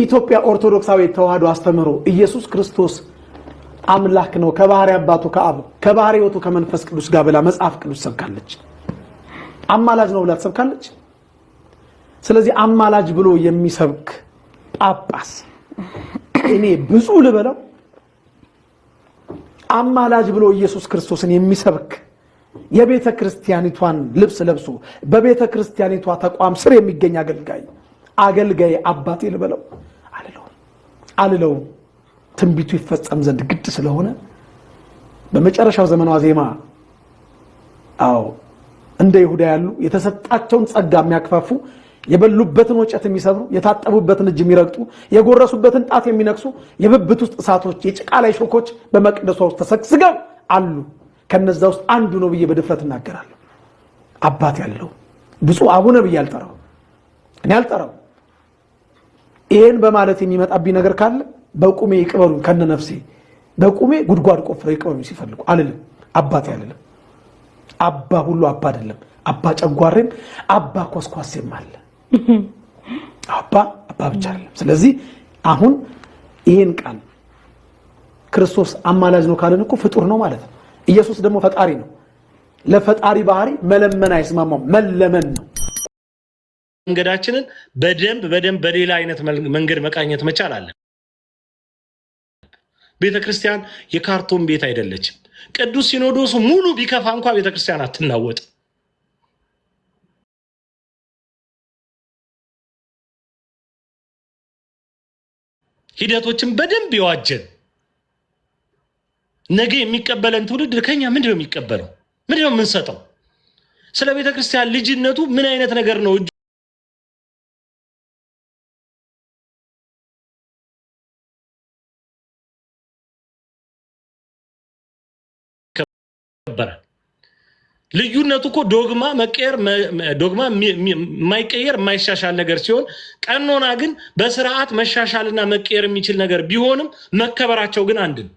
ኢትዮጵያ ኦርቶዶክሳዊ ተዋህዶ አስተምሮ ኢየሱስ ክርስቶስ አምላክ ነው ከባህሪ አባቱ ከአብ ከባህሪ ሕይወቱ ከመንፈስ ቅዱስ ጋር ብላ መጽሐፍ ቅዱስ ሰብካለች። አማላጅ ነው ብላ ተሰብካለች። ስለዚህ አማላጅ ብሎ የሚሰብክ ጳጳስ እኔ ብፁዕ ልበለው? አማላጅ ብሎ ኢየሱስ ክርስቶስን የሚሰብክ የቤተ ክርስቲያኒቷን ልብስ ለብሶ በቤተ ክርስቲያኒቷ ተቋም ስር የሚገኝ አገልጋይ አባቴ ልበለው? አልለው። ትንቢቱ ይፈጸም ዘንድ ግድ ስለሆነ በመጨረሻው ዘመኗ ዜማ እንደ ይሁዳ ያሉ የተሰጣቸውን ጸጋ የሚያክፋፉ የበሉበትን ወጨት የሚሰብሩ የታጠቡበትን እጅ የሚረግጡ የጎረሱበትን ጣት የሚነክሱ የብብት ውስጥ እሳቶች የጭቃ ላይ ሾኮች በመቅደሷ ውስጥ ተሰግስገው አሉ። ከነዛ ውስጥ አንዱ ነው ብዬ በድፍረት እናገራለሁ። አባት ያለው ብፁዕ አቡነ ብዬ አልጠራው። እኔ አልጠራው። ይሄን በማለት የሚመጣብኝ ነገር ካለ በቁሜ ይቅበሩ ከነነፍሴ በቁሜ ጉድጓድ ቆፍረው ይቅበሩ ሲፈልጉ አልልም። አባት ያለለም አባ ሁሉ አባ አይደለም። አባ ጨጓሬም አባ ኮስኳሴም አለ። አባ ብቻ አይደለም። ስለዚህ አሁን ይሄን ቃል ክርስቶስ አማላጅ ነው ካለን እኮ ፍጡር ነው ማለት ነው። ኢየሱስ ደግሞ ፈጣሪ ነው። ለፈጣሪ ባህሪ መለመን አይስማማም፣ መለመን ነው። መንገዳችንን በደንብ በሌላ አይነት መንገድ መቃኘት መቻል አለ። ቤተክርስቲያን የካርቶን ቤት አይደለችም። ቅዱስ ሲኖዶሱ ሙሉ ቢከፋ እንኳን ቤተክርስቲያን አትናወጥ። ሂደቶችን በደንብ ይዋጀን። ነገ የሚቀበለን ትውልድ ከኛ ምንድነው የሚቀበለው? ምንድነው የምንሰጠው? ስለ ቤተክርስቲያን ልጅነቱ ምን አይነት ነገር ነው ልዩነቱ እኮ ዶግማ የማይቀየር የማይሻሻል ነገር ሲሆን ቀኖና ግን በስርዓት መሻሻልና መቀየር የሚችል ነገር ቢሆንም መከበራቸው ግን አንድ ነው።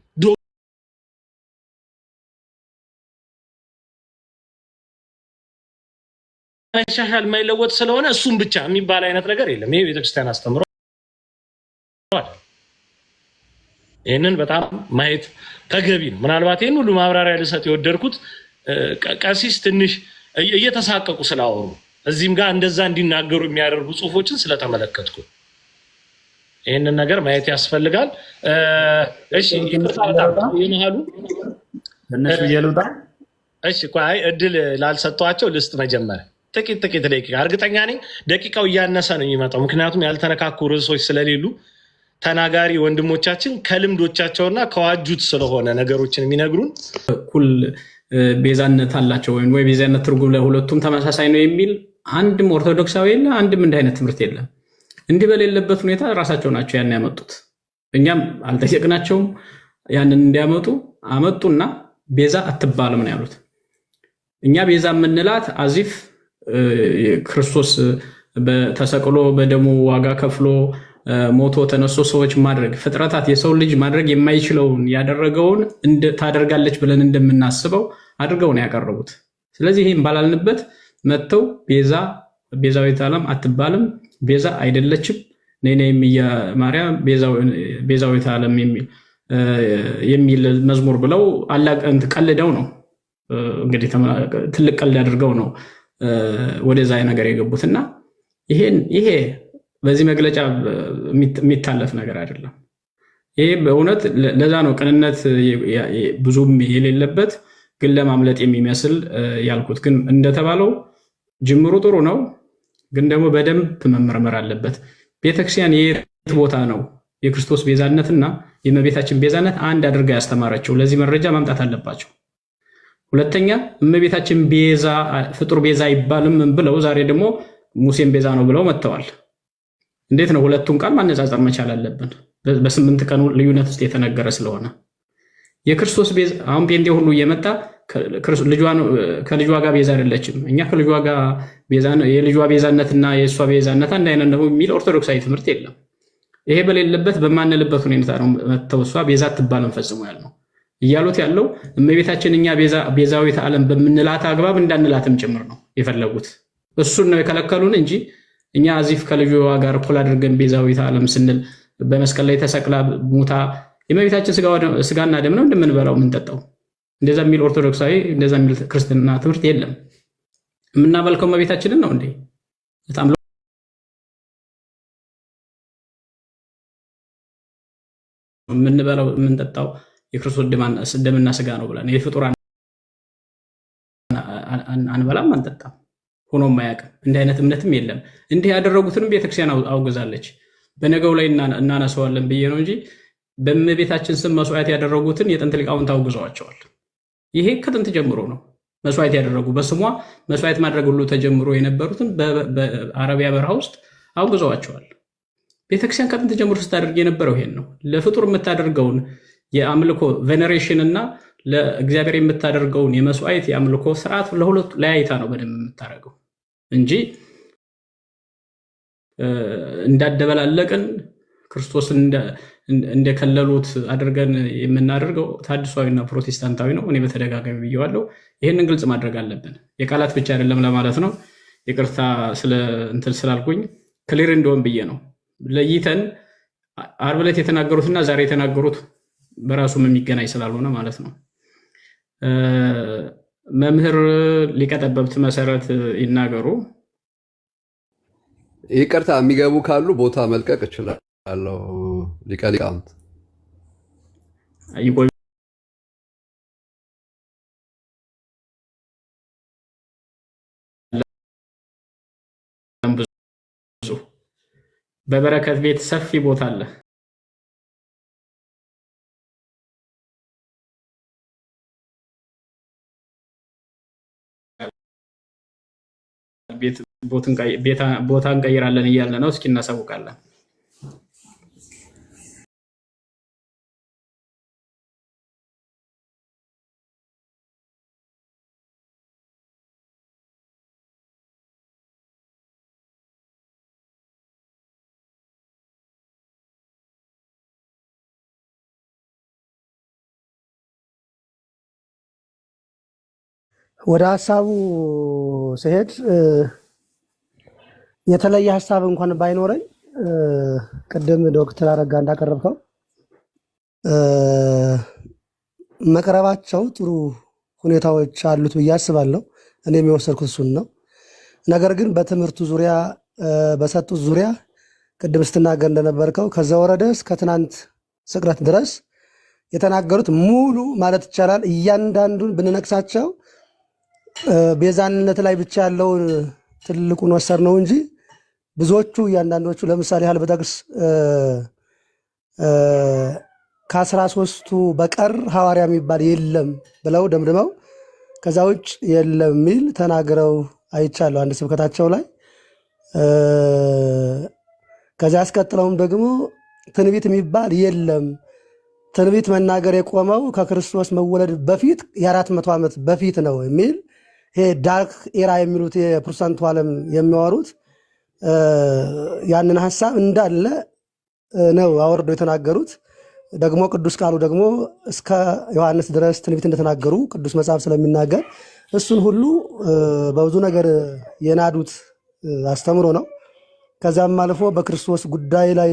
መሻሻል የማይለወጥ ስለሆነ እሱም ብቻ የሚባል አይነት ነገር የለም። ይሄ ቤተክርስቲያን አስተምሮ ይሄንን በጣም ማየት ተገቢ ነው። ምናልባት ይሄን ሁሉ ማብራሪያ ልሰጥ የወደድኩት ቀሲስ ትንሽ እየተሳቀቁ ስላወሩ እዚህም ጋር እንደዛ እንዲናገሩ የሚያደርጉ ጽሁፎችን ስለተመለከትኩ ይሄንን ነገር ማየት ያስፈልጋል። እሺ ይመሃሉ እነሱ ይሉታ እሺ ቆይ እድል ላልሰጧቸው ልስጥ። መጀመሪያ ጥቂት ደቂቃ እርግጠኛ ነኝ ደቂቃው እያነሰ ነው የሚመጣው፣ ምክንያቱም ያልተነካኩ ርዕሶች ስለሌሉ ተናጋሪ ወንድሞቻችን ከልምዶቻቸውና ከዋጁት ስለሆነ ነገሮችን የሚነግሩን እኩል ቤዛነት አላቸው ወይ ቤዛነት ትርጉም ለሁለቱም ተመሳሳይ ነው የሚል አንድም ኦርቶዶክሳዊ የለ፣ አንድም እንደ አይነት ትምህርት የለም። እንዲህ በሌለበት ሁኔታ ራሳቸው ናቸው ያን ያመጡት። እኛም አልጠየቅናቸውም። ያንን እንዲያመጡ አመጡና ቤዛ አትባልም ነው ያሉት። እኛ ቤዛ የምንላት አዚፍ ክርስቶስ ተሰቅሎ በደሙ ዋጋ ከፍሎ ሞቶ ተነሶ ሰዎች ማድረግ ፍጥረታት የሰው ልጅ ማድረግ የማይችለውን ያደረገውን ታደርጋለች ብለን እንደምናስበው አድርገው ነው ያቀረቡት። ስለዚህ ይሄን ባላልንበት መተው ቤዛዊተ ዓለም አትባልም፣ ቤዛ አይደለችም፣ ነይነይም ማርያም ቤዛዊተ ዓለም የሚል መዝሙር ብለው ቀልደው ነው እንግዲህ ትልቅ ቀልድ አድርገው ነው ወደዛ ነገር የገቡትና ይሄ በዚህ መግለጫ የሚታለፍ ነገር አይደለም። ይሄ በእውነት ለዛ ነው ቅንነት ብዙም የሌለበት ግን ለማምለጥ የሚመስል ያልኩት። ግን እንደተባለው ጅምሩ ጥሩ ነው፣ ግን ደግሞ በደንብ መመርመር አለበት። ቤተክርስቲያን የት ቦታ ነው የክርስቶስ ቤዛነትና የእመቤታችን ቤዛነት አንድ አድርጋ ያስተማረችው? ለዚህ መረጃ ማምጣት አለባቸው። ሁለተኛ እመቤታችን ፍጡር ቤዛ አይባልም ብለው ዛሬ ደግሞ ሙሴን ቤዛ ነው ብለው መጥተዋል። እንዴት ነው? ሁለቱም ቃል ማነጻጸር መቻል አለብን። በ8 ቀኑ ልዩነት ውስጥ የተነገረ ስለሆነ የክርስቶስ ቤዛ አሁን ጴንጤ ሁሉ እየመጣ ከልጇ ጋር ቤዛ አይደለችም፣ እኛ ከልጇ ጋር የልጇ ቤዛነትና የእሷ ቤዛነት አንድ አይነት ነው የሚል ኦርቶዶክሳዊ ትምህርት የለም። ይሄ በሌለበት በማንልበት ሁኔታ ነው መተው እሷ ቤዛ አትባልም ፈጽሞ ያልነው እያሉት ያለው እመቤታችን እኛ ቤዛዊተ ዓለም በምንላት አግባብ እንዳንላትም ጭምር ነው የፈለጉት። እሱን ነው የከለከሉን እንጂ እኛ አዚፍ ከልጇ ጋር እኩል አድርገን ቤዛዊተ ዓለም ስንል በመስቀል ላይ ተሰቅላ ሙታ የእመቤታችን ስጋና ደም ነው እንደምንበላው የምንጠጣው። እንደዛ የሚል ኦርቶዶክሳዊ እንደዛ የሚል ክርስትና ትምህርት የለም። የምናመልከው እመቤታችንን ነው እንዴ? በጣም የምንበላው የምንጠጣው የክርስቶስ ደምና ስጋ ነው ብለን የፍጡር አንበላም አንጠጣም። ሆኖም አያውቅም። እንዲህ አይነት እምነትም የለም። እንዲህ ያደረጉትንም ቤተክርስቲያን አውግዛለች። በነገው ላይ እናነሳዋለን ብዬ ነው እንጂ በእመቤታችን ስም መስዋዕት ያደረጉትን የጥንት ሊቃውንት አውግዘዋቸዋል። ይሄ ከጥንት ጀምሮ ነው መስዋዕት ያደረጉ በስሟ መስዋዕት ማድረግ ሁሉ ተጀምሮ የነበሩትን በአረቢያ በረሃ ውስጥ አውግዘዋቸዋል። ቤተክርስቲያን ከጥንት ጀምሮ ስታደርግ የነበረው ይሄን ነው። ለፍጡር የምታደርገውን የአምልኮ ቬኔሬሽን እና ለእግዚአብሔር የምታደርገውን የመስዋዕት የአምልኮ ስርዓት ለሁለቱ ለያይታ ነው በደንብ የምታደርገው እንጂ እንዳደበላለቅን ክርስቶስን እንደከለሉት አድርገን የምናደርገው ታድሷዊና ፕሮቴስታንታዊ ነው። እኔ በተደጋጋሚ ብየዋለሁ። ይህንን ግልጽ ማድረግ አለብን። የቃላት ብቻ አይደለም ለማለት ነው። ይቅርታ እንትን ስላልኩኝ ክሊር እንደሆን ብዬ ነው። ለይተን ዓርብ ዕለት የተናገሩትና ዛሬ የተናገሩት በራሱም የሚገናኝ ስላልሆነ ማለት ነው። መምህር ሊቀ ጠበብት መሰረት ይናገሩ። ይቅርታ የሚገቡ ካሉ ቦታ መልቀቅ እችላለሁ። ሊቀ ሊቃውንት በበረከት ቤት ሰፊ ቦታ አለ። ቦታ እንቀይራለን እያለ ነው። እስኪ እናሳውቃለን። ወደ ሀሳቡ ስሄድ የተለየ ሀሳብ እንኳን ባይኖረኝ ቅድም ዶክተር አረጋ እንዳቀረብከው መቅረባቸው ጥሩ ሁኔታዎች አሉት ብዬ አስባለሁ። እኔ የሚወሰድኩት እሱን ነው። ነገር ግን በትምህርቱ ዙሪያ በሰጡት ዙሪያ ቅድም ስትናገር እንደነበርከው ከዘወረደ እስከ ትናንት ስቅለት ድረስ የተናገሩት ሙሉ ማለት ይቻላል እያንዳንዱን ብንነቅሳቸው ቤዛነት ላይ ብቻ ያለውን ትልቁን ወሰድ ነው እንጂ ብዙዎቹ እያንዳንዶቹ ለምሳሌ ያህል በጠቅስ ከ13ቱ በቀር ሐዋርያ የሚባል የለም ብለው ደምድመው ከዛ ውጭ የለም የሚል ተናግረው አይቻለሁ አንድ ስብከታቸው ላይ። ከዚያ አስቀጥለውም ደግሞ ትንቢት የሚባል የለም፣ ትንቢት መናገር የቆመው ከክርስቶስ መወለድ በፊት የ400 ዓመት በፊት ነው የሚል ይሄ ዳርክ ኤራ የሚሉት የፕሮቴስታንቱ ዓለም የሚያወሩት ያንን ሐሳብ እንዳለ ነው አወርዶ የተናገሩት። ደግሞ ቅዱስ ቃሉ ደግሞ እስከ ዮሐንስ ድረስ ትንቢት እንደተናገሩ ቅዱስ መጽሐፍ ስለሚናገር እሱን ሁሉ በብዙ ነገር የናዱት አስተምሮ ነው። ከዛም አልፎ በክርስቶስ ጉዳይ ላይ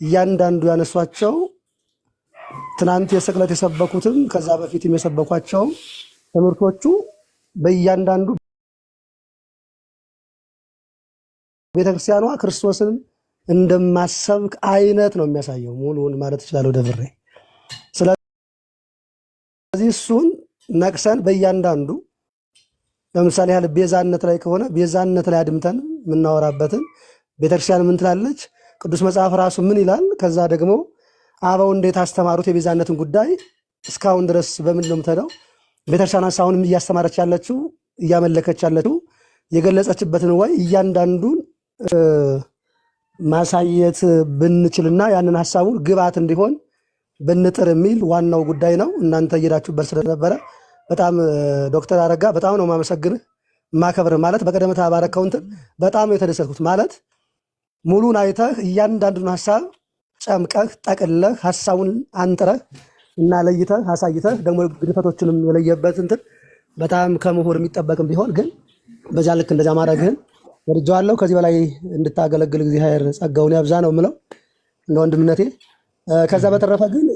እያንዳንዱ ያነሷቸው ትናንት የስቅለት የሰበኩትም ከዛ በፊትም የሰበኳቸው ትምህርቶቹ በእያንዳንዱ ቤተክርስቲያኗ ክርስቶስን እንደማሰብክ አይነት ነው የሚያሳየው ሙሉውን ማለት ይችላል ደብሬ። ስለዚህ እሱን ነቅሰን በእያንዳንዱ ለምሳሌ ያህል ቤዛነት ላይ ከሆነ ቤዛነት ላይ አድምተን የምናወራበትን ቤተክርስቲያን ምን ትላለች፣ ቅዱስ መጽሐፍ ራሱ ምን ይላል፣ ከዛ ደግሞ አበው እንዴት አስተማሩት የቤዛነትን ጉዳይ እስካሁን ድረስ በምንድን ነው የምትሄደው ቤተክርስቲያን አሁንም እያስተማረች ያለችው እያመለከች ያለችው የገለጸችበትን ወይ እያንዳንዱን ማሳየት ብንችልና ያንን ሐሳቡን ግብዓት እንዲሆን ብንጥር የሚል ዋናው ጉዳይ ነው። እናንተ እየሄዳችሁበት ስለነበረ በጣም ዶክተር አረጋ በጣም ነው ማመሰግንህ ማከብርህ። ማለት በቀደም ተባረከው እንትን በጣም ነው የተደሰትኩት። ማለት ሙሉን አይተህ እያንዳንዱን ሐሳብ ጨምቀህ ጠቅለህ ሐሳቡን አንጥረህ እና ለይተህ አሳይተህ ደግሞ ግድፈቶችንም የለየበት እንትን በጣም ከምሁር የሚጠበቅም ቢሆን ግን በዛ ልክ እንደዛ ማድረግህን ወድጀዋለሁ። ከዚህ በላይ እንድታገለግል እግዚአብሔር ጸጋውን ያብዛ ነው የምለው እንደ ወንድምነቴ። ከዛ በተረፈ ግን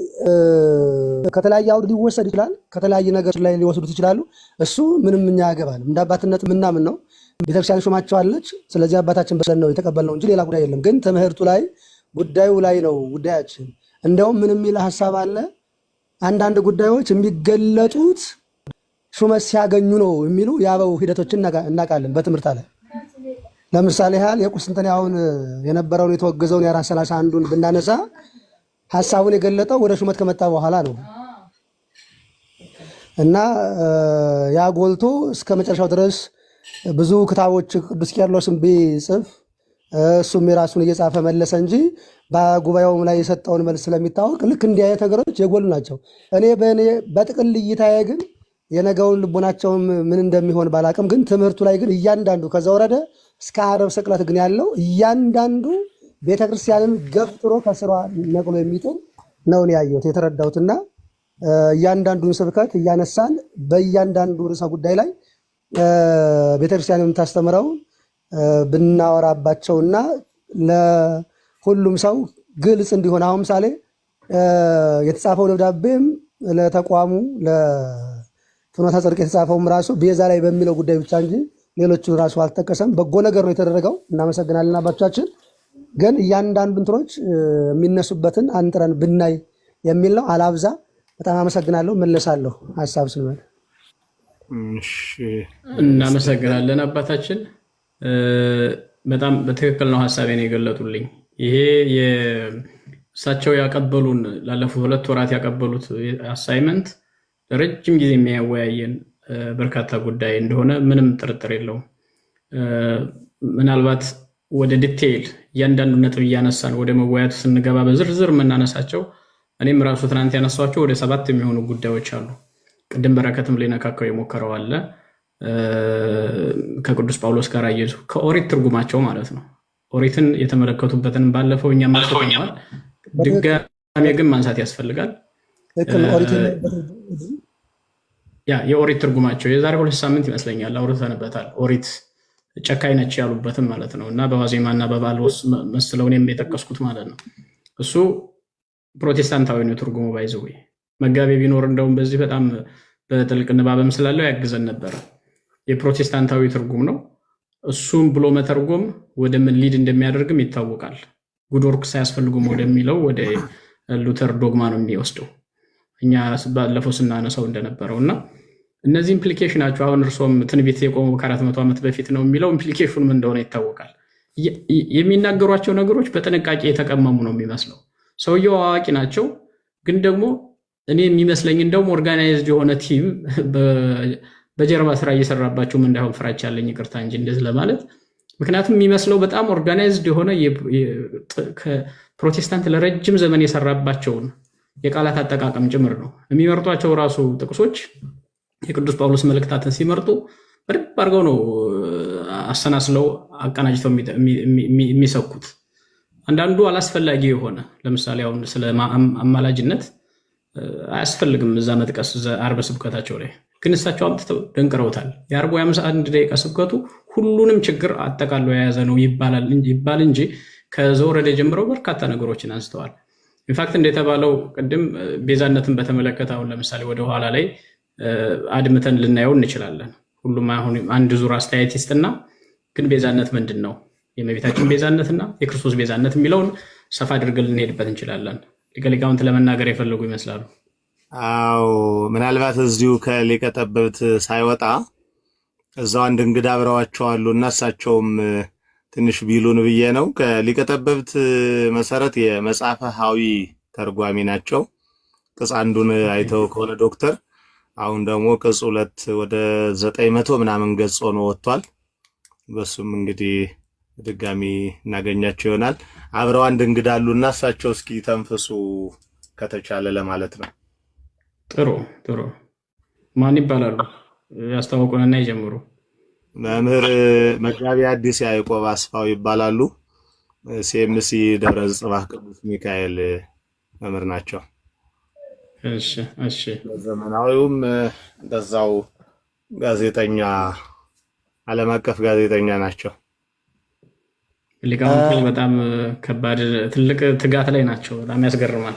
ከተለያየ አውድ ሊወሰድ ይችላል፣ ከተለያየ ነገር ላይ ሊወስዱት ይችላሉ። እሱ ምንም እኛ ያገባል። እንደ አባትነት ምናምን ነው ቤተክርስቲያን ሾማቸዋለች። ስለዚህ አባታችን በሰን ነው የተቀበልነው እንጂ ሌላ ጉዳይ የለም። ግን ትምህርቱ ላይ ጉዳዩ ላይ ነው ጉዳያችን። እንደውም ምን የሚል ሀሳብ አለ፣ አንዳንድ ጉዳዮች የሚገለጡት ሹመት ሲያገኙ ነው የሚሉ የአበው ሂደቶችን እናውቃለን በትምህርት አለ። ለምሳሌ ያህል የቁስጥንጥንያውን የነበረውን የተወገዘውን የ431ን ብናነሳ ሀሳቡን የገለጠው ወደ ሹመት ከመጣ በኋላ ነው እና ያ ጎልቶ እስከ መጨረሻው ድረስ ብዙ ክታቦች ቅዱስ ቄርሎስን ቢጽፍ እሱም የራሱን እየጻፈ መለሰ እንጂ በጉባኤውም ላይ የሰጠውን መልስ ስለሚታወቅ ልክ እንዲህ አይነት ነገሮች የጎሉ ናቸው። እኔ በጥቅል እይታዬ ግን የነገውን ልቦናቸውም ምን እንደሚሆን ባላቅም፣ ግን ትምህርቱ ላይ ግን እያንዳንዱ ከዛ ወረደ እስከ ዓርብ ስቅለት ግን ያለው እያንዳንዱ ቤተክርስቲያንን ገፍጥሮ ከስሯ ነቅሎ የሚጥል ነው ያየሁት የተረዳሁትና እያንዳንዱን ስብከት እያነሳን በእያንዳንዱ ርዕሰ ጉዳይ ላይ ቤተክርስቲያን የምታስተምረው ብናወራባቸውና ለሁሉም ሰው ግልጽ እንዲሆን አሁን ምሳሌ የተጻፈው ደብዳቤም ለተቋሙ ለፍኖተ ጽድቅ የተጻፈውም ራሱ ቤዛ ላይ በሚለው ጉዳይ ብቻ እንጂ ሌሎቹን ራሱ አልተጠቀሰም። በጎ ነገር ነው የተደረገው። እናመሰግናለን አባቶቻችን። ግን እያንዳንዱ እንትኖች የሚነሱበትን አንጥረን ብናይ የሚል ነው። አላብዛ። በጣም አመሰግናለሁ። መለሳለሁ ሀሳብ ስንመል። እናመሰግናለን አባታችን። በጣም በትክክል ነው ሀሳቤን የገለጡልኝ። ይሄ እሳቸው ያቀበሉን ላለፉት 2 ወራት ያቀበሉት አሳይመንት ለረጅም ጊዜ የሚያወያየን በርካታ ጉዳይ እንደሆነ ምንም ጥርጥር የለውም። ምናልባት ወደ ዲቴይል እያንዳንዱ ነጥብ እያነሳን ወደ መወያየቱ ስንገባ በዝርዝር የምናነሳቸው እኔም ራሱ ትናንት ያነሷቸው ወደ 7 የሚሆኑ ጉዳዮች አሉ። ቅድም በረከትም ሊነካከው የሞከረው አለ። ከቅዱስ ጳውሎስ ጋር አየዙ ከኦሪት ትርጉማቸው ማለት ነው። ኦሪትን የተመለከቱበትን ባለፈው እኛ ማንሳት ድጋሜ ግን ማንሳት ያስፈልጋል። የኦሪት ትርጉማቸው የዛሬ 2 ሳምንት ይመስለኛል አውርተንበታል። ኦሪት ጨካኝ ነች ያሉበትም ማለት ነው እና በዋዜማና በበዓል መስለውን የጠቀስኩት ማለት ነው። እሱ ፕሮቴስታንታዊ ነው ትርጉሙ። ባይዘው መጋቤ ቢኖር እንደውም በዚህ በጣም በጥልቅ ንባብም ስላለው ያግዘን ነበረ። የፕሮቴስታንታዊ ትርጉም ነው። እሱም ብሎ መተርጎም ወደ ምን ሊድ እንደሚያደርግም ይታወቃል። ጉድ ወርክ ሳያስፈልጉም ወደሚለው ወደ ሉተር ዶግማ ነው የሚወስደው። እኛ ባለፈው ስናነሳው እንደነበረው እና እነዚህ ኢምፕሊኬሽናቸው አሁን እርሶም ትንቢት የቆመው ከ400 ዓመት በፊት ነው የሚለው ኢምፕሊኬሽኑ ምን እንደሆነ ይታወቃል። የሚናገሯቸው ነገሮች በጥንቃቄ የተቀመሙ ነው የሚመስለው። ሰውየው አዋቂ ናቸው፣ ግን ደግሞ እኔ የሚመስለኝ እንደውም ኦርጋናይዝድ የሆነ ቲም በጀርባ ስራ እየሰራባቸውም እንዳይሆን ፍራቻ ያለኝ፣ ይቅርታ እንጂ እንደዚህ ለማለት። ምክንያቱም የሚመስለው በጣም ኦርጋናይዝድ የሆነ ፕሮቴስታንት ለረጅም ዘመን የሰራባቸውን የቃላት አጠቃቀም ጭምር ነው የሚመርጧቸው። ራሱ ጥቅሶች የቅዱስ ጳውሎስ መልእክታትን ሲመርጡ በደንብ አድርገው ነው አሰናስለው አቀናጅተው የሚሰኩት። አንዳንዱ አላስፈላጊ የሆነ ለምሳሌ አሁን ስለ አማላጅነት አያስፈልግም እዛ መጥቀስ ዓርብ ስብከታቸው ላይ ግን እሳቸው አምጥተው ደንቅረውታል። የዓርቡ 51 ደቂቃ ስብከቱ ሁሉንም ችግር አጠቃሎ የያዘ ነው ይባል እንጂ ከዘወረደ ጀምረው በርካታ ነገሮችን አንስተዋል። ኢንፋክት እንደተባለው ቅድም ቤዛነትን በተመለከተ አሁን ለምሳሌ ወደ ኋላ ላይ አድምተን ልናየው እንችላለን። ሁሉም አሁን አንድ ዙር አስተያየት ይስጥና ግን ቤዛነት ምንድን ነው፣ የእመቤታችን ቤዛነትና የክርስቶስ ቤዛነት የሚለውን ሰፋ አድርገን ልንሄድበት እንችላለን። ሊቀ ሊቃውንት ለመናገር የፈለጉ ይመስላሉ። አዎ ምናልባት እዚሁ ከሊቀ ጠበብት ሳይወጣ እዛው አንድ እንግዳ አብረዋቸዋሉ እና እሳቸውም ትንሽ ቢሉን ብዬ ነው። ከሊቀ ጠበብት መሰረት የመጽሐፈ ሐዊ ተርጓሚ ናቸው። ቅጽ 1ን አይተው ከሆነ ዶክተር፣ አሁን ደግሞ ቅጽ 2 ወደ 900 ምናምን ገጽ ሆኖ ወጥቷል። በሱም እንግዲህ ድጋሚ እናገኛቸው ይሆናል። አብረው አንድ እንግዳ አሉና እሳቸው እስኪ ተንፈሱ ከተቻለ ለማለት ነው። ጥሩ ማን ይባላሉ? ያስተዋውቁንና ይጀምሩ። መምህር መጋቢ ሐዲስ ያዕቆብ አስፋው ይባላሉ። ሲኤምሲ ደብረ ጽባህ ቅዱስ ሚካኤል መምህር ናቸው። እሺ ዘመናዊውም እንደዛው ጋዜጠኛ፣ ዓለም አቀፍ ጋዜጠኛ ናቸው። ሊቃውንቱ በጣም ከባድ ትልቅ ትጋት ላይ ናቸው። በጣም ያስገርማል።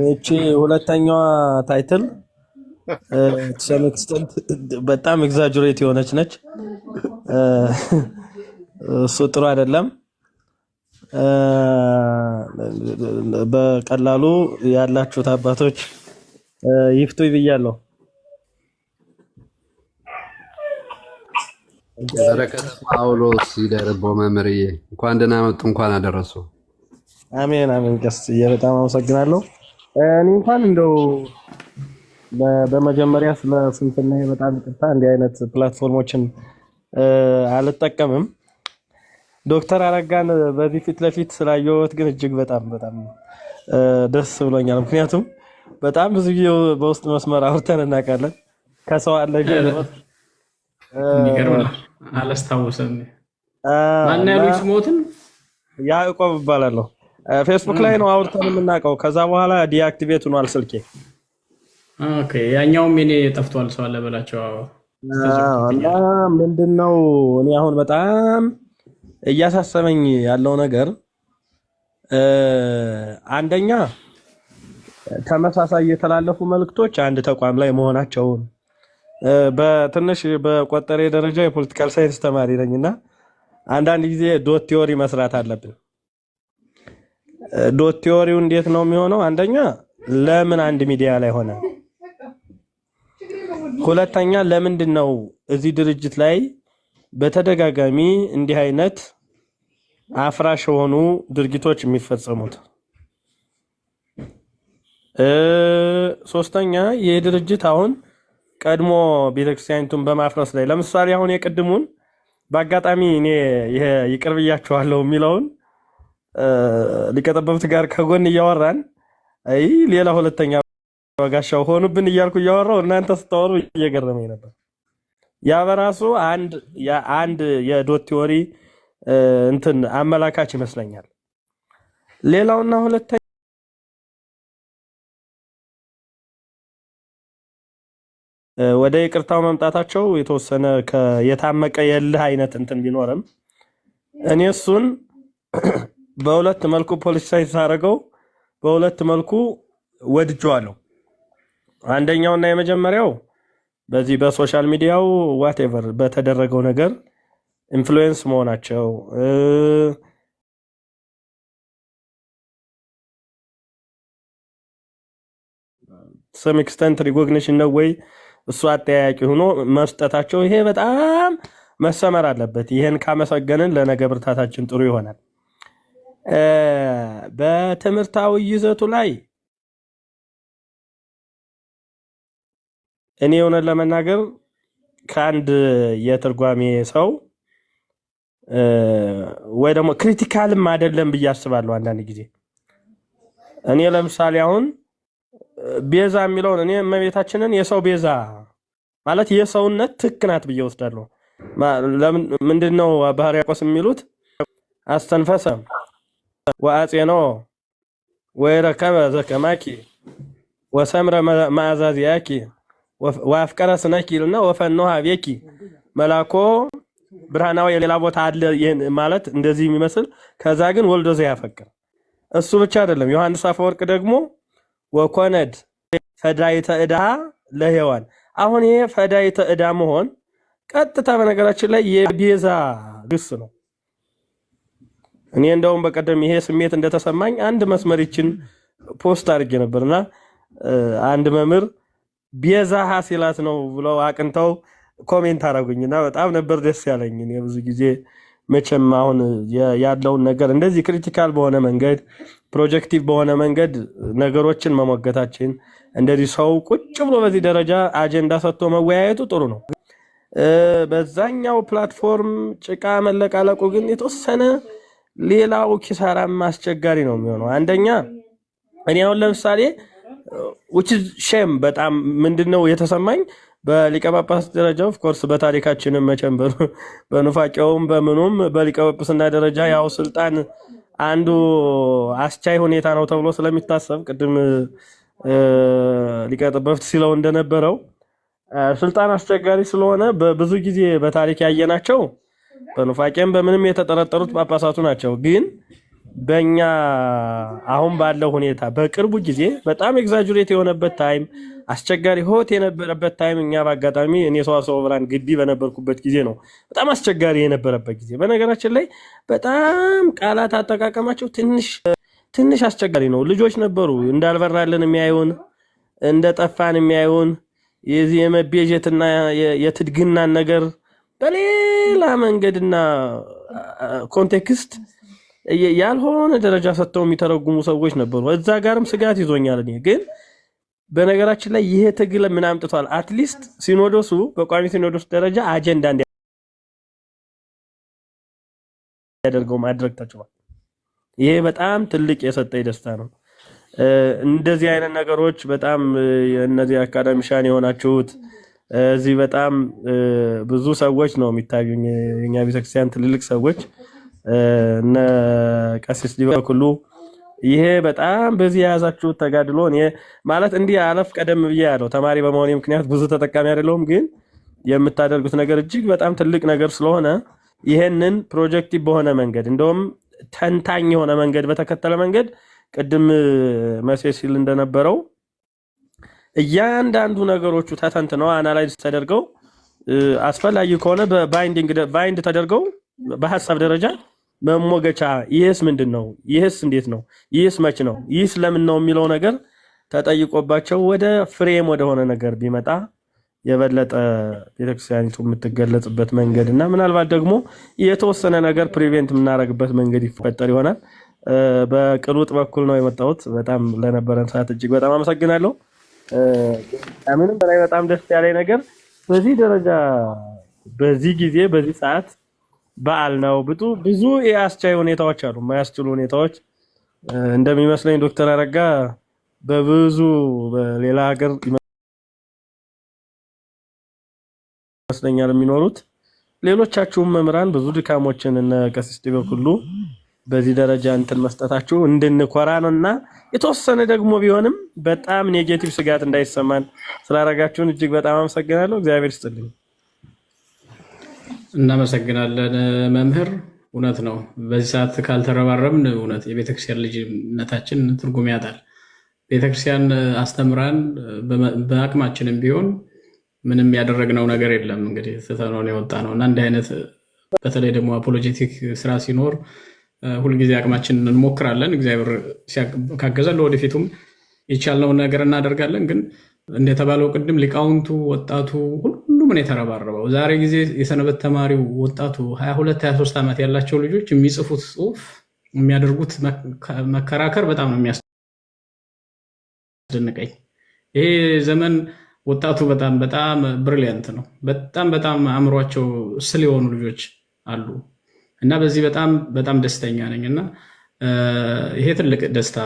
እቺ ሁለተኛዋ ታይትል ሰምክስተንት በጣም ኤግዛጀሬት የሆነች ነች። እሱ ጥሩ አይደለም። በቀላሉ ያላችሁት አባቶች ይፍቱ ብያለሁ። በረከት ጳውሎስ ይደርበው መምህርዬ፣ እንኳን ደህና መጡ፣ እንኳን አደረሱ። አሜን አሜን። ቀስዬ በጣም አመሰግናለሁ። እኔ እንኳን እንደው በመጀመሪያ ስለ ስንፍና በጣም ይቅርታ፣ እንዲህ አይነት ፕላትፎርሞችን አልጠቀምም። ዶክተር አረጋን በዚህ ፊት ለፊት ስላየሁት ግን እጅግ በጣም ደስ ብሎኛል። ምክንያቱም በጣም ብዙ ጊዜ በውስጥ መስመር አውርተን እናውቃለን። ከሰው አለ አላስታውሰም። ማን ያሉኝ ስሞትን ያዕቆብ እባላለሁ። ፌስቡክ ላይ ነው አውርተን የምናውቀው። ከዛ በኋላ ዲአክቲቬት ሆኗል ስልኬ። ኦኬ፣ ያኛውም እኔ ጠፍቷል። ሰው አለ በላቸው። እና ምንድነው እኔ አሁን በጣም እያሳሰበኝ ያለው ነገር አንደኛ ተመሳሳይ የተላለፉ መልእክቶች አንድ ተቋም ላይ መሆናቸውን በትንሽ በቆጠሬ ደረጃ የፖለቲካል ሳይንስ ተማሪ ነኝና አንዳንድ ጊዜ ዶት ቲዮሪ መስራት አለብን። ዶት ቲዮሪው እንዴት ነው የሚሆነው? አንደኛ ለምን አንድ ሚዲያ ላይ ሆነ? ሁለተኛ ለምንድን ነው እዚህ ድርጅት ላይ በተደጋጋሚ እንዲህ አይነት አፍራሽ የሆኑ ድርጊቶች የሚፈጸሙት? ሶስተኛ ይህ ድርጅት አሁን ቀድሞ ቤተክርስቲያኒቱን በማፍረስ ላይ ለምሳሌ አሁን የቅድሙን በአጋጣሚ እኔ ይሄ ይቅር ብያችኋለሁ የሚለውን ሊቀጠበብት ጋር ከጎን እያወራን አይ ሌላ ሁለተኛ ወጋሻው ሆኑብን እያልኩ እያወራው እናንተ ስታወሩ እየገረመኝ ነበር። ያ በራሱ አንድ የዶት ቲዮሪ እንትን አመላካች ይመስለኛል። ሌላውና ሁለተኛ ወደ ይቅርታው መምጣታቸው የተወሰነ የታመቀ የልህ አይነት እንትን ቢኖርም እኔ እሱን በሁለት መልኩ ፖለቲሳይዝ አደረገው፣ በሁለት መልኩ ወድጄዋለሁ። አንደኛውና የመጀመሪያው በዚህ በሶሻል ሚዲያው ዋትኤቨር በተደረገው ነገር ኢንፍሉዌንስ መሆናቸው ሰም ኤክስተንት ሪኮግኒሽን ነው ወይ እሱ አጠያያቂ ሆኖ መስጠታቸው ይሄ በጣም መሰመር አለበት። ይሄን ካመሰገንን ለነገ ብርታታችን ጥሩ ይሆናል። በትምህርታዊ ይዘቱ ላይ እኔ የሆነ ለመናገር ከአንድ የትርጓሜ ሰው ወይ ደግሞ ክሪቲካልም አይደለም ብዬ አስባለሁ። አንዳንድ ጊዜ እኔ ለምሳሌ አሁን ቤዛ የሚለውን እኔ እመቤታችንን የሰው ቤዛ ማለት የሰውነት ትክ ናት ብዬ ወስዳለሁ። ምንድነው አባ ሕርያቆስ የሚሉት? አስተንፈሰ ወአጼኖ ወይረከበ ዘከማኪ ወሰምረ ማዕዛዚያኪ ወአፍቀረ ስነኪልና ወፈኖሃ ቤኪ መላኮ ብርሃናዊ የሌላ ቦታ አለ ማለት እንደዚህ የሚመስል ከዛ ግን ወልዶ ዘያፈቅር። እሱ ብቻ አይደለም። ዮሐንስ አፈወርቅ ደግሞ ወኮነድ ፈዳይተ ዕዳ ለሔዋን። አሁን ይሄ ፈዳይተ ዕዳ መሆን ቀጥታ በነገራችን ላይ የቤዛ ግስ ነው። እኔ እንደውም በቀደም ይሄ ስሜት እንደተሰማኝ አንድ መስመር ይችን ፖስት አድርጌ ነበርና አንድ መምህር ቤዛ ሐሲላት ነው ብለው አቅንተው ኮሜንት አደረጉኝና በጣም ነበር ደስ ያለኝ። እኔ ብዙ ጊዜ መቼም አሁን ያለውን ነገር እንደዚህ ክሪቲካል በሆነ መንገድ ፕሮጀክቲቭ በሆነ መንገድ ነገሮችን መሞገታችን እንደዚህ ሰው ቁጭ ብሎ በዚህ ደረጃ አጀንዳ ሰጥቶ መወያየቱ ጥሩ ነው። በዛኛው ፕላትፎርም ጭቃ መለቃለቁ ግን የተወሰነ ሌላው ኪሳራም አስቸጋሪ ነው የሚሆነው። አንደኛ እኔ አሁን ለምሳሌ which is shame በጣም ምንድነው የተሰማኝ በሊቀ ጳጳስ ደረጃ ኦፍ ኮርስ በታሪካችንም መቼም በኑፋቄውም በምኑም በሊቀ ጳጳስና ደረጃ ያው ስልጣን አንዱ አስቻይ ሁኔታ ነው ተብሎ ስለሚታሰብ ቅድም ሊቀ ጠበብት ሲለው እንደነበረው ስልጣን አስቸጋሪ ስለሆነ በብዙ ጊዜ በታሪክ ያየናቸው በኑፋቄም በምንም የተጠረጠሩት ጳጳሳቱ ናቸው። ግን በእኛ አሁን ባለው ሁኔታ በቅርቡ ጊዜ በጣም ኤግዛጁሬት የሆነበት ታይም፣ አስቸጋሪ ሆት የነበረበት ታይም እኛ በአጋጣሚ እኔ ሰዋስወ ብርሃን ግቢ በነበርኩበት ጊዜ ነው በጣም አስቸጋሪ የነበረበት ጊዜ። በነገራችን ላይ በጣም ቃላት አጠቃቀማቸው ትንሽ አስቸጋሪ ነው። ልጆች ነበሩ እንዳልበራልን የሚያዩን፣ እንደጠፋን የሚያዩን፣ የዚህ የመቤዠትና የትድግናን ነገር በሌላ መንገድና ኮንቴክስት ያልሆነ ደረጃ ሰጥተው የሚተረጉሙ ሰዎች ነበሩ። እዛ ጋርም ስጋት ይዞኛል እኔ። ግን በነገራችን ላይ ይሄ ትግል ምን አምጥቷል? አትሊስት ሲኖዶሱ በቋሚ ሲኖዶስ ደረጃ አጀንዳ እንዲያደርገው ማድረግ ተችሏል። ይሄ በጣም ትልቅ የሰጠኝ ደስታ ነው። እንደዚህ አይነት ነገሮች በጣም እነዚህ አካዳሚሻን የሆናችሁት እዚህ በጣም ብዙ ሰዎች ነው የሚታዩኝ፣ የኛ ቤተክርስቲያን ትልልቅ ሰዎች እነ ቀሲስ ዲበኩሉ። ይሄ በጣም በዚህ የያዛችሁት ተጋድሎ እኔ ማለት እንዲህ አለፍ ቀደም ብዬ ያለው ተማሪ በመሆኔ ምክንያት ብዙ ተጠቃሚ አይደለሁም፣ ግን የምታደርጉት ነገር እጅግ በጣም ትልቅ ነገር ስለሆነ ይሄንን ፕሮጀክቲቭ በሆነ መንገድ እንደውም ተንታኝ የሆነ መንገድ በተከተለ መንገድ ቅድም መሴጅ ሲል እንደነበረው እያንዳንዱ ነገሮቹ ተተንትነው አናላይዝ ተደርገው አስፈላጊ ከሆነ ባይንድ ተደርገው በሐሳብ ደረጃ መሞገቻ፣ ይህስ ምንድን ነው፣ ይህስ እንዴት ነው፣ ይህስ መች ነው፣ ይህስ ለምን ነው የሚለው ነገር ተጠይቆባቸው ወደ ፍሬም ወደሆነ ነገር ቢመጣ የበለጠ ቤተክርስቲያኒቱ የምትገለጽበት መንገድ እና ምናልባት ደግሞ የተወሰነ ነገር ፕሪቬንት የምናደርግበት መንገድ ይፈጠር ይሆናል። በቅሉጥ በኩል ነው የመጣሁት። በጣም ለነበረን ሰዓት እጅግ በጣም አመሰግናለሁ። ከምንም በላይ በጣም ደስ ያለኝ ነገር በዚህ ደረጃ በዚህ ጊዜ በዚህ ሰዓት በዓል ነው። ብዙ የአስቻይ ሁኔታዎች አሉ፣ የማያስችሉ ሁኔታዎች እንደሚመስለኝ ዶክተር አረጋ በብዙ በሌላ ሀገር ይመስለኛል የሚኖሩት። ሌሎቻችሁም መምህራን ብዙ ድካሞችን እነ ቀሲስ ዲበኩሉ በዚህ ደረጃ እንትን መስጠታችሁ እንድንኮራ ነውና የተወሰነ ደግሞ ቢሆንም በጣም ኔጌቲቭ ስጋት እንዳይሰማን ስላደረጋችሁን እጅግ በጣም አመሰግናለሁ። እግዚአብሔር ይስጥልኝ። እናመሰግናለን መምህር። እውነት ነው፣ በዚህ ሰዓት ካልተረባረብን እውነት የቤተክርስቲያን ልጅነታችን ትርጉም ያጣል። ቤተክርስቲያን አስተምራን በአቅማችንም ቢሆን ምንም ያደረግነው ነገር የለም። እንግዲህ ትተነው የወጣ ነው እና እንዲህ አይነት በተለይ ደግሞ አፖሎጄቲክ ስራ ሲኖር ሁልጊዜ አቅማችንን እንሞክራለን። እግዚአብሔር ካገዘን ለወደፊቱም የቻልነውን ነገር እናደርጋለን። ግን እንደተባለው ቅድም ሊቃውንቱ፣ ወጣቱ ሁሉም ነው የተረባረበው። ዛሬ ጊዜ የሰንበት ተማሪው ወጣቱ 22 23 ዓመት ያላቸው ልጆች የሚጽፉት ጽሁፍ፣ የሚያደርጉት መከራከር በጣም ነው የሚያስደንቀኝ። ይሄ ዘመን ወጣቱ በጣም ብሪሊያንት ነው። በጣም አእምሯቸው ስል የሆኑ ልጆች አሉ እና በዚህ በጣም ደስተኛ ነኝ እና ይሄ ትልቅ ደስታ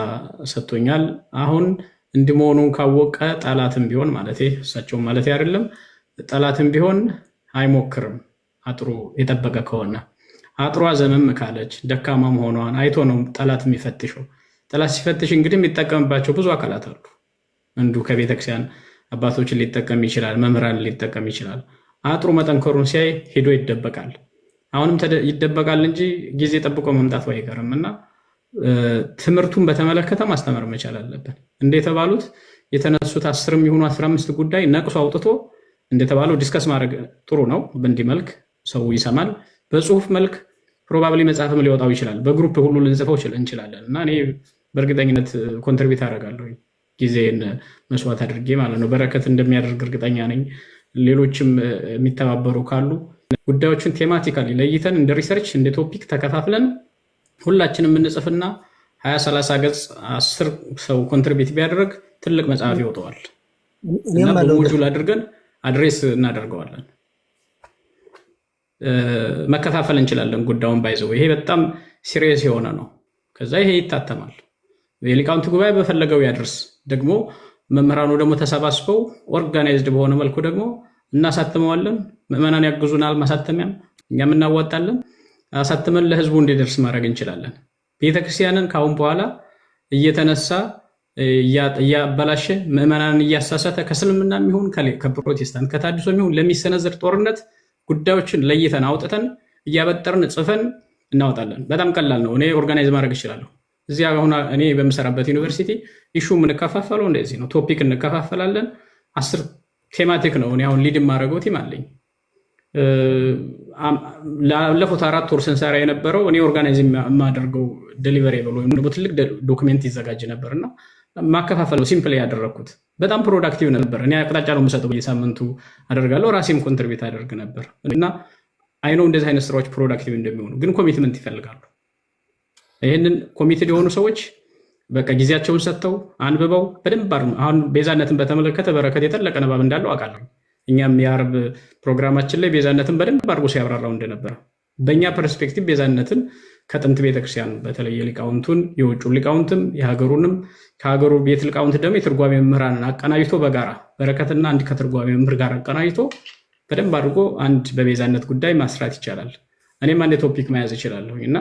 ሰጥቶኛል። አሁን እንዲህ መሆኑን ካወቀ ጠላትም ቢሆን ማለት እሳቸውም ማለት አይደለም፣ ጠላትም ቢሆን አይሞክርም። አጥሩ የጠበቀ ከሆነ አጥሯ ዘመም ካለች ደካማ መሆኗን አይቶ ነው ጠላት የሚፈትሸው። ጠላት ሲፈትሽ እንግዲህ የሚጠቀምባቸው ብዙ አካላት አሉ። አንዱ ከቤተክርስቲያን አባቶችን ሊጠቀም ይችላል፣ መምህራን ሊጠቀም ይችላል። አጥሩ መጠንከሩን ሲያይ ሄዶ ይደበቃል። አሁንም ይደበቃል እንጂ ጊዜ ጠብቆ መምጣቱ አይቀርም እና ትምህርቱን በተመለከተ ማስተማር መቻል አለብን። እንደተባሉት የተነሱት 10 ይሁኑ 15 ጉዳይ ነቅሶ አውጥቶ እንደተባለው ዲስከስ ማድረግ ጥሩ ነው። በእንዲህ መልክ ሰው ይሰማል። በጽሁፍ መልክ ፕሮባብሊ መጽሐፍም ሊወጣው ይችላል። በግሩፕ ሁሉ ልንጽፈው እንችላለን እና እኔ በእርግጠኝነት ኮንትሪቢዩት አደርጋለሁ፣ ጊዜን መስዋዕት አድርጌ ማለት ነው። በረከት እንደሚያደርግ እርግጠኛ ነኝ። ሌሎችም የሚተባበሩ ካሉ ጉዳዮችን ቴማቲካሊ ለይተን እንደ ሪሰርች እንደ ቶፒክ ተከፋፍለን ሁላችንም እንጽፍና 20-30 ገጽ 10 ሰው ኮንትሪቢዩት ቢያደርግ ትልቅ መጽሐፍ ይወጣዋል እና በሞጁል አድርገን አድሬስ እናደርገዋለን። መከፋፈል እንችላለን ጉዳዩን ባይዘው። ይሄ በጣም ሲሪየስ የሆነ ነው። ከዛ ይሄ ይታተማል። የሊቃውንት ጉባኤ በፈለገው ያድርስ። ደግሞ መምህራኑ ደግሞ ተሰባስበው ኦርጋናይዝድ በሆነ መልኩ ደግሞ እናሳትመዋለን። ምዕመናን ያግዙናል፣ ማሳተሚያም እኛም እናዋጣለን። አሳትመን ለህዝቡ እንዲደርስ ማድረግ እንችላለን። ቤተክርስቲያንን ካሁን በኋላ እየተነሳ እያበላሸ ምዕመናንን እያሳሳተ ከእስልምና የሚሆን ከፕሮቴስታንት ከታድሶ የሚሆን ለሚሰነዘር ጦርነት ጉዳዮችን ለይተን አውጥተን እያበጠርን ጽፈን እናወጣለን። በጣም ቀላል ነው። እኔ ኦርጋናይዝ ማድረግ እችላለሁ። እዚህ አሁን እኔ በምሰራበት ዩኒቨርሲቲ ኢሹ የምንከፋፈለው እንደዚህ ነው። ቶፒክ እንከፋፈላለን። 10 ቴማቲክ ነው። እኔ አሁን ሊድ የማደርገው ቲም አለኝ። ላለፉት 4 ወር ስንሰራ የነበረው እኔ ኦርጋናይዝ የማደርገው ዴሊቨሬብል ወይም ደግሞ ትልቅ ዶክሜንት ይዘጋጅ ነበር እና ማከፋፈል ነው ሲምፕል ያደረግኩት። በጣም ፕሮዳክቲቭ ነበር። እኔ አቅጣጫ ነው የምሰጠው፣ በየሳምንቱ አደርጋለሁ፣ ራሴም ኮንትሪቢዩት አደርግ ነበር እና አይኖ እንደዚህ አይነት ስራዎች ፕሮዳክቲቭ እንደሚሆኑ ግን ኮሚትመንት ይፈልጋሉ። ይህንን ኮሚትድ የሆኑ ሰዎች በቃ ጊዜያቸውን ሰጥተው አንብበው በደንብ አሁን ቤዛነትን በተመለከተ በረከት የጠለቀ ንባብ እንዳለው አውቃለሁ። እኛም የአርብ ፕሮግራማችን ላይ ቤዛነትን በደንብ አድርጎ ሲያብራራው እንደነበረ በእኛ ፐርስፔክቲቭ ቤዛነትን ከጥንት ቤተክርስቲያን በተለይ የሊቃውንቱን የውጩ ሊቃውንትም የሀገሩንም ከሀገሩ ቤት ሊቃውንት ደግሞ የትርጓሜ መምህራንን አቀናጅቶ በጋራ በረከትና አንድ ከትርጓሜ መምህር ጋር አቀናጅቶ በደንብ አድርጎ አንድ በቤዛነት ጉዳይ ማስራት ይቻላል። እኔም አንድ ቶፒክ መያዝ እችላለሁ እና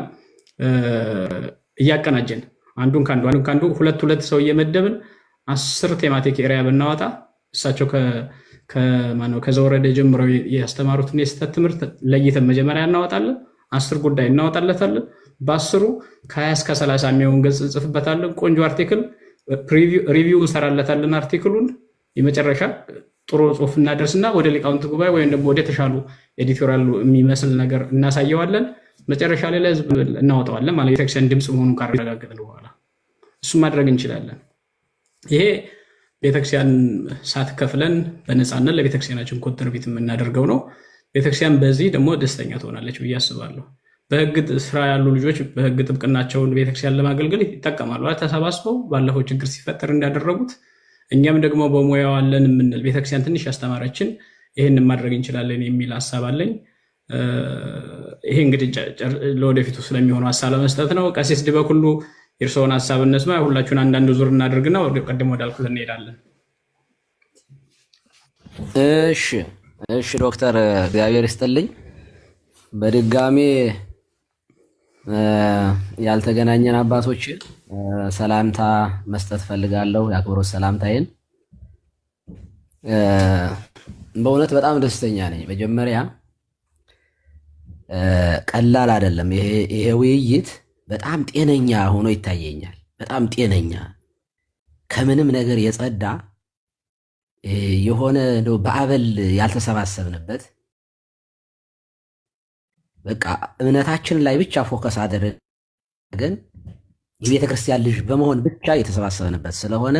እያቀናጀን አንዱን ከአንዱ ሁለት ሰው እየመደብን 10 ቴማቲክ ኤሪያ ብናወጣ እሳቸው ከዘወረደ ጀምረው ያስተማሩትን የስህተት ትምህርት ለይተን መጀመሪያ እናወጣለን። 10 ጉዳይ እናወጣለታለን። በ10ሩ ከ20 እስከ 30 የሚሆን ገጽ እንጽፍበታለን። ቆንጆ አርቲክል ሪቪው እንሰራለታለን። አርቲክሉን የመጨረሻ ጥሩ ጽሁፍ እናደርስና ወደ ሊቃውንት ጉባኤ ወይም ደግሞ ወደ ተሻሉ ኤዲቶሪያል የሚመስል ነገር እናሳየዋለን። መጨረሻ ላይ ለህዝብ እናወጣዋለን ማለት ቤተክርስቲያን ድምፅ መሆኑን ካረጋገጥን በኋላ እሱም ማድረግ እንችላለን። ይሄ ቤተክርስቲያን ሳትከፍለን በነፃነት ለቤተክርስቲያናችን ኮንትሪቢዩት የምናደርገው ነው። ቤተክርስቲያን በዚህ ደግሞ ደስተኛ ትሆናለች ብዬ አስባለሁ። በህግ ስራ ያሉ ልጆች በህግ ጥብቅናቸውን ቤተክርስቲያን ለማገልገል ይጠቀማሉ። ተሰባስበው ባለፈው ችግር ሲፈጠር እንዳደረጉት እኛም ደግሞ በሙያው አለን የምንል ቤተክርስቲያን ትንሽ ያስተማረችን ይህንን ማድረግ እንችላለን የሚል ሀሳብ አለኝ። ይሄ እንግዲህ ለወደፊቱ ስለሚሆነው ሀሳብ ለመስጠት ነው። ቀሲስ ድበኩሉ የእርስዎን ሀሳብ እነስማ። ሁላችሁን አንዳንድ ዙር እናደርግና ቀደም ወዳልኩት እንሄዳለን። እሺ ዶክተር እግዚአብሔር ይስጥልኝ። በድጋሜ ያልተገናኘን አባቶች ሰላምታ መስጠት ፈልጋለሁ። የአክብሮት ሰላምታዬን በእውነት በጣም ደስተኛ ነኝ። መጀመሪያ ቀላል አይደለም ይሄ ውይይት በጣም ጤነኛ ሆኖ ይታየኛል። በጣም ጤነኛ ከምንም ነገር የጸዳ የሆነ እንደው በአበል ያልተሰባሰብንበት በቃ እምነታችን ላይ ብቻ ፎከስ አድርገን የቤተ ክርስቲያን ልጅ በመሆን ብቻ የተሰባሰብንበት ስለሆነ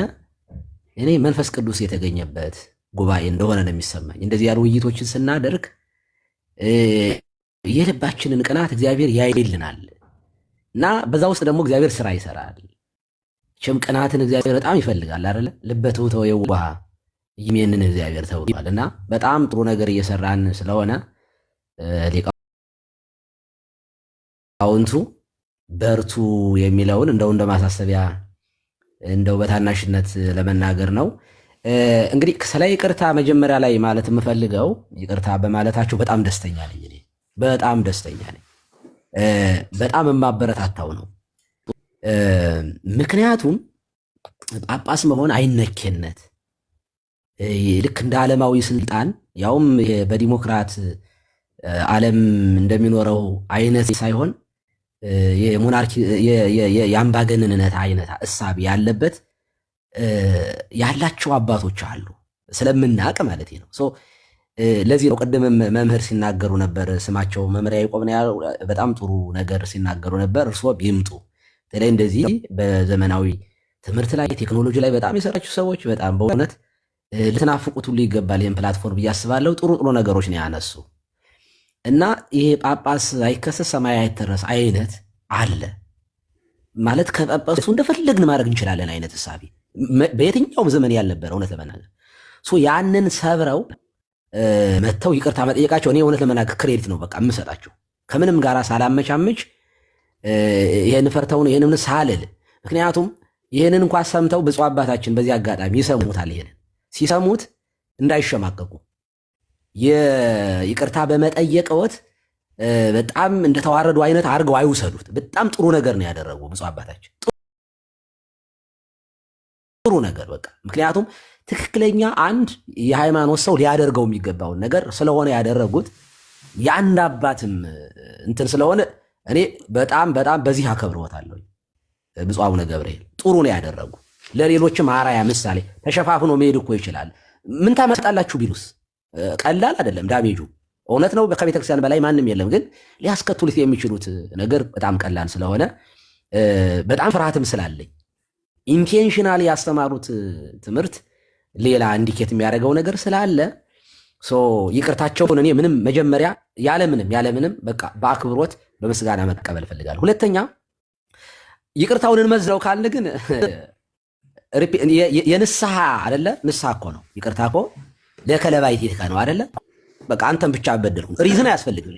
እኔ መንፈስ ቅዱስ የተገኘበት ጉባኤ እንደሆነ ነው የሚሰማኝ። እንደዚህ ያሉ ውይይቶችን ስናደርግ የልባችንን ቅናት እግዚአብሔር ያይልናል እና በዛ ውስጥ ደግሞ እግዚአብሔር ስራ ይሰራል። ቸም ቅናትን እግዚአብሔር በጣም ይፈልጋል አይደለ? ልበቱ ተወየውሃ ይሜንን እግዚአብሔር ተውሏል እና በጣም ጥሩ ነገር እየሰራን ስለሆነ ሊቃውንቱ በርቱ የሚለውን እንደ ማሳሰቢያ እንደው በታናሽነት ለመናገር ነው። እንግዲህ ስለ ይቅርታ መጀመሪያ ላይ ማለት የምፈልገው ይቅርታ በማለታቸው በጣም ደስተኛ ነኝ። እኔ በጣም ደስተኛ ነኝ። በጣም የማበረታታው ነው። ምክንያቱም ጳጳስ መሆን አይነኬነት ልክ እንደ ዓለማዊ ስልጣን ያውም በዲሞክራት ዓለም እንደሚኖረው አይነት ሳይሆን የሞናርኪ የአምባገነንነት አይነት እሳቤ ያለበት ያላቸው አባቶች አሉ ስለምናቅ ማለት ነው። ለዚህ ነው ቅድም መምህር ሲናገሩ ነበር። ስማቸው መምህር ያዕቆብ ነው። በጣም ጥሩ ነገር ሲናገሩ ነበር። እርስዎ ቢምጡ በተለይ እንደዚህ በዘመናዊ ትምህርት ላይ ቴክኖሎጂ ላይ በጣም የሰራችሁ ሰዎች በጣም በእውነት ልትናፍቁት ሁሉ ይገባል ይህን ፕላትፎርም ብዬ አስባለሁ። ጥሩ ጥሩ ነገሮች ነው ያነሱ እና ይሄ ጳጳስ አይከሰስ ሰማይ አይተረስ አይነት አለ ማለት ከጳጳሱ እንደፈለግን ማድረግ እንችላለን አይነት እሳቤ በየትኛውም ዘመን ያልነበረ እውነት ለመናገር ያንን ሰብረው መተው ይቅርታ መጠየቃቸው እኔ እውነት ለመናገር ክሬዲት ነው በቃ የምሰጣቸው ከምንም ጋር ሳላመቻምች ይሄን ፈርተው ነው ይሄንን ሳልል። ምክንያቱም ይሄንን እንኳን ሰምተው ብፁዕ አባታችን በዚህ አጋጣሚ ይሰሙታል። ይሄንን ሲሰሙት እንዳይሸማቀቁ ይቅርታ በመጠየቅዎት በጣም እንደተዋረዱ አይነት አድርገው አይውሰዱት። በጣም ጥሩ ነገር ነው ያደረጉ ብፁዕ አባታችን ጥሩ ነገር በቃ ምክንያቱም ትክክለኛ አንድ የሃይማኖት ሰው ሊያደርገው የሚገባውን ነገር ስለሆነ ያደረጉት የአንድ አባትም እንትን ስለሆነ እኔ በጣም በጣም በዚህ አከብረዋለሁ። ብፁዕ አቡነ ገብርኤል ጥሩ ነው ያደረጉ። ለሌሎችም አራያ ምሳሌ ተሸፋፍኖ መሄድ እኮ ይችላል። ምን ታመጣላችሁ ቢሉስ ቀላል አይደለም ዳሜጁ። እውነት ነው ከቤተክርስቲያን በላይ ማንም የለም፣ ግን ሊያስከትሉት የሚችሉት ነገር በጣም ቀላል ስለሆነ በጣም ፍርሃትም ስላለኝ ኢንቴንሽናሊ ያስተማሩት ትምህርት ሌላ ኢንዲኬት የሚያደርገው ነገር ስላለ ይቅርታቸውን እኔ ምንም መጀመሪያ ያለምንም በቃ በአክብሮት በምስጋና መቀበል ፈልጋለሁ። ሁለተኛ ይቅርታውን እንመዝነው ካልን ግን የንስሐ አይደለ? ንስሐ እኮ ነው። ይቅርታ እኮ ለከለባይት ይትካ ነው አይደለ? በቃ አንተም ብቻ አበደልኩ ሪዝን አያስፈልግም።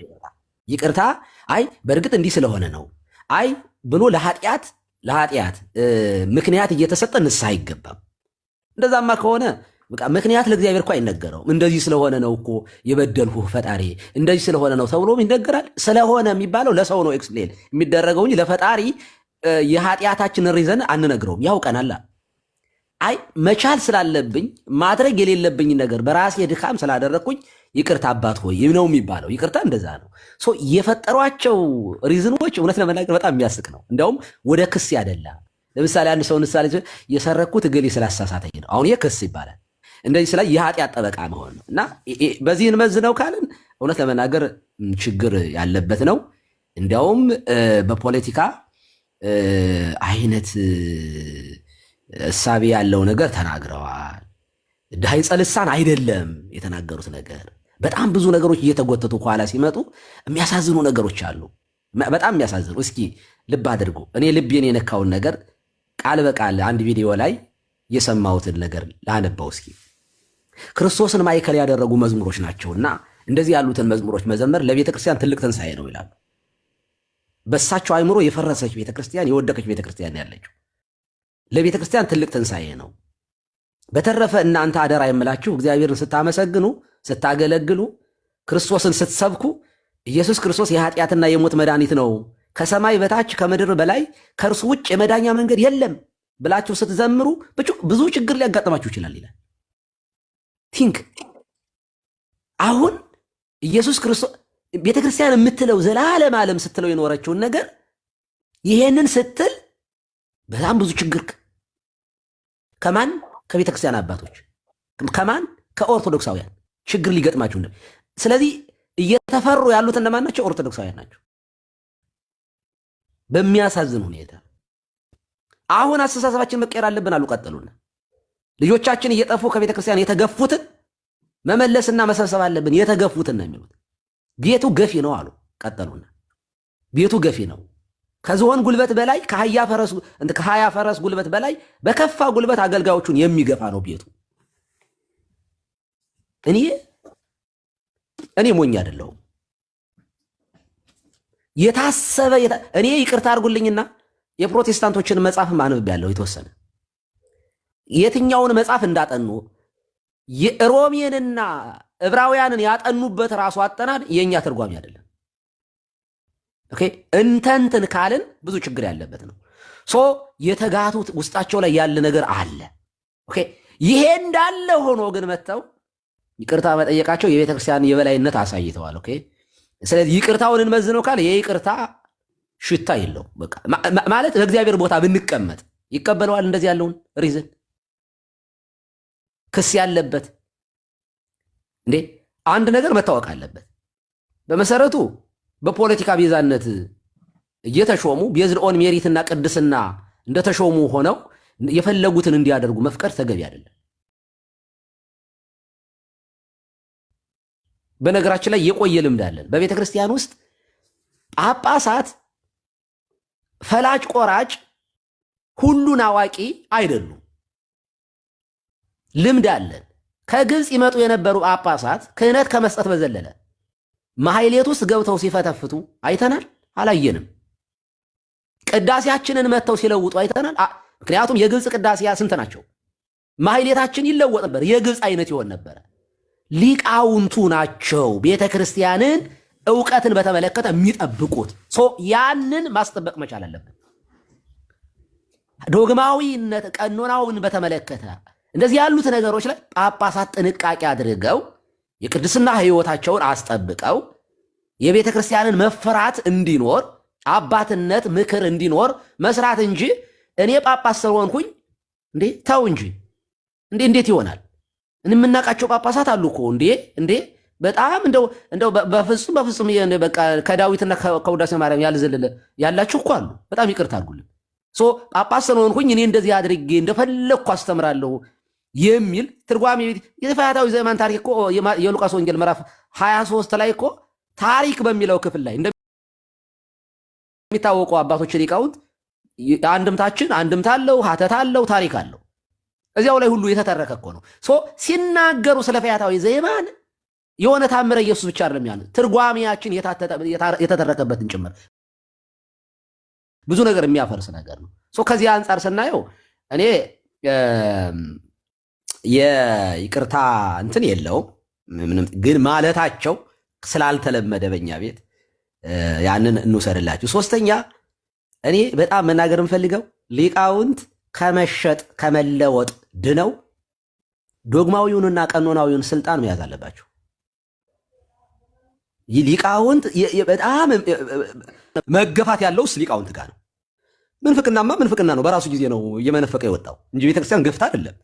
ይቅርታ አይ በእርግጥ እንዲህ ስለሆነ ነው አይ ብሎ ለኃጢአት ምክንያት እየተሰጠ ንስሐ አይገባም። እንደዛማ ከሆነ በቃ ምክንያት ለእግዚአብሔር እኮ አይነገረውም። እንደዚህ ስለሆነ ነው እኮ የበደልኩህ ፈጣሪ እንደዚህ ስለሆነ ነው ተብሎ ይነገራል። ስለሆነ የሚባለው ለሰው ነው ኤክስፕሌን የሚደረገው እንጂ ለፈጣሪ የኃጢአታችንን ሪዘን አንነግረውም። ያውቀናል። አይ መቻል ስላለብኝ ማድረግ የሌለብኝ ነገር በራሴ ድካም ስላደረግኩኝ ይቅርታ አባት ሆይ ነው የሚባለው። ይቅርታ እንደዛ ነው። የፈጠሯቸው ሪዝኖች እውነት ለመናገር በጣም የሚያስቅ ነው። እንዲያውም ወደ ክስ ያደላ። ለምሳሌ አንድ ሰው ምሳሌ የሰረኩት እገሌ ስላሳሳተኝ ነው፣ አሁን ይህ ክስ ይባላል። እንደዚህ ስላ የኃጢአት ጠበቃ መሆን ነው። እና በዚህን መዝነው ካልን እውነት ለመናገር ችግር ያለበት ነው። እንዲያውም በፖለቲካ አይነት እሳቤ ያለው ነገር ተናግረዋል። ዳይጸ ልሳን አይደለም የተናገሩት ነገር። በጣም ብዙ ነገሮች እየተጎተቱ ኋላ ሲመጡ የሚያሳዝኑ ነገሮች አሉ። በጣም የሚያሳዝኑ። እስኪ ልብ አድርጉ። እኔ ልቤን የነካውን ነገር ቃል በቃል አንድ ቪዲዮ ላይ የሰማሁትን ነገር ላነበው እስኪ። ክርስቶስን ማዕከል ያደረጉ መዝሙሮች ናቸውና እንደዚህ ያሉትን መዝሙሮች መዘመር ለቤተክርስቲያን ትልቅ ትንሣኤ ነው ይላሉ። በሳቸው አይምሮ የፈረሰች ቤተክርስቲያን፣ የወደቀች ቤተክርስቲያን ያለችው ለቤተክርስቲያን ትልቅ ትንሣኤ ነው። በተረፈ እናንተ አደራ የምላችሁ እግዚአብሔርን ስታመሰግኑ፣ ስታገለግሉ፣ ክርስቶስን ስትሰብኩ ኢየሱስ ክርስቶስ የኃጢአትና የሞት መድኃኒት ነው፣ ከሰማይ በታች ከምድር በላይ ከእርሱ ውጭ የመዳኛ መንገድ የለም ብላችሁ ስትዘምሩ ብዙ ችግር ሊያጋጥማችሁ ይችላል ይላል። ቲንክ አሁን ኢየሱስ ክርስቶስ ቤተክርስቲያን የምትለው ዘላለም ዓለም ስትለው የኖረችውን ነገር ይሄንን ስትል በጣም ብዙ ችግር ከማን ከቤተክርስቲያን አባቶች ከማን ከኦርቶዶክሳውያን ችግር ሊገጥማችሁ። ስለዚህ እየተፈሩ ያሉት እነማን ናቸው? ኦርቶዶክሳውያን ናቸው። በሚያሳዝን ሁኔታ አሁን አስተሳሰባችን መቀየር አለብን አሉ። ቀጠሉና ልጆቻችን እየጠፉ ከቤተክርስቲያን የተገፉትን መመለስና መሰብሰብ አለብን። የተገፉትን ነው የሚሉት። ቤቱ ገፊ ነው አሉ። ቀጠሉና ቤቱ ገፊ ነው። ከዝሆን ጉልበት በላይ ከሀያ ፈረስ ጉልበት በላይ በከፋ ጉልበት አገልጋዮቹን የሚገፋ ነው ቤቱ። እኔ ሞኝ አይደለሁም። የታሰበ እኔ ይቅርታ አድርጉልኝና የፕሮቴስታንቶችን መጽሐፍ አንብቤያለሁ የተወሰነ። የትኛውን መጽሐፍ እንዳጠኑ የሮሜንና ዕብራውያንን ያጠኑበት ራሱ አጠናን የኛ ትርጓሜ አይደለም። ኦኬ እንተንትን ካልን ብዙ ችግር ያለበት ነው። የተጋቱት ውስጣቸው ላይ ያለ ነገር አለ። ኦኬ ይሄ እንዳለ ሆኖ ግን መተው ይቅርታ መጠየቃቸው የቤተክርስቲያን የበላይነት አሳይተዋል። ኦኬ ስለዚህ ይቅርታውን እንመዝነው ካለ የይቅርታ ሽታ የለው። በቃ ማለት በእግዚአብሔር ቦታ ብንቀመጥ ይቀበለዋል። እንደዚህ ያለውን ሪዝን ክስ ያለበት እንዴ አንድ ነገር መታወቅ አለበት። በመሰረቱ በፖለቲካ ቤዛነት እየተሾሙ ቤዝድ ኦን ሜሪትና ቅድስና እንደተሾሙ ሆነው የፈለጉትን እንዲያደርጉ መፍቀድ ተገቢ አይደለም። በነገራችን ላይ የቆየ ልምድ አለን በቤተ ክርስቲያን ውስጥ ጳጳሳት ፈላጭ ቆራጭ ሁሉን አዋቂ አይደሉም። ልምድ አለን። ከግብፅ ይመጡ የነበሩ ጳጳሳት ክህነት ከመስጠት በዘለለ ማህሌት ውስጥ ገብተው ሲፈተፍቱ አይተናል? አላየንም? ቅዳሴያችንን መጥተው ሲለውጡ አይተናል? ምክንያቱም የግብፅ ቅዳሴያ ስንት ናቸው? ማህሌታችን ይለወጥ ነበር፣ የግብፅ አይነት ይሆን ነበረ። ሊቃውንቱ ናቸው ቤተ ክርስቲያንን ዕውቀትን በተመለከተ የሚጠብቁት። ያንን ማስጠበቅ መቻል አለብን። ዶግማዊነት ቀኖናውን በተመለከተ እንደዚህ ያሉት ነገሮች ላይ ጳጳሳት ጥንቃቄ አድርገው የቅድስና ሕይወታቸውን አስጠብቀው የቤተ ክርስቲያንን መፈራት እንዲኖር አባትነት ምክር እንዲኖር መስራት እንጂ እኔ ጳጳስ ስለሆንኩኝ እንዴ ተው እንጂ እንዴት ይሆናል? እንምናቃቸው ጳጳሳት አሉ እኮ እንዴ በጣም እንደው በፍጹም በቃ ከዳዊትና ከውዳሴ ማርያም ያልዘለለ ያላችሁ እኮ አሉ። በጣም ይቅርታ አድርጉልኝ። ጳጳስ ስለሆንኩኝ እኔ እንደዚህ አድርጌ እንደፈለግኩ አስተምራለሁ የሚል ትርጓሜ የፈያታዊ ዘመን ታሪክ እኮ የሉቃስ ወንጌል ምዕራፍ 23 ላይ እኮ ታሪክ በሚለው ክፍል ላይ እንደሚታወቀው አባቶች ሊቃውንት አንድምታ አለው፣ ሀተታ አለው፣ ታሪክ አለው። እዚያው ላይ ሁሉ የተተረከ እኮ ነው። ሲናገሩ ስለ ፈያታዊ ዘየማን የሆነ ታምረ ኢየሱስ ብቻ አይደለም ያሉት፣ ትርጓሜያችን የተተረከበትን ጭምር ብዙ ነገር የሚያፈርስ ነገር ነው። ከዚህ አንጻር ስናየው እኔ የይቅርታ እንትን የለውም ምንም፣ ግን ማለታቸው ስላልተለመደ በእኛ ቤት ያንን እንውሰድላችሁ። ሶስተኛ እኔ በጣም መናገር የምፈልገው ሊቃውንት ከመሸጥ ከመለወጥ ድነው ዶግማዊውንና ቀኖናዊውን ስልጣን መያዝ አለባቸው። ሊቃውንት በጣም መገፋት ያለውስ ሊቃውንት ጋር ነው። ምንፍቅናማ ምንፍቅና ነው፣ በራሱ ጊዜ ነው እየመነፈቀ የወጣው እንጂ ቤተክርስቲያን ገፍታ አይደለም።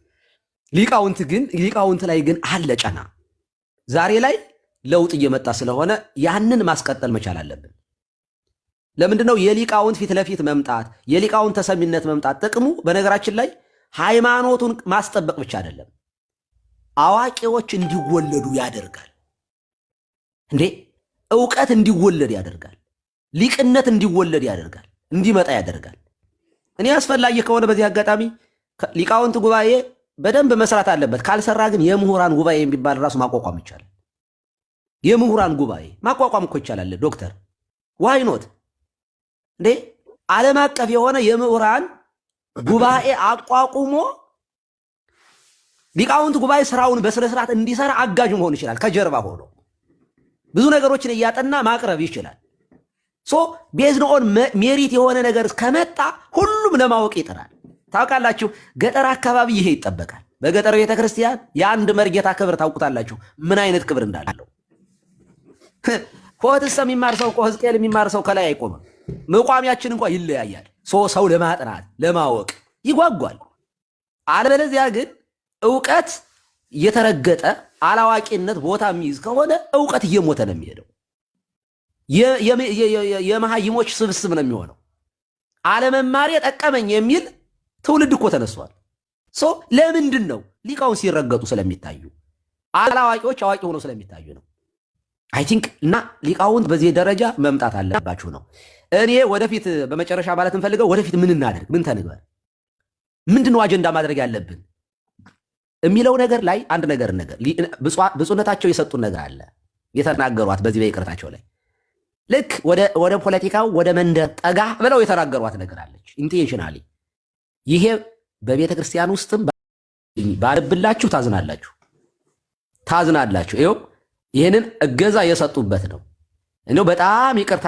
ሊቃውንት ላይ ግን አለ ጫና። ዛሬ ላይ ለውጥ እየመጣ ስለሆነ ያንን ማስቀጠል መቻል አለብን። ለምንድነው የሊቃውንት ፊት ለፊት መምጣት የሊቃውንት ተሰሚነት መምጣት ጥቅሙ? በነገራችን ላይ ሃይማኖቱን ማስጠበቅ ብቻ አይደለም፣ አዋቂዎች እንዲወለዱ ያደርጋል። ዕውቀት እንዲወለድ ያደርጋል። ሊቅነት እንዲወለድ ያደርጋል፣ እንዲመጣ ያደርጋል። እኔ አስፈላጊ ከሆነ በዚህ አጋጣሚ ሊቃውንት ጉባኤ በደንብ መስራት አለበት። ካልሰራ ግን የምሁራን ጉባኤ የሚባል ራሱ ማቋቋም ይቻላል። የምሁራን ጉባኤ ማቋቋም እኮ ይቻላል። ዶክተር ዋይኖት ዓለም አቀፍ የሆነ የምሁራን ጉባኤ አቋቁሞ ሊቃውንት ጉባኤ ስራውን በስነ ስርዓት እንዲሰራ አጋዥ መሆን ይችላል። ከጀርባ ሆኖ ብዙ ነገሮችን እያጠና ማቅረብ ይችላል። ቤዝድ ኦን ሜሪት የሆነ ነገር ከመጣ ሁሉም ለማወቅ ይጥራል። ታውቃላችሁ፣ ገጠር አካባቢ ይሄ ይጠበቃል። በገጠር ቤተክርስቲያን የአንድ መርጌታ ክብር ታውቁታላችሁ፣ ምን አይነት ክብር እንዳለው። ሆትስ የሚማር ሰው ሕዝቅኤል የሚማር ሰው ከላይ አይቆምም። መቋሚያችን እንኳን ይለያያል። ሰው ለማጥናት ለማወቅ ይጓጓል። አለበለዚያ ግን ዕውቀት የተረገጠ አላዋቂነት ቦታ የሚይዝ ከሆነ ዕውቀት እየሞተ ነው የሚሄደው። የመሃይሞች ስብስብ ነው የሚሆነው። አለመማር ጠቀመኝ የሚል ትውልድ እኮ ተነስቷል። ለምንድን ነው? ሊቃውንት ሲረገጡ ስለሚታዩ፣ አላዋቂዎች አዋቂ ሆነው ስለሚታዩ ነው። አይ ቲንክ እና ሊቃውንት በዚህ ደረጃ መምጣት አለባችሁ ነው። እኔ ወደፊት በመጨረሻ ማለት እንፈልገው ወደፊት ምን እናደርግ፣ ምን ተንግበር፣ ምንድነው አጀንዳ ማድረግ ያለብን የሚለው ነገር ላይ አንድ ነገር ብፁዕነታቸው የሰጡን ነገር አለ የተናገሯት በዚህ በይቅርታቸው ላይ ልክ ወደ ፖለቲካው ወደ መንደር ጠጋ ብለው የተናገሯት ነገር አለች። ኢንቴንሽናሊ ይሄ በቤተ ክርስቲያን ውስጥም ባልብላችሁ ታዝናላችሁ። ይኸው ይህንን እገዛ የሰጡበት ነው። እንደው በጣም ይቅርታ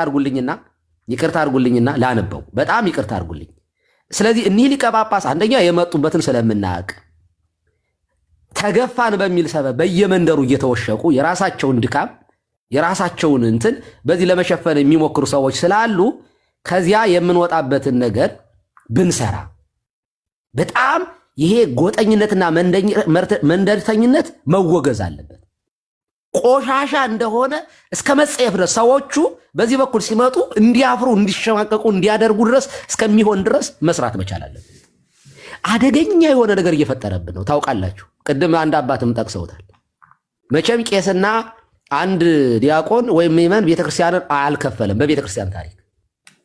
አድርጉልኝና ላነበው፣ በጣም ይቅርታ አድርጉልኝ። ስለዚህ እኒህ ሊቀ ጳጳስ አንደኛ የመጡበትን ስለምናውቅ ተገፋን በሚል ሰበብ በየመንደሩ እየተወሸቁ የራሳቸውን ድካም የራሳቸውን እንትን በዚህ ለመሸፈን የሚሞክሩ ሰዎች ስላሉ ከዚያ የምንወጣበትን ነገር ብንሰራ በጣም ይሄ ጎጠኝነትና መንደርተኝነት መወገዝ አለበት። ቆሻሻ እንደሆነ እስከ መጸየፍ ድረስ ሰዎቹ በዚህ በኩል ሲመጡ እንዲያፍሩ፣ እንዲሸማቀቁ እንዲያደርጉ ድረስ እስከሚሆን ድረስ መስራት መቻል አለበት። አደገኛ የሆነ ነገር እየፈጠረብን ነው። ታውቃላችሁ፣ ቅድም አንድ አባትም ጠቅሰውታል። መቼም ቄስና አንድ ዲያቆን ወይም ምዕመን ቤተክርስቲያንን አልከፈለም። በቤተክርስቲያን ታሪክ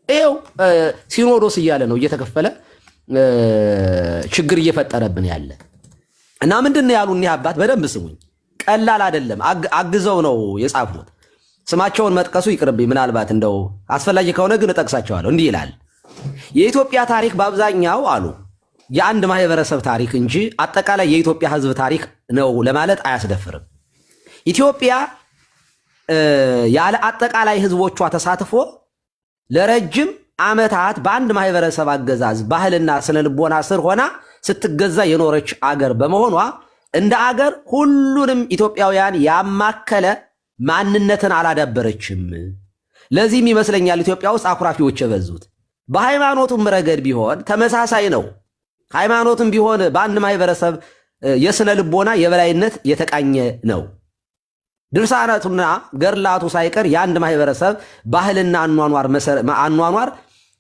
ይኸው ሲኖዶስ እያለ ነው እየተከፈለ ችግር እየፈጠረብን ያለ እና ምንድን ነው ያሉ እኒህ አባት በደንብ ስሙኝ። ቀላል አይደለም። አግዘው ነው የጻፉት። ስማቸውን መጥቀሱ ይቅርብኝ፣ ምናልባት እንደው አስፈላጊ ከሆነ ግን እጠቅሳቸዋለሁ። እንዲህ ይላል። የኢትዮጵያ ታሪክ በአብዛኛው አሉ የአንድ ማህበረሰብ ታሪክ እንጂ አጠቃላይ የኢትዮጵያ ሕዝብ ታሪክ ነው ለማለት አያስደፍርም። ኢትዮጵያ ያለ አጠቃላይ ሕዝቦቿ ተሳትፎ ለረጅም ዓመታት በአንድ ማህበረሰብ አገዛዝ ባህልና ስነ ልቦና ስር ሆና ስትገዛ የኖረች አገር በመሆኗ እንደ አገር ሁሉንም ኢትዮጵያውያን ያማከለ ማንነትን አላዳበረችም። ለዚህም ይመስለኛል ኢትዮጵያ ውስጥ አኩራፊዎች የበዙት። በሃይማኖቱም ረገድ ቢሆን ተመሳሳይ ነው። ሃይማኖትም ቢሆን በአንድ ማህበረሰብ የስነ ልቦና የበላይነት የተቃኘ ነው። ድርሳናቱና ገድላቱ ሳይቀር የአንድ ማህበረሰብ ባህልና አኗኗር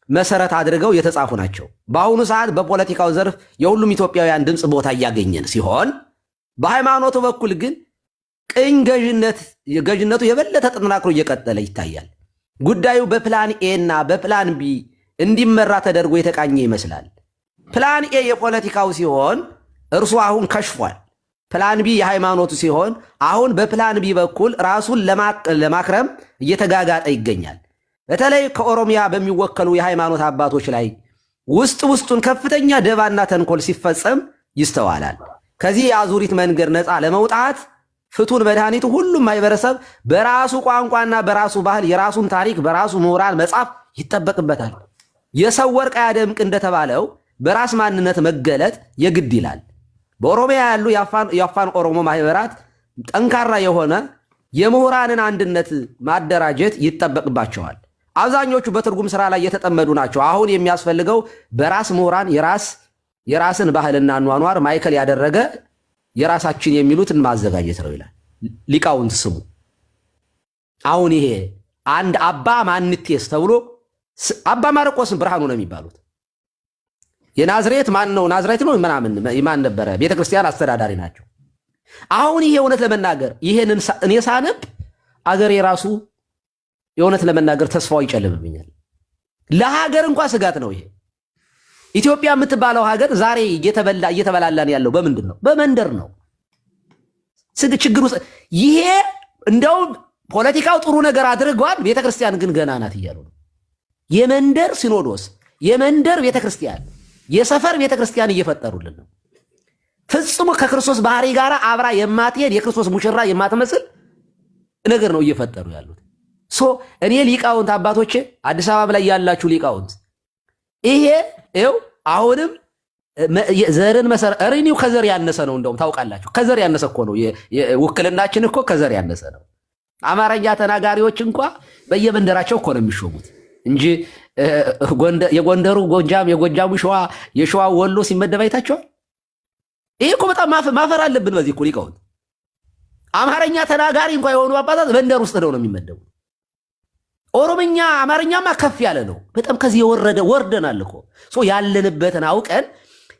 መሰረት አድርገው የተጻፉ ናቸው። በአሁኑ ሰዓት በፖለቲካው ዘርፍ የሁሉም ኢትዮጵያውያን ድምፅ ቦታ እያገኘን ሲሆን፣ በሃይማኖቱ በኩል ግን ቅኝ ገዥነቱ የበለጠ ተጠናክሮ እየቀጠለ ይታያል። ጉዳዩ በፕላን ኤ እና በፕላን ቢ እንዲመራ ተደርጎ የተቃኘ ይመስላል። ፕላን ኤ የፖለቲካው ሲሆን እርሱ አሁን ከሽፏል። ፕላን ቢ የሃይማኖቱ ሲሆን አሁን በፕላን ቢ በኩል ራሱን ለማክረም እየተጋጋጠ ይገኛል። በተለይ ከኦሮሚያ በሚወከሉ የሃይማኖት አባቶች ላይ ውስጡን ከፍተኛ ደባና ተንኮል ሲፈጸም ይስተዋላል። ከዚህ የአዙሪት መንገድ ነፃ ለመውጣት ፍቱን መድኃኒቱ ሁሉም ማህበረሰብ በራሱ ቋንቋና በራሱ ባህል የራሱን ታሪክ በራሱ ምሁራን መጻፍ ይጠበቅበታል። የሰው ወርቅ አያደምቅ እንደተባለው በራስ ማንነት መገለጥ የግድ ይላል። በኦሮሚያ ያሉ የአፋን ኦሮሞ ማህበራት ጠንካራ የሆነ የምሁራንን አንድነት ማደራጀት ይጠበቅባቸዋል። አብዛኞቹ በትርጉም ስራ ላይ የተጠመዱ ናቸው። አሁን የሚያስፈልገው በራስ ምሁራን የራስን ባህልና አኗኗር ማዕከል ያደረገ የራሳችን የሚሉትን ማዘጋጀት ነው ይላል። ሊቃውንት ስሙ። አሁን ይሄ አንድ አባ ማንቴስ ተብሎ አባ ማርቆስ ብርሃኑ ነው የሚባሉት። የናዝሬት ማን ነው? ናዝሬት ነው ምናምን ማን ነበረ? ቤተክርስቲያን አስተዳዳሪ ናቸው። አሁን ይሄ እውነት ለመናገር ይሄንን እኔ ሳነብ አገር የራሱ የእውነት ለመናገር ተስፋው ይጨልምብኛል። ለሀገር እንኳን ስጋት ነው ይሄ። ኢትዮጵያ የምትባለው ሀገር ዛሬ እየተበላላን ያለው በምንድን ነው? በመንደር ነው። ችግሩ ይሄ እንደው ፖለቲካው ጥሩ ነገር አድርጓል፣ ቤተክርስቲያን ግን ገና ናት እያሉ ነው። የመንደር ሲኖዶስ፣ የመንደር ቤተክርስቲያን፣ የሰፈር ቤተክርስቲያን እየፈጠሩልን ነው። ፍጹም ከክርስቶስ ባህሪ ጋር አብራ የማትሄድ የክርስቶስ ሙሽራ የማትመስል ነገር ነው እየፈጠሩ ያሉት። እኔ ሊቃውንት አባቶቼ፣ አዲስ አበባ ላይ ያላችሁ ሊቃውንት ይሄ ይኸው አሁንም ዘርን ሪኒው ከዘር ያነሰ ነው። እንደውም ታውቃላችሁ ከዘር ያነሰ እኮ ነው። ውክልናችን እኮ ከዘር ያነሰ ነው። አማርኛ ተናጋሪዎች እንኳ በየመንደራቸው እኮ ነው የሚሾሙት እንጂ የጎንደሩ ጎጃም፣ የጎጃሙ ሸዋ፣ የሸዋ ወሎ ሲመደብ አይታችኋል? ይሄ እኮ በጣም ማፈር አለብን። በዚህ እኮ ሊቃውንት አማርኛ ተናጋሪ እንኳ የሆኑ አባታት መንደር ውስጥ ነው የሚመደቡ። ኦሮምኛ አማርኛማ ከፍ ያለ ነው። በጣም ከዚህ የወረደ ወርደናል እኮ ያለንበትን አውቀን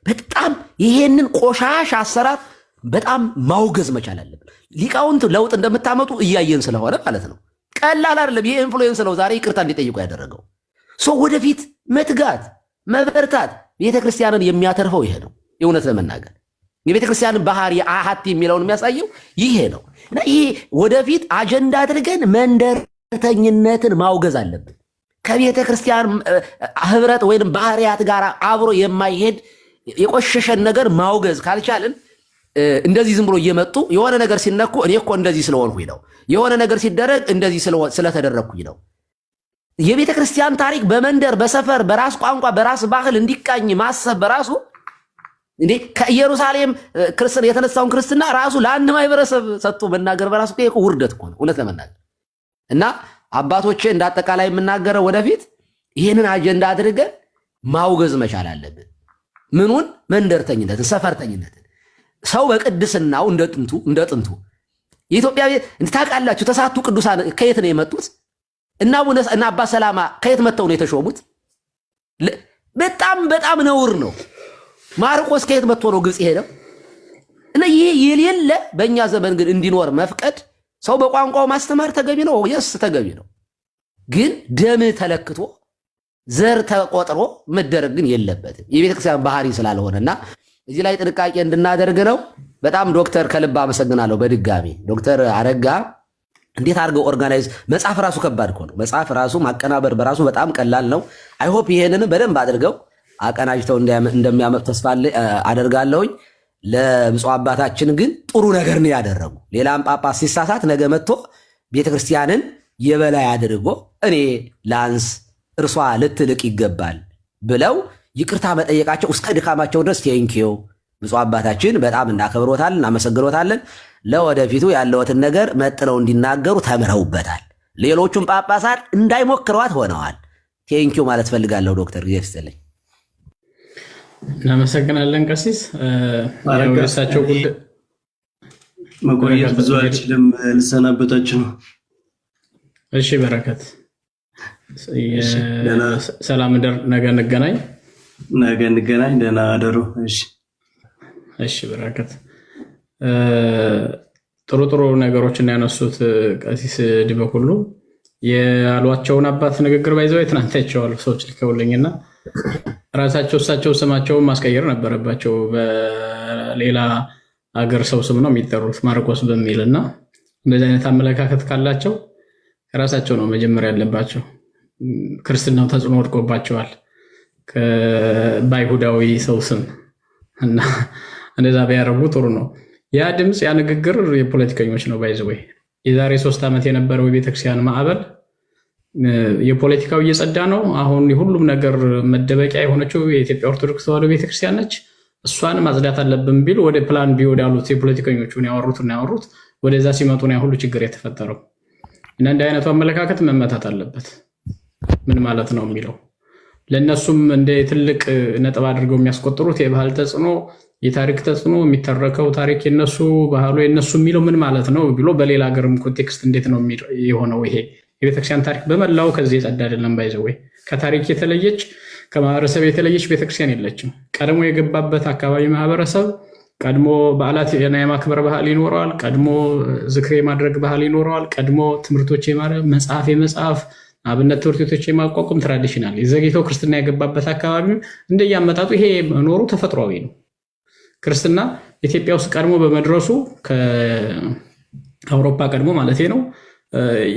በጣም ይሄንን ቆሻሻ አሰራር በጣም ማውገዝ መቻል አለብን። ሊቃውንት ለውጥ እንደምታመጡ እያየን ስለሆነ ማለት ነው። ቀላል አይደለም። ይሄ ኢንፍሉዌንስ ነው ዛሬ ይቅርታ እንዲጠይቁ ያደረገው። ወደፊት መትጋት መበርታት ቤተክርስቲያንን የሚያተርፈው ይሄ ነው። የእውነት ለመናገር የቤተክርስቲያንን ባህሪ አሃት የሚለውን የሚያሳየው ይሄ ነው እና ይሄ ወደፊት አጀንዳ አድርገን መንደርተኝነትን ማውገዝ አለብን። ከቤተ ክርስቲያን ህብረት ወይም ባህሪያት ጋር አብሮ የማይሄድ የቆሸሸን ነገር ማውገዝ ካልቻልን እንደዚህ ዝም ብሎ እየመጡ የሆነ ነገር ሲነኩ እኔ እኮ እንደዚህ ስለሆንኩኝ ነው፣ የሆነ ነገር ሲደረግ እንደዚህ ስለተደረግኩኝ ነው። የቤተ ክርስቲያን ታሪክ በመንደር በሰፈር በራስ ቋንቋ በራስ ባህል እንዲቃኝ ማሰብ በራሱ እንዴ ከኢየሩሳሌም ክርስትና የተነሳውን ክርስትና ራሱ ለአንድ ማህበረሰብ ሰጥቶ መናገር በራሱ እኮ ውርደት እኮ ነው እውነት ለመናገር። እና አባቶቼ እንዳጠቃላይ የምናገረው ወደፊት ይህንን አጀንዳ አድርገን ማውገዝ መቻል አለብን። ምኑን? መንደርተኝነትን፣ ሰፈርተኝነትን። ሰው በቅድስናው እንደ ጥንቱ የኢትዮጵያ ታውቃላችሁ፣ ተሳቱ ቅዱሳን ከየት ነው የመጡት? እና አባ ሰላማ ከየት መጥተው ነው የተሾሙት? በጣም ነውር ነው። ማርቆስ ከየት መጥቶ ነው ግብፅ ሄደው? እና ይሄ የሌለ በእኛ ዘመን ግን እንዲኖር መፍቀድ፣ ሰው በቋንቋው ማስተማር ተገቢ ነው። የስ ተገቢ ነው። ግን ደም ተለክቶ ዘር ተቆጥሮ መደረግ ግን የለበትም የቤተክርስቲያን ባህሪ ስላልሆነና እዚህ ላይ ጥንቃቄ እንድናደርግ ነው። በጣም ዶክተር ከልብ አመሰግናለሁ። በድጋሚ ዶክተር አረጋ እንዴት አድርገው ኦርጋናይዝ መጽሐፍ ራሱ ከባድ እኮ ነው። መጽሐፍ ራሱ ማቀናበር በራሱ በጣም ቀላል ነው። አይሆፕ ይሄንን በደንብ አድርገው አቀናጅተው እንደሚያመጡ ተስፋ አደርጋለሁኝ። ለብፁዕ አባታችን ግን ጥሩ ነገር ነው ያደረጉ። ሌላም ጳጳስ ሲሳሳት ነገ መጥቶ ቤተክርስቲያንን የበላይ አድርጎ እኔ ላንስ እርሷ ልትልቅ ይገባል ብለው ይቅርታ መጠየቃቸው እስከ ድካማቸው ድረስ ቴንኪው ብፁዕ አባታችን በጣም እናከብሮታለን፣ እናመሰግኖታለን። ለወደፊቱ ያለውትን ነገር መጥለው እንዲናገሩ ተምረውበታል። ሌሎቹም ጳጳሳት እንዳይሞክሯት ሆነዋል። ቴንኪው ማለት ፈልጋለሁ። ዶክተር ጊዜ ይስጥልኝ። እናመሰግናለን ቀሲስ። የሳቸው ጉዳይ መቆየት ብዙ አልችልም፣ ልሰናበታችሁ ነው። እሺ በረከት ሰላም ደር። ነገ እንገናኝ። ደህና አደሩ። እሺ በረከት ጥሩ ነገሮችን ያነሱት ቀሲስ ዲበኩሉ ያሏቸውን አባት ንግግር ባይዘው ትናንት አይቼዋለሁ። ሰዎች ልከውልኝና ራሳቸው እሳቸው ስማቸውን ማስቀየር ነበረባቸው። በሌላ አገር ሰው ስም ነው የሚጠሩት ማርቆስ በሚል እና እንደዚህ አይነት አመለካከት ካላቸው ራሳቸው ነው መጀመሪያ ያለባቸው። ክርስትናው ተጽዕኖ ወድቆባቸዋል በአይሁዳዊ ሰው ስም እና እንደዛ ቢያደርጉ ጥሩ ነው። ያ ድምፅ ያ ንግግር የፖለቲከኞች ነው። ባይዘወይ የዛሬ 3 ዓመት የነበረው የቤተክርስቲያን ማዕበል የፖለቲካው እየጸዳ ነው። አሁን የሁሉም ነገር መደበቂያ የሆነችው የኢትዮጵያ ኦርቶዶክስ ተዋሕዶ ቤተክርስቲያን ነች። እሷን ማጽዳት አለብን ቢል ወደ ፕላን ቢ ወዳሉት የፖለቲከኞቹን ያወሩት ወደዛ ሲመጡ ነው ሁሉ ችግር የተፈጠረው። እና እንዲህ አይነቱ አመለካከት መመታት አለበት። ምን ማለት ነው የሚለው ለእነሱም እንደ ትልቅ ነጥብ አድርገው የሚያስቆጥሩት የባህል ተጽዕኖ፣ የታሪክ ተጽዕኖ፣ የሚተረከው ታሪክ የነሱ ባህሉ የነሱ የሚለው ምን ማለት ነው ብሎ በሌላ ሀገርም ኮንቴክስት እንዴት ነው የሆነው? ይሄ የቤተክርስቲያን ታሪክ በመላው ከዚህ የጸዳ አይደለም። ባይዘወይ ከታሪክ የተለየች ከማህበረሰብ የተለየች ቤተክርስቲያን የለችም። ቀድሞ የገባበት አካባቢ ማህበረሰብ ቀድሞ በዓላት የማክበር ባህል ይኖረዋል። ቀድሞ ዝክር የማድረግ ባህል ይኖረዋል። ቀድሞ ትምህርቶች መጽሐፍ አብነት ትምህርት ቤቶች የማቋቋም ትራዲሽናል የዘግይተው ክርስትና የገባበት አካባቢ እንደያመጣጡ ይሄ መኖሩ ተፈጥሯዊ ነው። ክርስትና ኢትዮጵያ ውስጥ ቀድሞ በመድረሱ ከአውሮፓ ቀድሞ ማለት ነው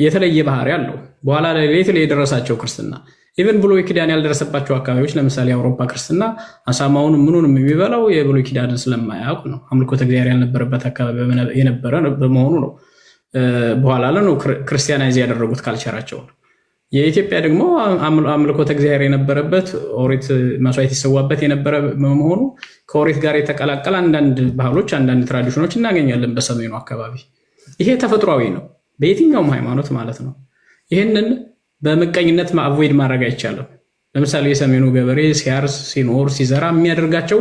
የተለየ ባህሪ አለው። በኋላ ላይ የደረሳቸው ክርስትና ኢቨን ብሉይ ኪዳን ያልደረሰባቸው አካባቢዎች ለምሳሌ የአውሮፓ ክርስትና አሳማውን ምኑንም የሚበላው የብሉይ ኪዳንን ስለማያውቅ ነው። አምልኮተ እግዚአብሔር ያልነበረበት አካባቢ የነበረ በመሆኑ ነው። በኋላ ላይ ነው ክርስቲያናይዝ ያደረጉት ካልቸራቸውን። የኢትዮጵያ ደግሞ አምልኮተ እግዚአብሔር የነበረበት ኦሪት መስዋዕት ይሰዋበት የነበረ በመሆኑ ከኦሪት ጋር የተቀላቀለ አንዳንድ ባህሎች፣ አንዳንድ ትራዲሽኖች እናገኛለን በሰሜኑ አካባቢ። ይሄ ተፈጥሯዊ ነው በየትኛውም ሃይማኖት ማለት ነው። ይህንን በምቀኝነት አቮይድ ማድረግ አይቻልም። ለምሳሌ የሰሜኑ ገበሬ ሲያርስ፣ ሲኖር፣ ሲዘራ የሚያደርጋቸው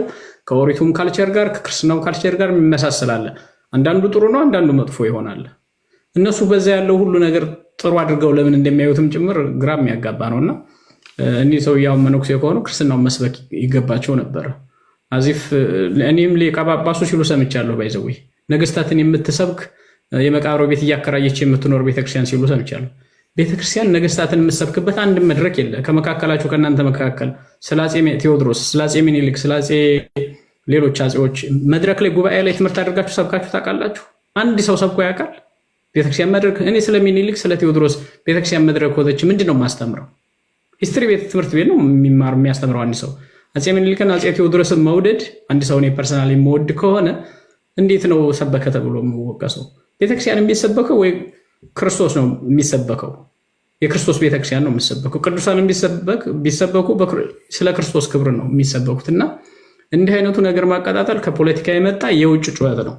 ከኦሪቱም ካልቸር ጋር ከክርስትናው ካልቸር ጋር የሚመሳሰላለ። አንዳንዱ ጥሩ ነው፣ አንዳንዱ መጥፎ ይሆናል። እነሱ በዛ ያለው ሁሉ ነገር ጥሩ አድርገው ለምን እንደሚያዩትም ጭምር ግራ የሚያጋባ ነውና እኒህ ሰውየው መነኩሴ ከሆኑ ክርስትናውን መስበክ ይገባቸው ነበር። አዚፍ እኔም ሊቀ ጳጳሱ ሲሉ ሰምቻለሁ። ባይዘው ነገስታትን የምትሰብክ የመቃብር ቤት እያከራየች የምትኖር ቤተክርስቲያን ሲሉ ሰምቻለሁ። ቤተክርስቲያን ነገስታትን የምትሰብክበት አንድ መድረክ የለ። ከመካከላችሁ ከእናንተ መካከል ስለ አፄ ቴዎድሮስ፣ ስለ አፄ ሚኒሊክ፣ ስለ አፄ ሌሎች አፄዎች መድረክ ላይ ጉባኤ ላይ ትምህርት አድርጋችሁ ሰብካችሁ ታውቃላችሁ? አንድ ሰው ሰብኮ ያውቃል? ቤተክርስቲያን መድረክ እኔ ስለ ሚኒሊክ ስለ ቴዎድሮስ ቤተክርስቲያን መድረክ ወጥቼ ምንድን ነው የማስተምረው? ሂስትሪ ቤት ትምህርት ቤት ነው የሚያስተምረው። አንድ ሰው አፄ ሚኒሊክን አፄ ቴዎድሮስን መውደድ አንድ ሰው እኔ ፐርሰናሊ መወድ ከሆነ እንዴት ነው ሰበከ ተብሎ የሚወቀሰው? ቤተክርስቲያን የሚሰበከው ወይ ክርስቶስ ነው የሚሰበከው? የክርስቶስ ቤተክርስቲያን ነው የሚሰበከው። ቅዱሳን ቢሰበኩ ስለ ክርስቶስ ክብር ነው የሚሰበኩት። እና እንዲህ አይነቱ ነገር ማቀጣጠል ከፖለቲካ የመጣ የውጭ ጩኸት ነው።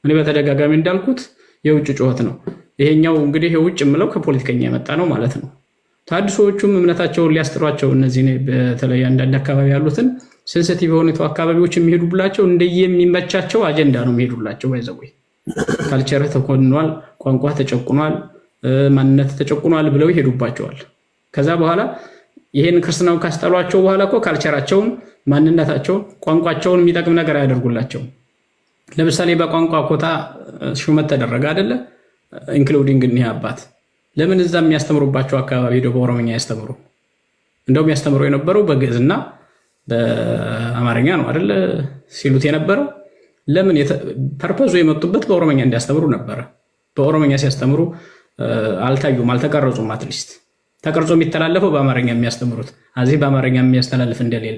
እኔ በተደጋጋሚ እንዳልኩት የውጭ ጩኸት ነው። ይሄኛው እንግዲህ የውጭ የምለው ከፖለቲከኛ የመጣ ነው ማለት ነው። ታድሶዎቹም እምነታቸውን ሊያስጥሯቸው እነዚህ በተለይ አንዳንድ አካባቢ ያሉትን ሴንሲቲቭ የሆኑ አካባቢዎች የሚሄዱላቸው እንደየሚመቻቸው አጀንዳ ነው የሚሄዱላቸው። ባይዘወይ ካልቸር ተኮንኗል፣ ቋንቋ ተጨቁኗል፣ ማንነት ተጨቁኗል ብለው ይሄዱባቸዋል። ከዛ በኋላ ይሄን ክርስትናውን ካስጠሏቸው በኋላ እኮ ካልቸራቸውን፣ ማንነታቸውን፣ ቋንቋቸውን የሚጠቅም ነገር አያደርጉላቸውም። ለምሳሌ በቋንቋ ኮታ ሹመት ተደረገ አይደለ? ኢንክሉዲንግ እኒህ አባት ለምን እዛ የሚያስተምሩባቸው አካባቢ ሄደው በኦሮምኛ ያስተምሩ? እንደውም ያስተምሩ የነበረው በግዕዝና በአማርኛ ነው አይደለ ሲሉት የነበረው። ለምን ፐርፐዙ የመጡበት በኦሮምኛ እንዲያስተምሩ ነበረ። በኦሮምኛ ሲያስተምሩ አልታዩም፣ አልተቀረጹም። አትሊስት ተቀርጾ የሚተላለፈው በአማርኛ የሚያስተምሩት እዚህ በአማርኛ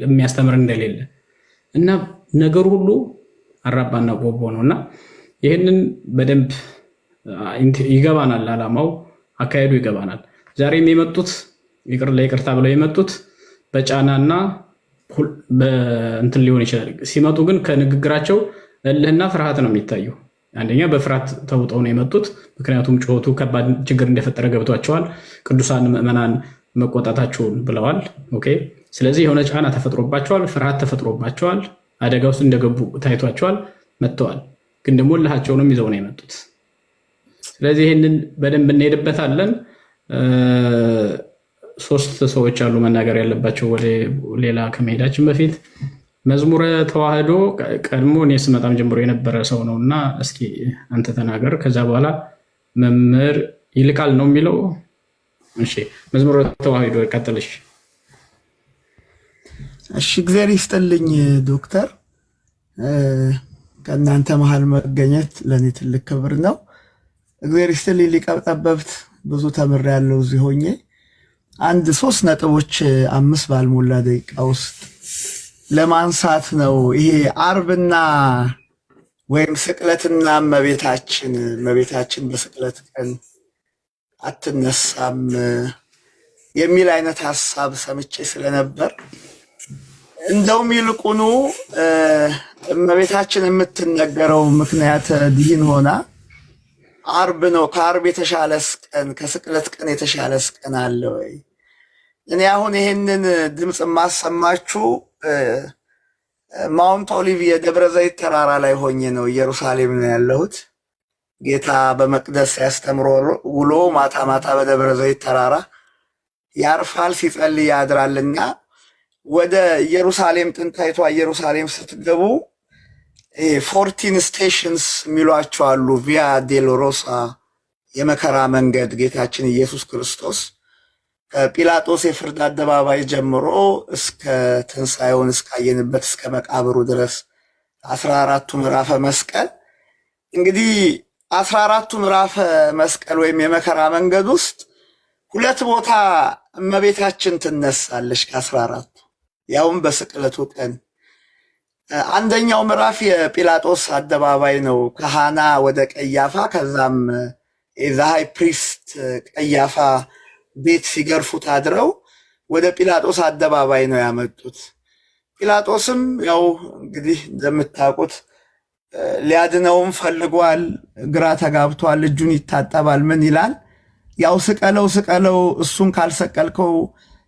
የሚያስተምር እንደሌለ እና ነገሩ ሁሉ አራባና ጎቦ ነው። እና ይህንን በደንብ ይገባናል። አላማው አካሄዱ ይገባናል። ዛሬም የመጡት ለይቅርታ ብለው የመጡት በጫናና በእንትን ሊሆን ይችላል። ሲመጡ ግን ከንግግራቸው እልህና ፍርሃት ነው የሚታየው። አንደኛ በፍርሃት ተውጠው ነው የመጡት። ምክንያቱም ጩኸቱ ከባድ ችግር እንደፈጠረ ገብቷቸዋል። ቅዱሳን ምዕመናን መቆጣታቸውን ብለዋል። ኦኬ። ስለዚህ የሆነ ጫና ተፈጥሮባቸዋል፣ ፍርሃት ተፈጥሮባቸዋል፣ አደጋ ውስጥ እንደገቡ ታይቷቸዋል፣ መጥተዋል። ግን ደግሞ እልሃቸውንም ይዘው ነው የመጡት። ስለዚህ ይህንን በደንብ እንሄድበታለን። 3 ሰዎች አሉ መናገር ያለባቸው ወደ ሌላ ከመሄዳችን በፊት። መዝሙረ ተዋህዶ ቀድሞ እኔ ስመጣም ጀምሮ የነበረ ሰው ነው እና እስኪ አንተ ተናገር። ከዛ በኋላ መምህር ይልቃል ነው የሚለው። እሺ መዝሙረ ተዋህዶ ቀጥልሽ። እሺ እግዚአብሔር ይስጥልኝ ዶክተር፣ ከእናንተ መሃል መገኘት ለእኔ ትልቅ ክብር ነው። እግዚአብሔር ይስጥልኝ ሊቀ ጠበብት፣ ብዙ ተምሬያለሁ እዚህ ሆኜ። 3 ነጥቦች 5 ባልሞላ ደቂቃ ውስጥ ለማንሳት ነው። ይሄ አርብና ወይም ስቅለትና እመቤታችን በስቅለት ቀን አትነሳም የሚል አይነት ሐሳብ ሰምቼ ስለነበር እንደውም ይልቁኑ እመቤታችን የምትነገረው ምክንያት ድህን ሆና አርብ ነው። ከአርብ የተሻለስ ቀን ከስቅለት ቀን የተሻለስ ቀን አለ ወይ? እኔ አሁን ይሄንን ድምፅ የማሰማችሁ ማውንት ኦሊቭ የደብረ ዘይት ተራራ ላይ ሆኜ ነው። ኢየሩሳሌም ነው ያለሁት። ጌታ በመቅደስ ሲያስተምሮ ውሎ ማታ ማታ በደብረ ዘይት ተራራ ያርፋል፣ ሲጸልይ ያድራልና ወደ ኢየሩሳሌም ጥንታይቷ ኢየሩሳሌም ስትገቡ 14 ስቴሽንስ የሚሏቸው አሉ። ቪያ ዴሎሮሳ የመከራ መንገድ ጌታችን ኢየሱስ ክርስቶስ ከጲላጦስ የፍርድ አደባባይ ጀምሮ እስከ ትንሣኤውን እስካየንበት እስከ መቃብሩ ድረስ 14ቱ ምዕራፈ መስቀል። እንግዲህ 14ቱ ምዕራፈ መስቀል ወይም የመከራ መንገድ ውስጥ 2 ቦታ እመቤታችን ትነሳለች ከ14ቱ፣ ያውም በስቅለቱ ቀን። አንደኛው ምዕራፍ የጲላጦስ አደባባይ ነው፣ ከሃና ወደ ቀያፋ፣ ከዛም የዛሃይ ፕሪስት ቀያፋ ቤት ሲገርፉት አድረው ወደ ጲላጦስ አደባባይ ነው ያመጡት። ጲላጦስም ያው እንግዲህ እንደምታውቁት ሊያድነውም ፈልጓል፣ ግራ ተጋብቷል፣ እጁን ይታጠባል፣ ምን ይላል? ያው ስቀለው ስቀለው፣ እሱን ካልሰቀልከው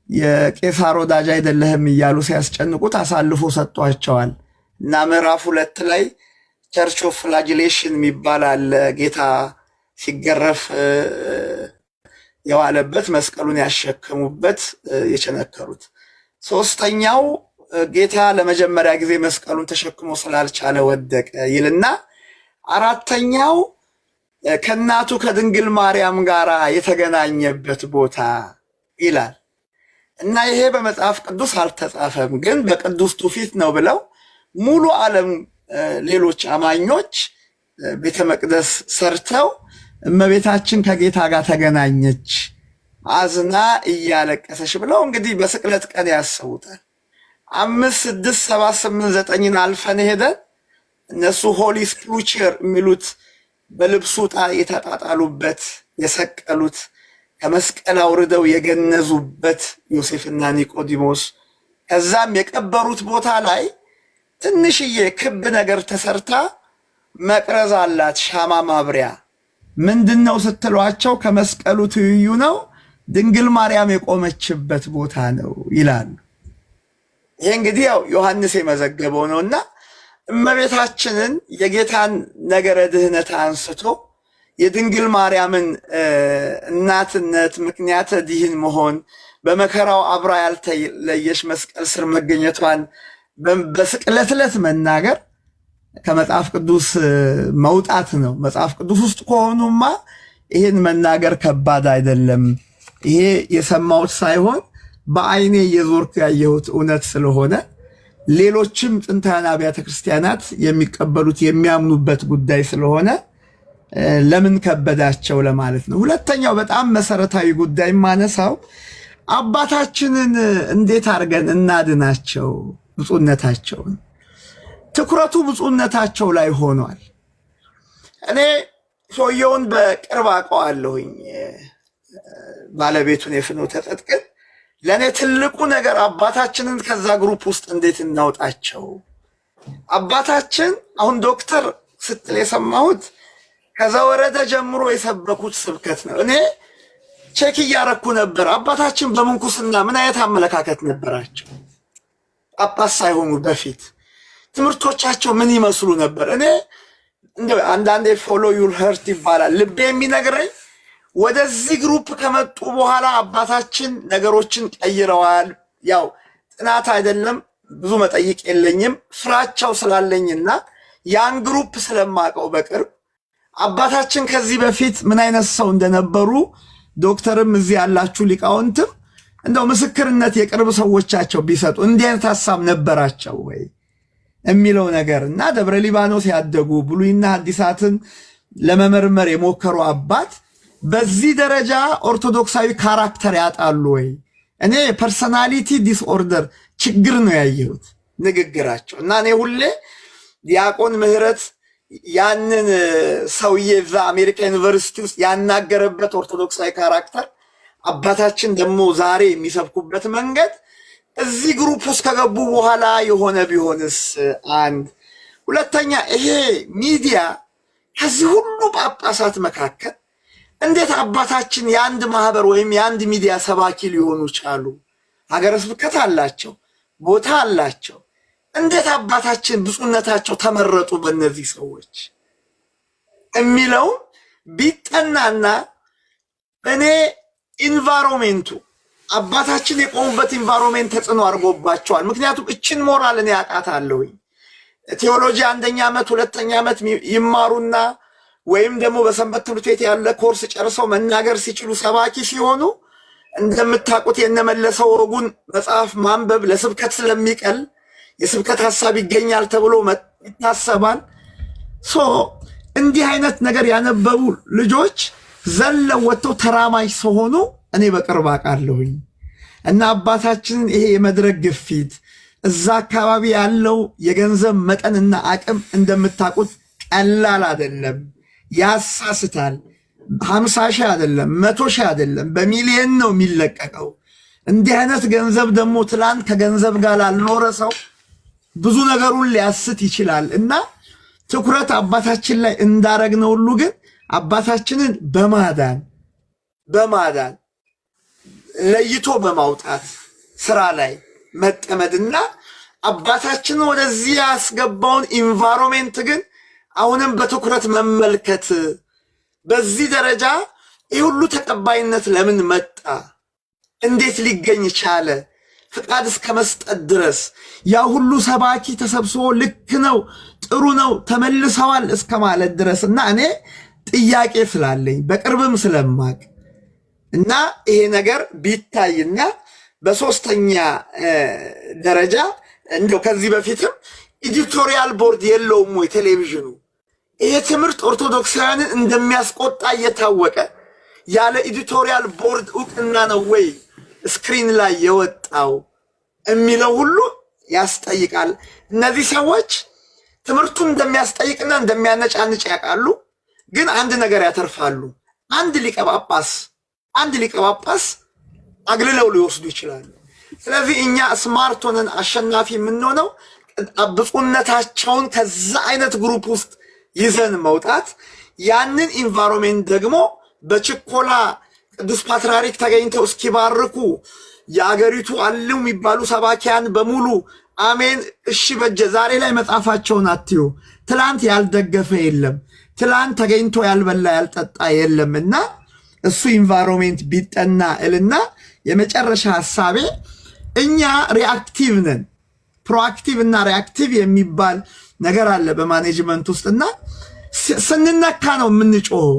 የቄሳር ወዳጅ አይደለህም እያሉ ሲያስጨንቁት አሳልፎ ሰጥቷቸዋል። እና ምዕራፍ 2 ላይ ቸርች ኦፍ ፍላጅሌሽን የሚባል አለ። ጌታ ሲገረፍ የዋለበት መስቀሉን ያሸከሙበት የቸነከሩት። 3ኛው ጌታ ለመጀመሪያ ጊዜ መስቀሉን ተሸክሞ ስላልቻለ ወደቀ ይልና 4ኛው ከእናቱ ከድንግል ማርያም ጋር የተገናኘበት ቦታ ይላል። እና ይሄ በመጽሐፍ ቅዱስ አልተጻፈም፣ ግን በቅዱስ ትውፊት ነው ብለው ሙሉ ዓለም ሌሎች አማኞች ቤተ መቅደስ ሰርተው እመቤታችን ከጌታ ጋር ተገናኘች አዝና እያለቀሰች ብለው እንግዲህ በስቅለት ቀን ያስቡታል። 5 6 7 8 9ን አልፈን ሄደን እነሱ ሆሊ ስፕሉቸር የሚሉት በልብሱ የተጣጣሉበት የሰቀሉት ከመስቀል አውርደው የገነዙበት ዮሴፍና ኒቆዲሞስ፣ ከዛም የቀበሩት ቦታ ላይ ትንሽዬ ክብ ነገር ተሰርታ መቅረዝ አላት፣ ሻማ ማብሪያ። ምንድነው ስትሏቸው ከመስቀሉ ትይዩ ነው፣ ድንግል ማርያም የቆመችበት ቦታ ነው ይላሉ። ይሄ እንግዲህ ያው ዮሐንስ የመዘገበው ነውና እመቤታችንን የጌታን ነገረ ድህነት አንስቶ የድንግል ማርያምን እናትነት፣ ምክንያተ ድህን መሆን፣ በመከራው አብራ ያልተለየች መስቀል ስር መገኘቷን በስቅለት ዕለት መናገር ከመጽሐፍ ቅዱስ መውጣት ነው። መጽሐፍ ቅዱስ ውስጥ ከሆኑማ ይሄን መናገር ከባድ አይደለም። ይሄ የሰማሁት ሳይሆን በአይኔ እየዞርኩ ያየሁት እውነት ስለሆነ ሌሎችም ጥንታውያን አብያተ ክርስቲያናት የሚቀበሉት የሚያምኑበት ጉዳይ ስለሆነ ለምን ከበዳቸው ለማለት ነው። ሁለተኛው በጣም መሰረታዊ ጉዳይ ማነሳው አባታችንን እንዴት አድርገን እናድናቸው? ብፁዕነታቸውን ትኩረቱ ብፁዕነታቸው ላይ ሆኗል። እኔ ሰውየውን በቅርብ አውቀዋለሁኝ፣ ባለቤቱን የፍኖተ ጽድቅን። ለእኔ ትልቁ ነገር አባታችንን ከዛ ግሩፕ ውስጥ እንዴት እናውጣቸው? አባታችን አሁን ዶክተር ስትል የሰማሁት ከዘወረደ ጀምሮ የሰበኩት ስብከት ነው። እኔ ቼክ እያረኩ ነበር። አባታችን በምንኩስና ምን አይነት አመለካከት ነበራቸው? ጳጳስ ሳይሆኑ በፊት ትምህርቶቻቸው ምን ይመስሉ ነበር? እኔ እንደው አንዳንዴ ፎሎ ዩር ሄርት ይባላል። ልቤ የሚነግረኝ ወደዚህ ግሩፕ ከመጡ በኋላ አባታችን ነገሮችን ቀይረዋል። ያው ጥናት አይደለም ብዙ መጠይቅ የለኝም፣ ፍራቻው ስላለኝና ያን ግሩፕ ስለማቀው በቅርብ አባታችን ከዚህ በፊት ምን አይነት ሰው እንደነበሩ ዶክተርም እዚህ ያላችሁ ሊቃውንትም እንደው ምስክርነት የቅርብ ሰዎቻቸው ቢሰጡ እንዲህ አይነት ሐሳብ ነበራቸው ወይ የሚለው ነገር እና ደብረ ሊባኖስ ያደጉ ብሉይና ሐዲሳትን ለመመርመር የሞከሩ አባት በዚህ ደረጃ ኦርቶዶክሳዊ ካራክተር ያጣሉ ወይ? እኔ ፐርሰናሊቲ ዲስኦርደር ችግር ነው ያየሁት ንግግራቸው እና እኔ ሁሌ ዲያቆን ምህረት ያንን ሰውዬ እዛ አሜሪካ ዩኒቨርሲቲ ውስጥ ያናገረበት ኦርቶዶክሳዊ ካራክተር አባታችን ደግሞ ዛሬ የሚሰብኩበት መንገድ እዚህ ግሩፕ ውስጥ ከገቡ በኋላ የሆነ ቢሆንስ? አንድ ሁለተኛ፣ ይሄ ሚዲያ ከዚህ ሁሉ ጳጳሳት መካከል እንዴት አባታችን የአንድ ማህበር ወይም የአንድ ሚዲያ ሰባኪ ሊሆኑ ቻሉ? ሀገረ ስብከት አላቸው፣ ቦታ አላቸው። እንዴት አባታችን ብፁዕነታቸው ተመረጡ በእነዚህ ሰዎች የሚለው ቢጠናና እኔ ኢንቫይሮንሜንቱ አባታችን የቆሙበት ኢንቫይሮንሜንት ተጽዕኖ አድርጎባቸዋል። ምክንያቱም እችን ሞራል እኔ አውቃታለሁኝ። ቴዎሎጂ አንደኛ ዓመት ሁለተኛ ዓመት ይማሩና ወይም ደግሞ በሰንበት ትምህርት ቤት ያለ ኮርስ ጨርሰው መናገር ሲችሉ ሰባኪ ሲሆኑ እንደምታውቁት የነመለሰው ወጉን መጽሐፍ ማንበብ ለስብከት ስለሚቀል የስብከት ሐሳብ ይገኛል ተብሎ ይታሰባል። እንዲህ አይነት ነገር ያነበቡ ልጆች ዘለው ወጥተው ተራማጅ ሲሆኑ እኔ በቅርብ አውቃለሁኝ። እና አባታችንን ይሄ የመድረክ ግፊት እዛ አካባቢ ያለው የገንዘብ መጠንና አቅም እንደምታውቁት ቀላል አይደለም፣ ያሳስታል። 50 ሺህ አይደለም 100 ሺህ አይደለም በሚሊየን ነው የሚለቀቀው። እንዲህ አይነት ገንዘብ ደግሞ ትላንት ከገንዘብ ጋር ላልኖረ ሰው ብዙ ነገሩን ሊያስት ይችላል። እና ትኩረት አባታችን ላይ እንዳረግነው ሁሉ ግን አባታችንን በማዳን ለይቶ በማውጣት ስራ ላይ መጠመድና አባታችንን ወደዚህ ያስገባውን ኢንቫይሮንሜንት ግን አሁንም በትኩረት መመልከት። በዚህ ደረጃ ይህ ሁሉ ተቀባይነት ለምን መጣ? እንዴት ሊገኝ ቻለ? ፍቃድ እስከ መስጠት ድረስ ያ ሁሉ ሰባኪ ተሰብስቦ ልክ ነው ጥሩ ነው ተመልሰዋል እስከ ማለት ድረስ እና እኔ ጥያቄ ስላለኝ በቅርብም ስለማቅ እና ይሄ ነገር ቢታይና በሶስተኛ ደረጃ እንደው ከዚህ በፊትም ኤዲቶሪያል ቦርድ የለውም ወይ ቴሌቪዥኑ? ይሄ ትምህርት ኦርቶዶክሳውያንን እንደሚያስቆጣ እየታወቀ ያለ ኤዲቶሪያል ቦርድ እውቅና ነው ወይ ስክሪን ላይ የወጣው የሚለው ሁሉ ያስጠይቃል። እነዚህ ሰዎች ትምህርቱን እንደሚያስጠይቅና እንደሚያነጫንጭ ያውቃሉ፣ ግን አንድ ነገር ያተርፋሉ። አንድ ሊቀ ጳጳስ አግልለው ሊወስዱ ይችላሉ። ስለዚህ እኛ ስማርት ሆነን አሸናፊ የምንሆነው ብፁዕነታቸውን ከዛ አይነት ግሩፕ ውስጥ ይዘን መውጣት፣ ያንን ኢንቫይሮንሜንት ደግሞ በችኮላ ቅዱስ ፓትርያርክ ተገኝተው እስኪባርኩ የአገሪቱ አሉ የሚባሉ ሰባኪያን በሙሉ አሜን እሺ በጀ ዛሬ ላይ መጽሐፋቸውን አትዩ። ትላንት ያልደገፈ የለም፣ ትላንት ተገኝቶ ያልበላ ያልጠጣ የለም። እና እሱ ኢንቫይሮንሜንት ቢጠና እልና የመጨረሻ ሐሳቤ እኛ ሪአክቲቭ ነን። ፕሮአክቲቭ እና ሪአክቲቭ የሚባል ነገር አለ በማኔጅመንት ውስጥ እና ስንነካ ነው የምንጮኸው፣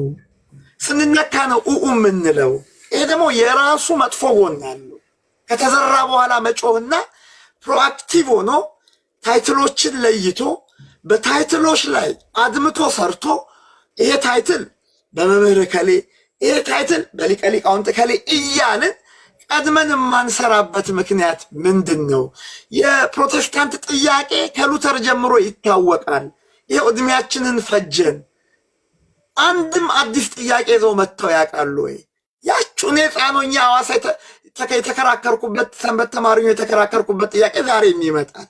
ስንነካ ነው የምንለው። ይሄ ደግሞ የራሱ መጥፎ ጎን አለው። ከተዘራ በኋላ መጮህና ፕሮአክቲቭ ሆኖ ታይትሎችን ለይቶ በታይትሎች ላይ አድምቶ ሰርቶ ይሄ ታይትል በመምህር ከሌ ይሄ ታይትል በሊቀ ሊቃውንት ከሌ እያልን ቀድመን የማንሰራበት ምክንያት ምንድን ነው? የፕሮቴስታንት ጥያቄ ከሉተር ጀምሮ ይታወቃል። ይሄው እድሜያችንን ፈጀን። አንድም አዲስ ጥያቄ ይዘው መጥተው ያውቃሉ ወይ? ያችሁ እኔ ሕፃኖኛ ሐዋሳ የተከራከርኩበት ሰንበት ተማሪ የተከራከርኩበት ጥያቄ ዛሬ የሚመጣል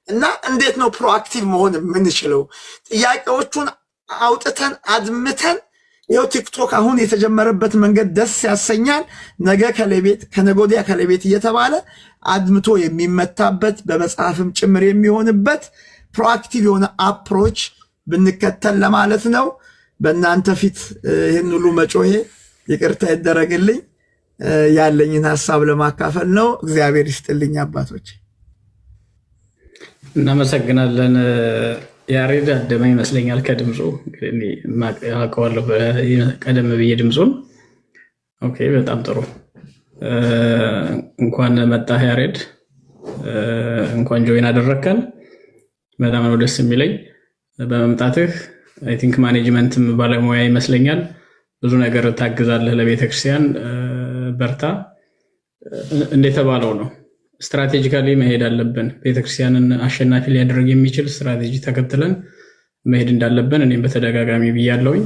እና እንዴት ነው ፕሮአክቲቭ መሆን የምንችለው? ጥያቄዎቹን አውጥተን አድምተን ይኸው ቲክቶክ አሁን የተጀመረበት መንገድ ደስ ያሰኛል። ነገ ከለቤት ከነገ ወዲያ ከለቤት እየተባለ አድምቶ የሚመታበት በመጽሐፍም ጭምር የሚሆንበት ፕሮአክቲቭ የሆነ አፕሮች ብንከተል ለማለት ነው። በእናንተ ፊት ይህን ሁሉ መጮሄ ይቅርታ ይደረግልኝ። ያለኝን ሀሳብ ለማካፈል ነው። እግዚአብሔር ይስጥልኝ አባቶች። እናመሰግናለን። ያሬድ አደመ ይመስለኛል ከድምፁ አውቀዋለሁ ቀደም ብዬ ድምፁን። ኦኬ በጣም ጥሩ። እንኳን መጣህ ያሬድ፣ እንኳን ጆይን አደረግከን። በጣም ነው ደስ የሚለኝ በመምጣትህ። አይ ቲንክ ማኔጅመንትም ባለሙያ ይመስለኛል። ብዙ ነገር ታግዛለህ ለቤተክርስቲያን። በርታ። እንደተባለው ነው ስትራቴጂካሊ መሄድ አለብን። ቤተክርስቲያንን አሸናፊ ሊያደርግ የሚችል ስትራቴጂ ተከትለን መሄድ እንዳለብን እኔም በተደጋጋሚ ብያለሁኝ።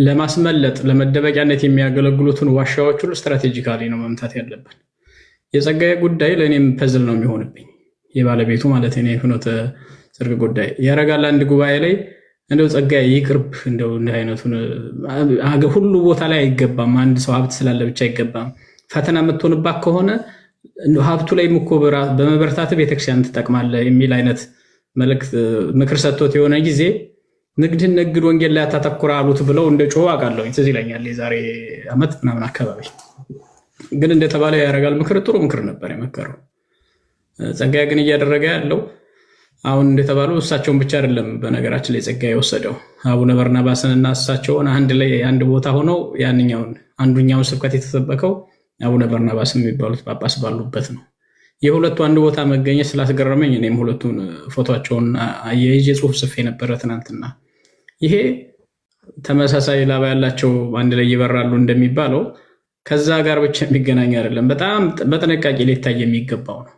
ለማስመለጥ ለመደበቂያነት የሚያገለግሉትን ዋሻዎች ሁሉ ስትራቴጂካሊ ነው መምታት ያለብን። የጸጋዬ ጉዳይ ለእኔም ፐዝል ነው የሚሆንብኝ፣ የባለቤቱ ማለት ነው። የፍኖተ ጽድቅ ጉዳይ ያረጋል። አንድ ጉባኤ ላይ እንደው ጸጋዬ ይቅርብ፣ እንደው እንደ አይነቱን ሁሉ ቦታ ላይ አይገባም። አንድ ሰው ሀብት ስላለ ብቻ አይገባም። ፈተና የምትሆንባት ከሆነ ሀብቱ ላይ እኮ በመበርታት ቤተክርስቲያን ትጠቅማለህ የሚል አይነት መልእክት ምክር ሰጥቶት የሆነ ጊዜ ንግድን ነግድ ወንጌል ላይ አታተኩር አሉት ብለው እንደ ጮኸ አውቃለሁ። ትዝ ይለኛል የዛሬ ዓመት ምናምን አካባቢ። ግን እንደተባለ ያረጋል ምክር ጥሩ ምክር ነበር የመከረው። ጸጋዬ ግን እያደረገ ያለው አሁን እንደተባለው እሳቸውን ብቻ አይደለም። በነገራችን ላይ ጸጋዬ የወሰደው አቡነ በርናባስንና እሳቸውን አንድ ላይ አንድ ቦታ ሆነው አንዱኛውን ስብከት የተሰበከው አቡነ በርናባስ የሚባሉት ጳጳስ ባሉበት ነው። የሁለቱ አንድ ቦታ መገኘት ስላስገረመኝ እኔም ሁለቱን ፎቶቸውን አያይዤ ጽሑፍ ጽፌ ነበረ ትናንትና። ይሄ ተመሳሳይ ላባ ያላቸው አንድ ላይ ይበራሉ እንደሚባለው ከዛ ጋር ብቻ የሚገናኝ አይደለም። በጣም በጥንቃቄ ሊታይ የሚገባው ነው።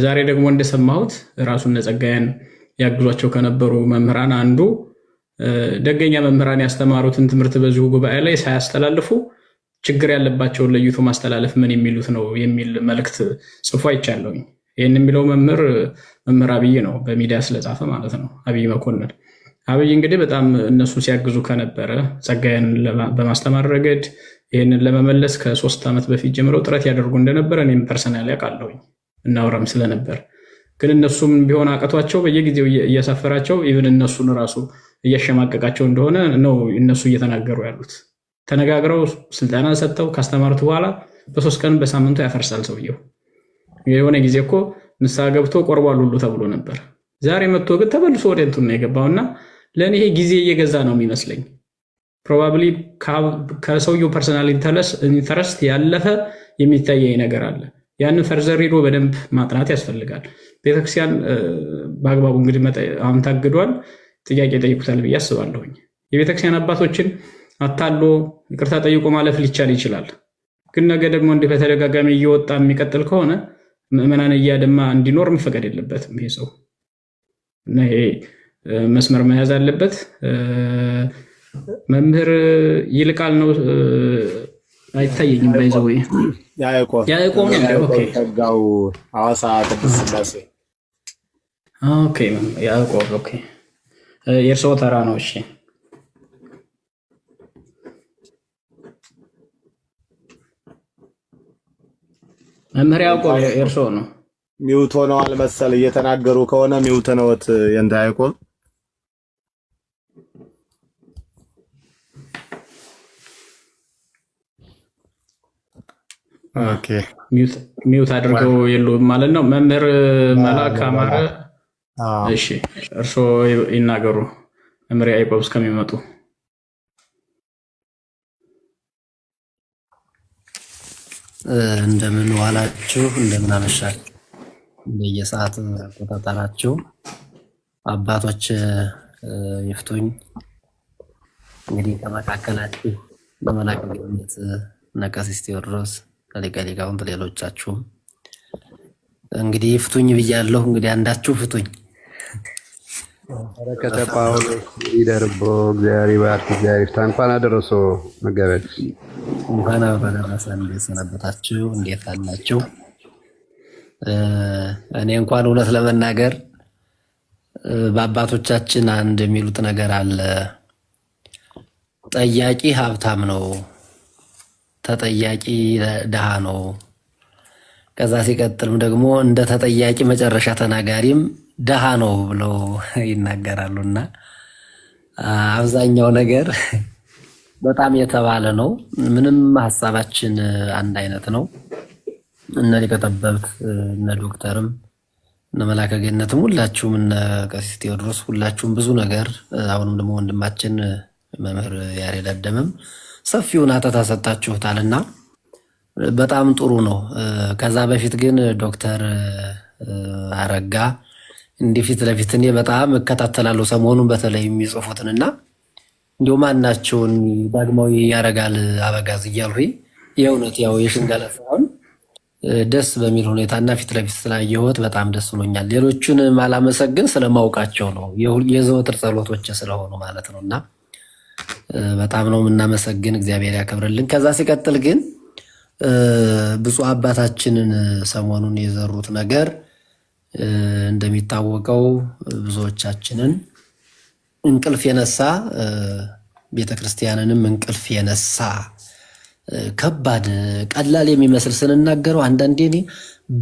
ዛሬ ደግሞ እንደሰማሁት ራሱን ጸጋዬን ያግዟቸው ከነበሩ መምህራን አንዱ ደገኛ መምህራን ያስተማሩትን ትምህርት በዚሁ ጉባኤ ላይ ሳያስተላልፉ ችግር ያለባቸውን ለይቶ ማስተላለፍ ምን የሚሉት ነው የሚል መልእክት ጽፎ አይቻለሁኝ። ይህን የሚለው መምህር አብይ ነው፣ በሚዲያ ስለጻፈ ማለት ነው። አብይ መኮንን አብይ እንግዲህ በጣም እነሱ ሲያግዙ ከነበረ ጸጋዬን በማስተማር ረገድ ይህንን ለመመለስ ከ3 ዓመት በፊት ጀምረው ጥረት ያደርጉ እንደነበረ እኔም ፐርሰናሊ አውቃለሁኝ፣ እናወራም ስለነበር። ግን እነሱም ቢሆን አቅቷቸው በየጊዜው እያሳፈራቸው ኢቭን እነሱን ራሱ እያሸማቀቃቸው እንደሆነ ነው እነሱ እየተናገሩ ያሉት። ተነጋግረው ስልጠና ሰጥተው ካስተማሩት በኋላ በ3 ቀን በሳምንቱ ያፈርሳል ሰውየው። የሆነ ጊዜ እኮ ንስሐ ገብቶ ቆርቧል ሁሉ ተብሎ ነበር። ዛሬ መጥቶ ግን ተመልሶ ወደ እንትን ነው የገባውና ለእኔ ይሄ ጊዜ እየገዛ ነው የሚመስለኝ። ፕሮባብሊ ከሰውየው ፐርሰናል ኢንተረስት ያለፈ የሚታየኝ ነገር አለ። ያንን ፈርዘር ሄዶ በደንብ ማጥናት ያስፈልጋል። ቤተክርስቲያን በአግባቡ እንግዲህ አሁን ታግዷል፣ ጥያቄ ጠይቁታል ብዬ አስባለሁኝ። የቤተክርስቲያን አባቶችን አታሎ ይቅርታ ጠይቆ ማለፍ ሊቻል ይችላል። ግን ነገ ደግሞ እንዲህ በተደጋጋሚ እየወጣ የሚቀጥል ከሆነ ምዕመናን እያደማ እንዲኖር መፈቀድ የለበትም። ይሄ ሰው እና ይሄ መስመር መያዝ አለበት። መምህር ይልቃል ነው አይታየኝም። ባይዘው ያዕቆብ ነው። ኦኬ ጸጋው ሐዋሳ ቅድስት ሥላሴ። ኦኬ ያዕቆብ። ኦኬ የእርስዎ ተራ ነው። እሺ መምህር ያዕቆብ የእርስዎ ነው። ሚውት ሆነዋል መሰል እየተናገሩ ከሆነ ሚውት ነዎት የእንተ ያዕቆብ። ኦኬ ሚውት አድርገው የሉም ማለት ነው። መምህር መልአክ አማረ፣ እሺ እርስዎ ይናገሩ መምህር ያዕቆብ እስከሚመጡ። እንደምን ዋላችሁ፣ እንደምን አመሻችሁ። በየሰዓት አቆጣጠራችሁ አባቶች ይፍቱኝ። እንግዲህ ከመካከላችሁ በመላከ ገነት ቀሲስ ቴዎድሮስ ሊቀ ሊቃውንት፣ ሌሎቻችሁም እንግዲህ ይፍቱኝ ብያለሁ። እንግዲህ አንዳችሁ ፍቱኝ። በረከተ ጳውሎስ ይደርቦ፣ እግዚአብሔር ይባርክ፣ እግዚአብሔር ይፍታ። እንኳን አደረሰው መጋቢት። እንኳን አደረሰ። እንዴት ሰነበታችሁ? እንዴት አላችሁ? እኔ እንኳን እውነት ለመናገር በአባቶቻችን አንድ የሚሉት ነገር አለ። ጠያቂ ሀብታም ነው፣ ተጠያቂ ድሃ ነው። ከዛ ሲቀጥልም ደግሞ እንደ ተጠያቂ መጨረሻ ተናጋሪም ድሃ ነው ብለው ይናገራሉና አብዛኛው ነገር በጣም የተባለ ነው። ምንም ሀሳባችን አንድ አይነት ነው። እነ ሊቀ ጠበብት እነ ዶክተርም እነ መላከ ገነትም ሁላችሁም እነ ቀሲስ ቴዎድሮስ ሁላችሁም ብዙ ነገር አሁንም ደግሞ ወንድማችን መምህር ያሬድ አደመም ሰፊውን አተታ ሰጣችሁታልና በጣም ጥሩ ነው። ከዛ በፊት ግን ዶክተር አረጋ እንዲህ ፊት ለፊት እኔ በጣም እከታተላለሁ ሰሞኑን በተለይ የሚጽፉትንና እንዲሁ ማናቸውን ዳግማዊ ያረጋል አበጋዝ እያልሁኝ የእውነት ያው የሽንገላ ሳይሆን ደስ በሚል ሁኔታና ፊት ለፊት ስላየሁት በጣም ደስ ብሎኛል። ሌሎቹን ማላመሰግን ስለማውቃቸው ነው፣ የዘወትር ጸሎቶች ስለሆኑ ማለት ነውና በጣም ነው የምናመሰግን። እግዚአብሔር ያከብርልን። ከዛ ሲቀጥል ግን ብፁዕ አባታችንን ሰሞኑን የዘሩት ነገር እንደሚታወቀው ብዙዎቻችንን እንቅልፍ የነሳ ቤተክርስቲያንንም እንቅልፍ የነሳ ከባድ ቀላል የሚመስል ስንናገረው አንዳንዴ እኔ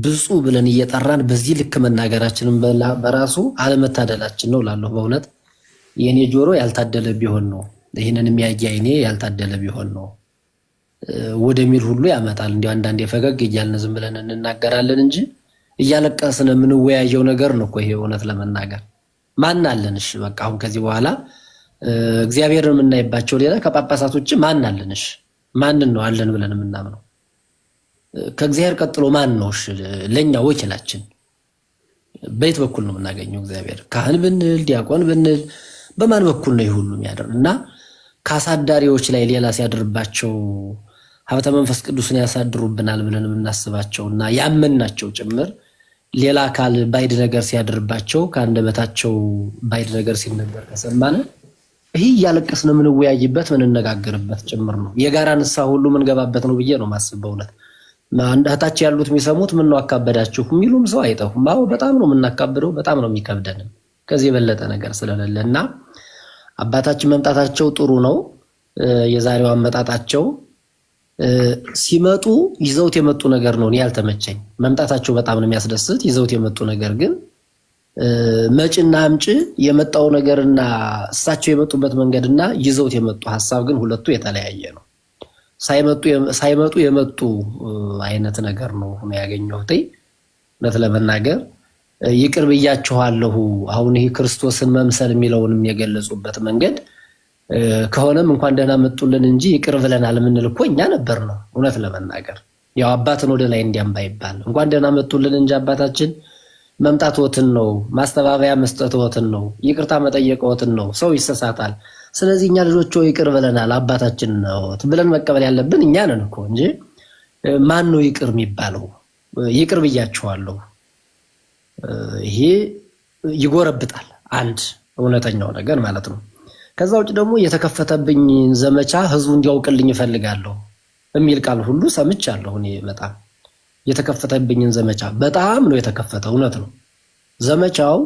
ብፁዕ ብለን እየጠራን በዚህ ልክ መናገራችንን በራሱ አለመታደላችን ነው ላለሁ። በእውነት የኔ ጆሮ ያልታደለ ቢሆን ነው፣ ይህንን የሚያየ አይኔ ያልታደለ ቢሆን ነው ወደሚል ሁሉ ያመጣል። እንዲሁ አንዳንዴ ፈገግ እያልን ዝም ብለን እንናገራለን እንጂ እያለቀስን የምንወያየው ነገር ነው እኮ ይሄ። እውነት ለመናገር ማን አለን? እሺ በቃ አሁን ከዚህ በኋላ እግዚአብሔርን የምናይባቸው ሌላ ከጳጳሳቶች ማን አለን? እሺ ማንን ነው አለን ብለን የምናምነው? ከእግዚአብሔር ቀጥሎ ማን ነው? እሺ ለኛ ወኪላችን በየት በኩል ነው የምናገኘው? እግዚአብሔር ካህን ብንል ዲያቆን ብንል በማን በኩል ነው ይህ ሁሉ የሚያደርግ? እና ከአሳዳሪዎች ላይ ሌላ ሲያድርባቸው ሀብተ መንፈስ ቅዱስን ያሳድሩብናል ብለን የምናስባቸውና ያመናቸው ጭምር ሌላ አካል ባይድ ነገር ሲያድርባቸው ከአንደበታቸው ባይድ ነገር ሲነገር ከሰማን ይህ እያለቀስን የምንወያይበት ምንነጋገርበት ጭምር ነው። የጋራ ንስሐ ሁሉ ምንገባበት ነው ብዬ ነው ማስበው። እውነት እህታች ያሉት የሚሰሙት ምን ነው አካበዳችሁ የሚሉም ሰው አይጠፉም። አዎ በጣም ነው የምናካብደው፣ በጣም ነው የሚከብደን ከዚህ የበለጠ ነገር ስለሌለ እና አባታችን መምጣታቸው ጥሩ ነው። የዛሬው አመጣጣቸው ሲመጡ ይዘውት የመጡ ነገር ነው እኔ ያልተመቸኝ። መምጣታቸው በጣም ነው የሚያስደስት። ይዘውት የመጡ ነገር ግን መጭና አምጭ የመጣው ነገርና እሳቸው የመጡበት መንገድና ይዘውት የመጡ ሐሳብ ግን ሁለቱ የተለያየ ነው። ሳይመጡ የመጡ አይነት ነገር ነው ያገኘሁት። እውነት ለመናገር ይቅር ብያችኋለሁ አሁን ይሄ ክርስቶስን መምሰል የሚለውንም የገለጹበት መንገድ ከሆነም እንኳን ደህና መጡልን እንጂ ይቅር ብለናል የምንል እኮ እኛ ነበር ነው። እውነት ለመናገር ያው አባትን ወደ ላይ እንዲያምባ ይባል እንኳን ደህና መጡልን እንጂ አባታችን መምጣትዎትን ነው፣ ማስተባበያ መስጠትዎትን ነው፣ ይቅርታ መጠየቅዎትን ነው። ሰው ይሰሳታል። ስለዚህ እኛ ልጆቹ ይቅር ብለናል አባታችን ነው ብለን መቀበል ያለብን እኛ ነን እኮ እንጂ ማን ነው ይቅር የሚባለው? ይቅር ብያችኋለሁ ይሄ ይጎረብጣል። አንድ እውነተኛው ነገር ማለት ነው። ከዛ ውጭ ደግሞ የተከፈተብኝ ዘመቻ ህዝቡ እንዲያውቅልኝ እፈልጋለሁ የሚል ቃል ሁሉ ሰምቻለሁ። እኔ በጣም የተከፈተብኝን ዘመቻ በጣም ነው የተከፈተው። እውነት ነው። ዘመቻው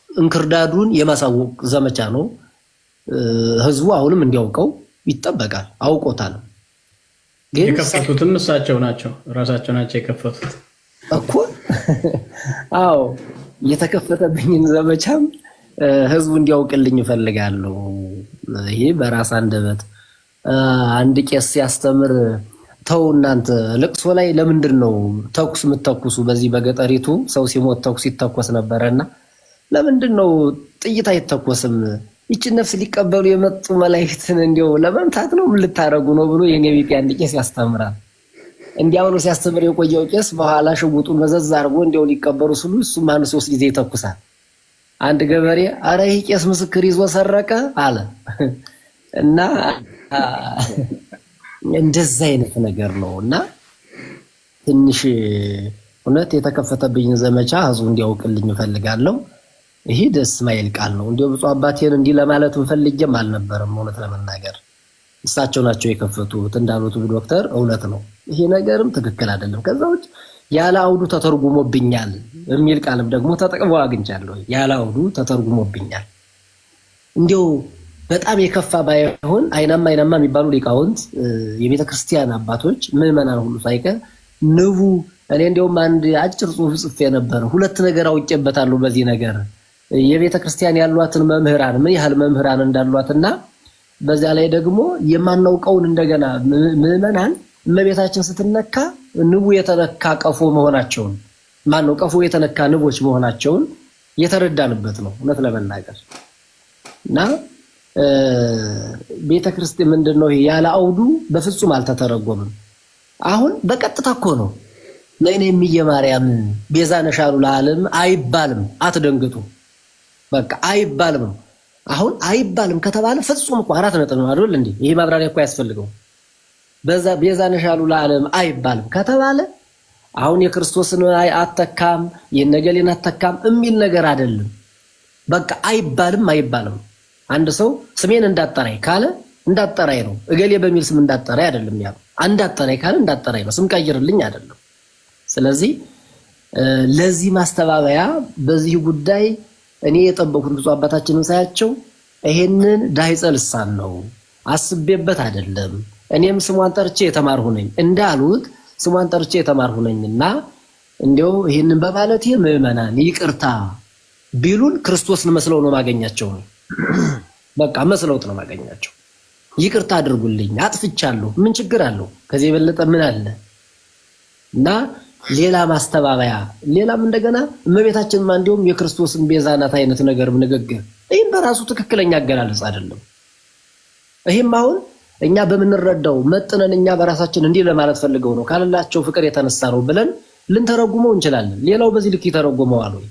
እንክርዳዱን የማሳወቅ ዘመቻ ነው። ህዝቡ አሁንም እንዲያውቀው ይጠበቃል። አውቆታል። ግን የከፈቱትም እሳቸው ናቸው፣ ራሳቸው ናቸው የከፈቱት እኮ። አዎ የተከፈተብኝን ዘመቻም ህዝቡ እንዲያውቅልኝ እፈልጋለሁ። ይሄ በራስ አንደበት አንድ ቄስ ሲያስተምር ተው እናንተ ልቅሶ ላይ ለምንድን ነው ተኩስ የምትተኩሱ? በዚህ በገጠሪቱ ሰው ሲሞት ተኩስ ይተኮስ ነበረና ለምንድን ነው ጥይት አይተኮስም? ይችን ነፍስ ሊቀበሉ የመጡ መላእክትን እንዲያው ለመምታት ነው ምን ልታረጉ ነው ብሎ የኔ ቤት አንድ ቄስ ያስተምራል። እንዲያው ነው ሲያስተምር የቆየው ቄስ በኋላ ሽጉጡን መዘዝ አድርጎ እንዲያው ሊቀበሩ ሲሉ እሱም አንድ 3 ጊዜ ይተኩሳል። አንድ ገበሬ አረ ይሄ ቄስ ምስክር ይዞ ሰረቀ አለ እና እንደዛ አይነት ነገር ነው። እና ትንሽ እውነት የተከፈተብኝ ዘመቻ ህዝቡ እንዲያውቅልኝ እፈልጋለሁ። ይሄ ደስ ማይል ቃል ነው። እንዲያው ብፁዕ አባቴን እንዲህ ለማለት እንፈልግም አልነበረም። እውነት ለመናገር እሳቸው ናቸው የከፈቱት እንዳሉት ዶክተር እውነት ነው። ይሄ ነገርም ትክክል አይደለም። ከዛ ውጭ ያለ አውዱ ተተርጉሞብኛል የሚል ቃልም ደግሞ ተጠቅመው አግኝቻለሁ። ያለ አውዱ ተተርጉሞብኛል። እንዲያው በጣም የከፋ ባይሆን አይናማ የሚባሉ ሊቃውንት የቤተ ክርስቲያን አባቶች ምዕመናን ሁሉ ሳይቀር ንቡ እኔ እንዲያውም አንድ አጭር ጽሑፍ ጽፌ ነበር። ሁለት ነገር አውቄበታለሁ በዚህ ነገር የቤተ ክርስቲያን ያሏትን መምህራን ምን ያህል መምህራን እንዳሏትና በዛ ላይ ደግሞ የማናውቀውን እንደገና ምዕመናን እመቤታችን ስትነካ ንቡ የተነካ ቀፎ መሆናቸውን ማነው ቀፎ የተነካ ንቦች መሆናቸውን የተረዳንበት ነው እውነት ለመናገር እና ቤተክርስቲያን ምንድነው ያለ አውዱ በፍጹም አልተተረጎመም። አሁን በቀጥታ እኮ ነው ለእኔ የሚየማርያም ቤዛ ነሻሉ ለዓለም አይባልም። አትደንግጡ። በቃ አይባልም። አሁን አይባልም ከተባለ ፍጹም እኮ 4 ነጥብ ነው አይደል እንዴ? ይሄ ማብራሪያ እኮ ያስፈልገው። በዛ ቤዛ ነሻሉ ለዓለም አይባልም ከተባለ አሁን የክርስቶስን አተካም የነገሌን አተካም የሚል ነገር አይደለም። በቃ አይባልም። አንድ ሰው ስሜን እንዳጠራይ ካለ እንዳጠራይ ነው። እገሌ በሚል ስም እንዳጠራይ አይደለም ያለው። እንዳጠራይ ካለ እንዳጠራይ ነው። ስም ቀይርልኝ አይደለም። ስለዚህ ለዚህ ማስተባበያ በዚህ ጉዳይ እኔ የጠበቁት ብፁዕ አባታችንን ሳያቸው ይሄንን ዳይጸ ልሳን ነው አስቤበት አይደለም እኔም ስሟን ጠርቼ የተማርሁ ነኝ እንዳሉት ስሟን ጠርቼ የተማርሁ ነኝና እንዲያው ይሄንን በማለቴ ምዕመናን ይቅርታ ቢሉን ክርስቶስን መስለው ነው ማገኛቸው ነው። በቃ መስለውት ነው ማገኛቸው። ይቅርታ አድርጉልኝ አጥፍቻለሁ ምን ችግር አለው? ከዚህ የበለጠ ምን አለ? እና ሌላ ማስተባበያ ሌላም እንደገና እመቤታችን እንዲያውም የክርስቶስን ቤዛናት አይነት ነገር ንግግር ይሄን በራሱ ትክክለኛ አገላለጽ አይደለም። ይሄም አሁን እኛ በምንረዳው መጥነን እኛ በራሳችን እንዲህ ለማለት ፈልገው ነው ካላላቸው ፍቅር የተነሳ ነው ብለን ልንተረጉመው እንችላለን። ሌላው በዚህ ልክ ይተረጉመዋል ወይ?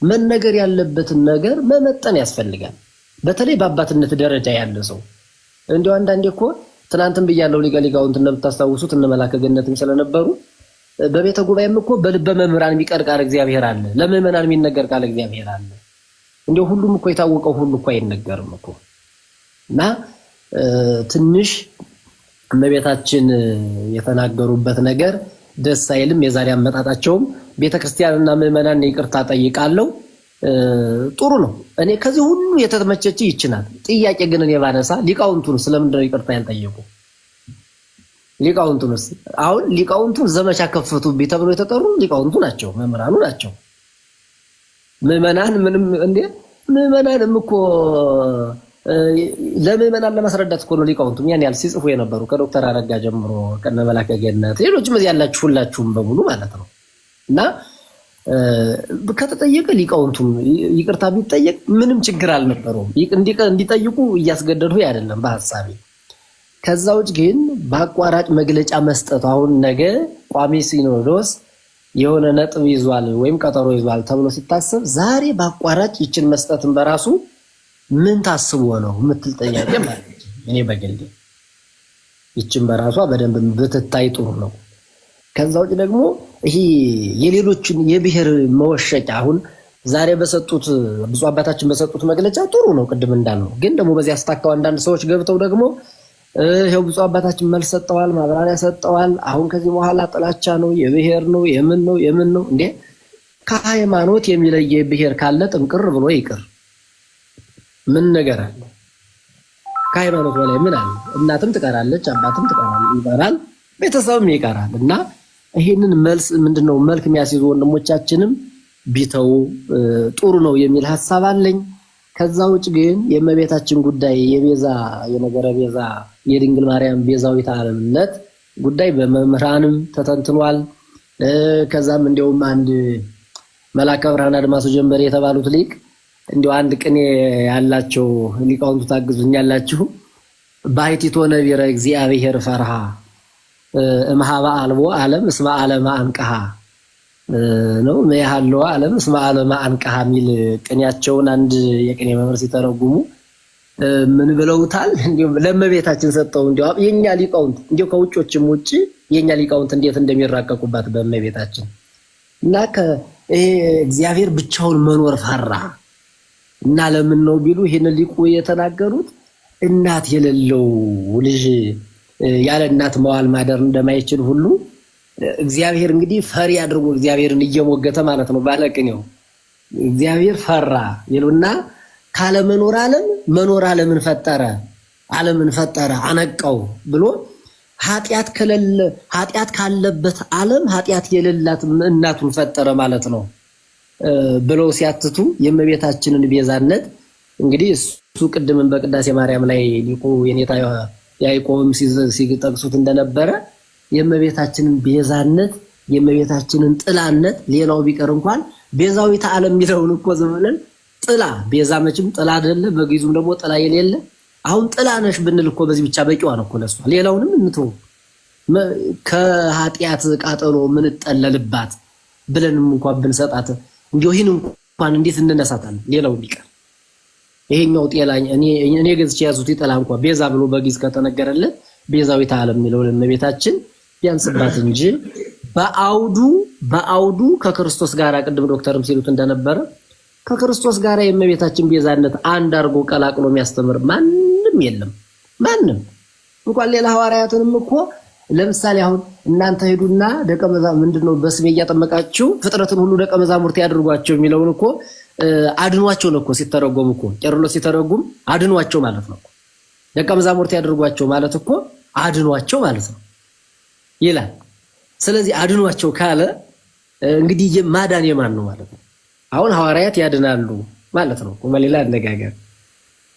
መነገር ያለበትን ነገር መመጠን ያስፈልጋል። በተለይ በአባትነት ደረጃ ያለ ሰው እንዲያው አንዳንዴ እኮ ትናንትም ብያለሁ ሊቃውንት እንደምታስታውሱት እነ መላከ ገነትም ስለነበሩ በቤተ ጉባኤም እኮ በልበ መምህራን የሚቀር ቃል እግዚአብሔር አለ፣ ለምዕመናን የሚነገር ቃል እግዚአብሔር አለ። እንዲያው ሁሉም እኮ የታወቀው ሁሉ እኮ አይነገርም እኮ እና ትንሽ እመቤታችን የተናገሩበት ነገር ደስ አይልም። የዛሬ አመጣጣቸውም ቤተክርስቲያንና ምዕመናን ይቅርታ ጠይቃለሁ ጥሩ ነው። እኔ ከዚህ ሁሉ የተመቸች ይችላል። ጥያቄ ግን እኔ ባነሳ ሊቃውንቱን ስለምንድነው ይቅርታ ያልጠየቁ? ሊቃውንቱንስ አሁን ሊቃውንቱን ዘመቻ ከፈቱብኝ ተብሎ የተጠሩ ሊቃውንቱ ናቸው፣ መምህራኑ ናቸው። ምዕመናን ምንም እንዴ ምዕመናንም እኮ ለምዕመናን ለማስረዳት እኮ ነው ሊቃውንቱም ያን ያህል ሲጽፉ የነበሩ ከዶክተር አረጋ ጀምሮ ከነ መላከ ገነት ሌሎችም እዚህ ያላችሁ ሁላችሁም በሙሉ ማለት ነው። እና ከተጠየቀ ሊቃውንቱም ይቅርታ ቢጠየቅ ምንም ችግር አልነበረውም። እንዲጠይቁ እያስገደዱ አይደለም በሐሳቤ። ከዛ ውጭ ግን በአቋራጭ መግለጫ መስጠት አሁን ነገ ቋሚ ሲኖዶስ የሆነ ነጥብ ይዟል ወይም ቀጠሮ ይዟል ተብሎ ሲታሰብ ዛሬ በአቋራጭ ይችን መስጠትን በራሱ ምን ታስቦ ነው የምትል ጥያቄ ማለት እኔ በግሌ ይችን በራሷ በደንብ ብትታይ ጥሩ ነው። ከዛ ውጭ ደግሞ ይሄ የሌሎችን የብሔር መወሸጫ አሁን ዛሬ በሰጡት ብፁዕ አባታችን በሰጡት መግለጫ ጥሩ ነው ቅድም እንዳልነው፣ ግን ደግሞ በዚህ አስታካው አንዳንድ ሰዎች ገብተው ደግሞ ይሄው ብፁዕ አባታችን መልስ ሰጠዋል፣ ማብራሪያ ሰጠዋል። አሁን ከዚህ በኋላ ጥላቻ ነው የብሔር ነው የምን ነው እንዴ? ከሃይማኖት የሚለየ ብሔር ካለ ጥንቅር ብሎ ይቅር። ምን ነገር አለ? ከሃይማኖት በላይ ምን አለ? እናትም ትቀራለች፣ አባትም ይቀራል፣ ቤተሰብም ይቀራል። እና ይሄንን መልስ ምንድነው መልክ የሚያስይዙ ወንድሞቻችንም ቢተው ጥሩ ነው የሚል ሐሳብ አለኝ። ከዛ ውጭ ግን የእመቤታችን ጉዳይ የቤዛ የነገረ ቤዛ የድንግል ማርያም ቤዛዊት ዓለምነት ጉዳይ በመምህራንም ተተንትኗል። ከዛም እንደውም አንድ መላከ ብርሃን አድማሱ ጀንበሬ የተባሉት ሊቅ እንዲሁ አንድ ቅኔ ያላቸው ሊቃውንቱ ታግዙኛላችሁ። ባሕቲቶ ነቢረ እግዚአብሔር ፈርሃ እምኀበ አልቦ ዓለም እስመ ዓለመ አንቀሃ ነው ያለው ዓለም እስመ ዓለመ አንቀሃ የሚል ቅኔያቸውን አንድ የቅኔ መምህር ሲተረጉሙ ምን ብለውታል? እንዲሁ ለእመቤታችን ሰጠው። እንዲሁ የኛ ሊቃውንት እንዲሁ ከውጮችም ውጪ የኛ ሊቃውንት እንዴት እንደሚራቀቁባት በእመቤታችን እና ይሄ እግዚአብሔር ብቻውን መኖር ፈራ እና ለምን ነው ቢሉ ይሄን ሊቁ የተናገሩት እናት የሌለው ልጅ ያለ እናት መዋል ማደር እንደማይችል ሁሉ እግዚአብሔር እንግዲህ ፈሪ አድርጎ እግዚአብሔርን እየሞገተ ማለት ነው ባለቅኔው። እግዚአብሔር ፈራ ይሉና ካለመኖር ዓለም መኖር ዓለምን ፈጠረ፣ ዓለምን ፈጠረ አነቀው ብሎ ኃጢአት ካለበት ዓለም ኃጢአት የሌላት እናቱን ፈጠረ ማለት ነው ብለው ሲያትቱ የእመቤታችንን ቤዛነት እንግዲህ እሱ ቅድምን በቅዳሴ ማርያም ላይ ሊቁ የኔታ ያዕቆብም ሲጠቅሱት እንደነበረ የእመቤታችንን ቤዛነት የእመቤታችንን ጥላነት ሌላው ቢቀር እንኳን ቤዛዊተ ዓለም የሚለውን እኮ ዘመንን ጥላ ቤዛ መቼም ጥላ አይደለ፣ በግዕዙም ደግሞ ጥላ የሌለ አሁን ጥላ ነሽ ብንል እኮ በዚህ ብቻ በቂዋ ነው እኮ ለሷ። ሌላውንም እንተው ከኃጢአት ቃጠሎ ምን ጠለልባት ብለንም እንኳን ብንሰጣት እንዲሁ ይህን እንኳን እንዴት እንነሳታለን? ሌላው ቢቀር ይሄኛው ጤላኝ እኔ ገዝቼ ያዙት ይጠላ እንኳን ቤዛ ብሎ በግዕዝ ከተነገረለት ቤዛዊተ ዓለም የሚለው ለእመቤታችን ቢያንስባት እንጂ በአውዱ ከክርስቶስ ጋር ቅድም ዶክተርም ሲሉት እንደነበረ ከክርስቶስ ጋር የእመቤታችን ቤዛነት አንድ አድርጎ ቀላቅሎ የሚያስተምር ማንም የለም። ማንም እንኳን ሌላ ሐዋርያትንም እኮ ለምሳሌ አሁን እናንተ ሄዱና ደቀ መዛሙርት ምንድነው በስሜ እያጠመቃችሁ ፍጥረትን ሁሉ ደቀ መዛሙርት ያድርጓቸው የሚለውን እኮ አድኗቸው ነው እኮ ሲተረጎም እኮ ቄርሎስ ሲተረጉም አድኗቸው ማለት ነው። ደቀ መዛሙርት ያድርጓቸው ማለት እኮ አድኗቸው ማለት ነው ይላል። ስለዚህ አድኗቸው ካለ እንግዲህ ማዳን የማን ነው ማለት ነው? አሁን ሐዋርያት ያድናሉ ማለት ነው። በሌላ አነጋገር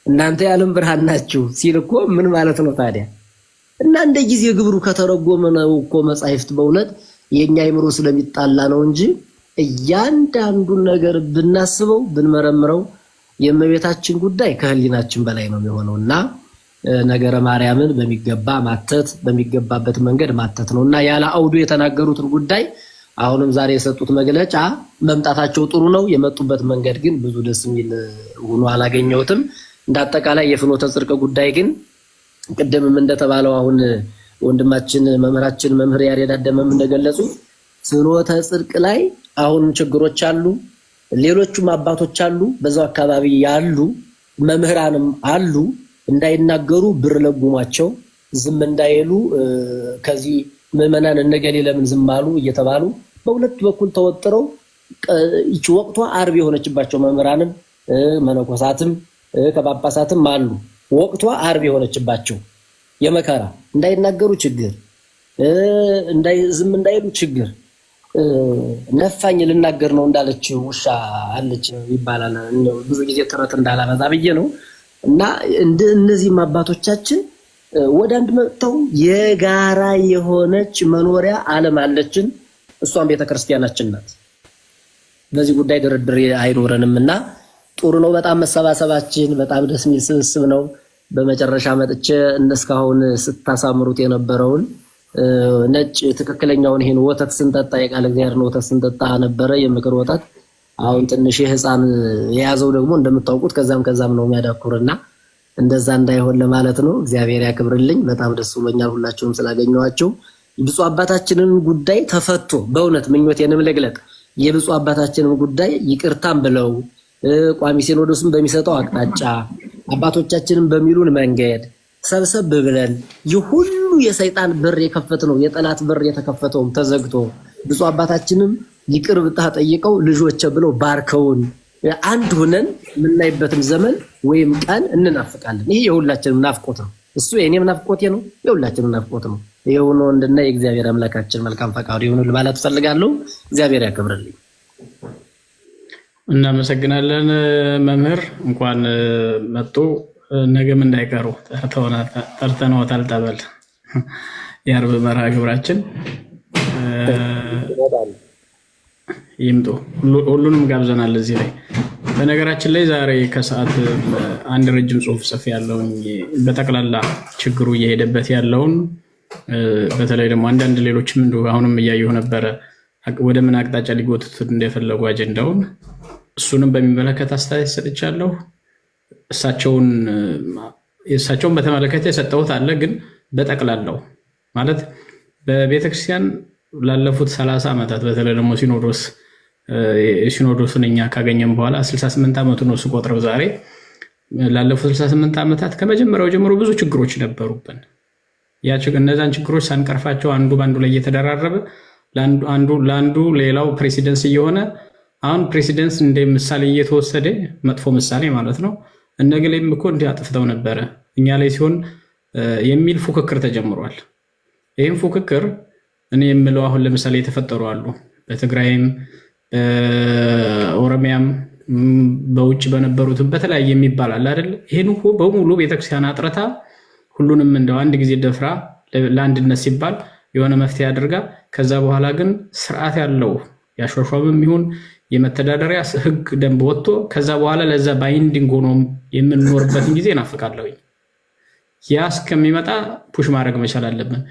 እናንተ የዓለም ብርሃን ናችሁ ሲል እኮ ምን ማለት ነው ታዲያ? እና እንደ ጊዜ ግብሩ ከተረጎመ ነው እኮ መጻሕፍት በእውነት የኛ አይምሮ ስለሚጣላ ነው እንጂ እያንዳንዱን ነገር ብናስበው ብንመረምረው የእመቤታችን ጉዳይ ከህሊናችን በላይ ነው የሚሆነውና ነገረ ማርያምን በሚገባ ማተት በሚገባበት መንገድ ማተት ነውና ያለ አውዱ የተናገሩትን ጉዳይ አሁንም ዛሬ የሰጡት መግለጫ መምጣታቸው ጥሩ ነው። የመጡበት መንገድ ግን ብዙ ደስ የሚል ሆኖ አላገኘሁትም። እንዳጠቃላይ የፍኖተ ጽድቅ ጉዳይ ግን ቅድምም እንደተባለው አሁን ወንድማችን መምህራችን መምህር ያሬድ አደመም እንደገለጹት ፍኖተ ጽድቅ ላይ አሁን ችግሮች አሉ። ሌሎችም አባቶች አሉ፣ በዛው አካባቢ ያሉ መምህራንም አሉ። እንዳይናገሩ ብር ለጉሟቸው ዝም እንዳይሉ ከዚህ ምዕመናን እነገሌ ለምን ዝም አሉ እየተባሉ በሁለት በኩል ተወጥረው እቺ ወቅቷ ዓርብ የሆነችባቸው መምህራንም መነኮሳትም ከጳጳሳትም አሉ። ወቅቷ ዓርብ የሆነችባቸው የመከራ እንዳይናገሩ ችግር ዝም እንዳይሉ ችግር ነፋኝ ልናገር ነው እንዳለች ውሻ አለች ይባላል። ብዙ ጊዜ ተረት እንዳላበዛ ብዬ ነው። እና እነዚህም አባቶቻችን ወደ አንድ መጥተው የጋራ የሆነች መኖሪያ ዓለም አለችን፣ እሷም ቤተክርስቲያናችን ናት። በዚህ ጉዳይ ድርድር አይኖረንምና ጥሩ ነው። በጣም መሰባሰባችን በጣም ደስ የሚል ስብስብ ነው። በመጨረሻ መጥቼ እስካሁን ስታሳምሩት የነበረውን ነጭ ትክክለኛውን ይሄን ወተት ስንጠጣ የቃል እግዚአብሔርን ወተት ስንጠጣ ነበረ፣ የምክር ወተት። አሁን ትንሽ ህፃን የያዘው ደግሞ እንደምታውቁት ከዛም ነው የሚያዳኩርና እንደዛ እንዳይሆን ለማለት ነው። እግዚአብሔር ያክብርልኝ። በጣም ደስ ብሎኛል ሁላችሁም ስላገኘኋችሁ። ብፁዕ አባታችንን ጉዳይ ተፈቶ በእውነት ምኞቴንም ልግለጥ። የብፁዕ አባታችንን ጉዳይ ይቅርታም ብለው ቋሚ ሲኖዶስን በሚሰጠው አቅጣጫ አባቶቻችንን በሚሉን መንገድ ሰብሰብ ብለን የሁሉ የሰይጣን በር የከፈተው የጠላት በር የተከፈተውም ተዘግቶ ብፁዕ አባታችንም ይቅር ብታ ጠይቀው ልጆች ብለው ባርከውን አንድ ሆነን የምናይበትም ዘመን ወይም ቀን እንናፍቃለን። ይሄ የሁላችንም ናፍቆት ነው። እሱ የኔም ናፍቆቴ ነው፣ የሁላችንም ናፍቆት ነው። ይሄው ነው እንደና የእግዚአብሔር አምላካችን መልካም ፈቃዱ ይሁን ማለት ፈልጋለሁ። እግዚአብሔር ያክብርልኝ። እናመሰግናለን መምህር። እንኳን መጡ። ነገም እንዳይቀሩ ጠርተነዎታል። ጠበል የዓርብ መርሃ ግብራችን ይምጡ። ሁሉንም ጋብዘናል እዚህ ላይ። በነገራችን ላይ ዛሬ ከሰዓት አንድ ረጅም ጽሁፍ ጽፌ ያለውን በጠቅላላ ችግሩ እየሄደበት ያለውን በተለይ ደግሞ አንዳንድ ሌሎችም እንዲሁ አሁንም እያየሁ ነበረ ወደ ምን አቅጣጫ ሊጎትቱት እንደፈለጉ አጀንዳውን እሱንም በሚመለከት አስተያየት ሰጥቻለሁ። እሳቸውን በተመለከተ የሰጠሁት አለ። ግን በጠቅላላው ማለት በቤተክርስቲያን ላለፉት 30 ዓመታት በተለይ ደግሞ ሲኖዶስን እኛ ካገኘም በኋላ 68 ዓመቱ ነው ስቆጥረው ዛሬ። ላለፉት 68 ዓመታት ከመጀመሪያው ጀምሮ ብዙ ችግሮች ነበሩብን። እነዛን ችግሮች ሳንቀርፋቸው አንዱ ባንዱ ላይ እየተደራረበ ለአንዱ ሌላው ፕሬሲደንስ እየሆነ አሁን ፕሬሲደንስ እንደ ምሳሌ እየተወሰደ መጥፎ ምሳሌ ማለት ነው። እነገሌም እኮ እንዲህ አጥፍተው ነበረ እኛ ላይ ሲሆን የሚል ፉክክር ተጀምሯል። ይህም ፉክክር እኔ የምለው አሁን ለምሳሌ የተፈጠሩ አሉ በትግራይም ኦሮሚያም በውጭ በነበሩትም በተለያየ የሚባል አለ አይደል? ይሄን እኮ በሙሉ ቤተክርስቲያን አጥረታ ሁሉንም እንደው አንድ ጊዜ ደፍራ ለአንድነት ሲባል የሆነ መፍትሄ አድርጋ ከዛ በኋላ ግን ስርዓት ያለው ያሿሿምም ይሁን የመተዳደሪያ ህግ ደንብ ወጥቶ ከዛ በኋላ ለዛ ባይንዲንግ ሆኖ የምንኖርበትን ጊዜ እናፍቃለሁ። ያ እስከሚመጣ ፑሽ ማድረግ መቻል አለብን።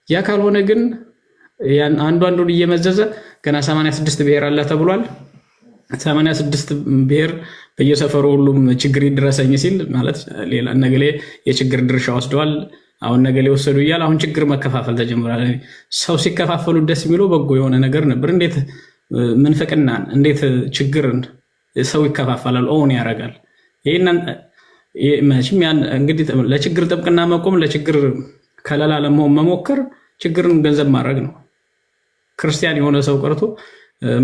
ያ ካልሆነ ግን አንዱን እየመዘዘ ገና 86 ብሔር አለ ተብሏል። 86 ብሔር በየሰፈሩ ሁሉም ችግር ይድረሰኝ ሲል ማለት ሌላ ነገሌ የችግር ድርሻ ወስደዋል፣ አሁን ነገሌ ወሰዱ እያለ አሁን ችግር መከፋፈል ተጀምሯል። ሰው ሲከፋፈሉ ደስ የሚለው በጎ የሆነ ነገር ነበር። እንዴት ምንፍቅናን እንዴት ችግርን ሰው ይከፋፈላል ኦን ያደርጋል? ይሄን እንግዲህ ለችግር ጥብቅና መቆም ለችግር ከለላ ለመሆን መሞከር ችግርን ገንዘብ ማድረግ ነው። ክርስቲያን የሆነ ሰው ቀርቶ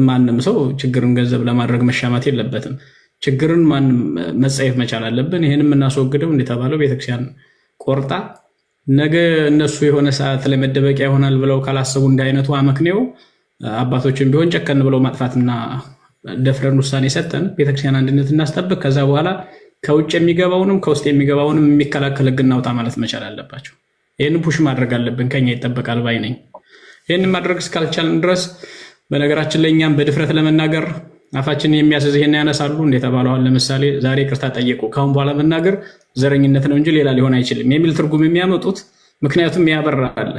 ማንም ሰው ችግርን ገንዘብ ለማድረግ መሻማት የለበትም። ችግርን ማንም መጸየፍ መቻል አለብን። ይሄን የምናስወግደው እንደተባለው ቤተክርስቲያን ቆርጣ ነገ እነሱ የሆነ ሰዓት ላይ መደበቂያ ይሆናል ብለው ካላሰቡ እንደ አይነቱ አመክንየው አባቶችን ቢሆን ጨከን ብለው ማጥፋትና ደፍረን ውሳኔ ሰጠን ቤተክርስቲያን አንድነት እናስጠብቅ፣ ከዛ በኋላ ከውጭ የሚገባውንም ከውስጥ የሚገባውንም የሚከላከል ህግ እናውጣ ማለት መቻል አለባቸው። ይህን ፑሽ ማድረግ አለብን፣ ከኛ ይጠበቃል ባይ ነኝ። ይህን ማድረግ እስካልቻልን ድረስ በነገራችን ላይ እኛም በድፍረት ለመናገር አፋችንን የሚያስዝ ይሄን ያነሳሉ እንደተባለዋል። ለምሳሌ ዛሬ ይቅርታ ጠየቁ፣ ካሁን በኋላ መናገር ዘረኝነት ነው እንጂ ሌላ ሊሆን አይችልም የሚል ትርጉም የሚያመጡት ምክንያቱም ያበር አለ፣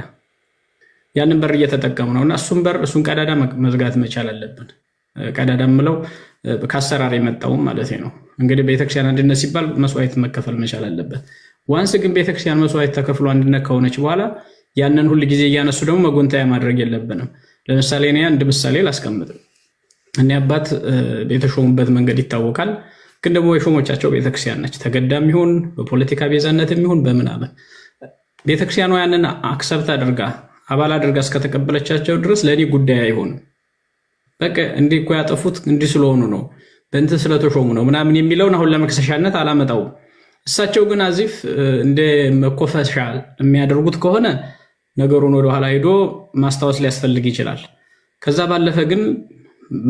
ያንን በር እየተጠቀሙ ነው እና እሱን ቀዳዳ መዝጋት መቻል አለብን። ቀዳዳ ምለው ከአሰራር የመጣውም ማለት ነው። እንግዲህ ቤተክርስቲያን አንድነት ሲባል መስዋዕት መከፈል መቻል አለበት። ዋንስ ግን ቤተክርስቲያን መስዋዕት ተከፍሎ አንድነት ከሆነች በኋላ ያንን ሁሉ ጊዜ እያነሱ ደግሞ መጎንታያ ማድረግ የለብንም። ለምሳሌ እኔ አንድ ምሳሌ ላስቀምጥ። እኔ አባት የተሾሙበት መንገድ ይታወቃል። ግን ደግሞ የሾሞቻቸው ቤተክርስቲያን ነች። ተገዳም ይሁን በፖለቲካ ቤዛነትም ይሁን በምናምን ቤተክርስቲያኗ ያንን አክሰብት አድርጋ አባል አድርጋ እስከተቀበለቻቸው ድረስ ለእኔ ጉዳይ አይሆንም። በቃ እንዲህ እኮ ያጠፉት እንዲህ ስለሆኑ ነው በእንትን ስለተሾሙ ነው ምናምን የሚለውን አሁን ለመክሰሻነት አላመጣውም። እሳቸው ግን አዚፍ እንደ መኮፈሻ የሚያደርጉት ከሆነ ነገሩን ወደኋላ ሄዶ ማስታወስ ሊያስፈልግ ይችላል። ከዛ ባለፈ ግን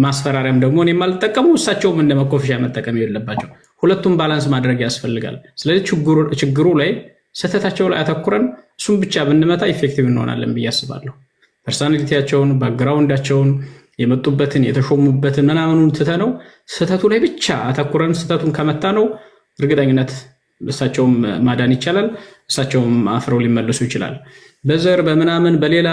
ማስፈራሪያም ደግሞ እኔ የማልጠቀመው እሳቸውም እንደ መኮፈሻ መጠቀም የለባቸው። ሁለቱም ባላንስ ማድረግ ያስፈልጋል። ስለዚህ ችግሩ ላይ ስህተታቸው ላይ አተኩረን እሱም ብቻ ብንመታ ኢፌክቲቭ እንሆናለን ብዬ አስባለሁ። ፐርሶናሊቲያቸውን ባክግራውንዳቸውን የመጡበትን የተሾሙበትን ምናምኑን ትተነው ስህተቱ ላይ ብቻ አተኩረን ስህተቱን ከመታ ነው እርግጠኝነት እሳቸውም ማዳን ይቻላል፣ እሳቸውም አፍረው ሊመለሱ ይችላል። በዘር በምናምን በሌላ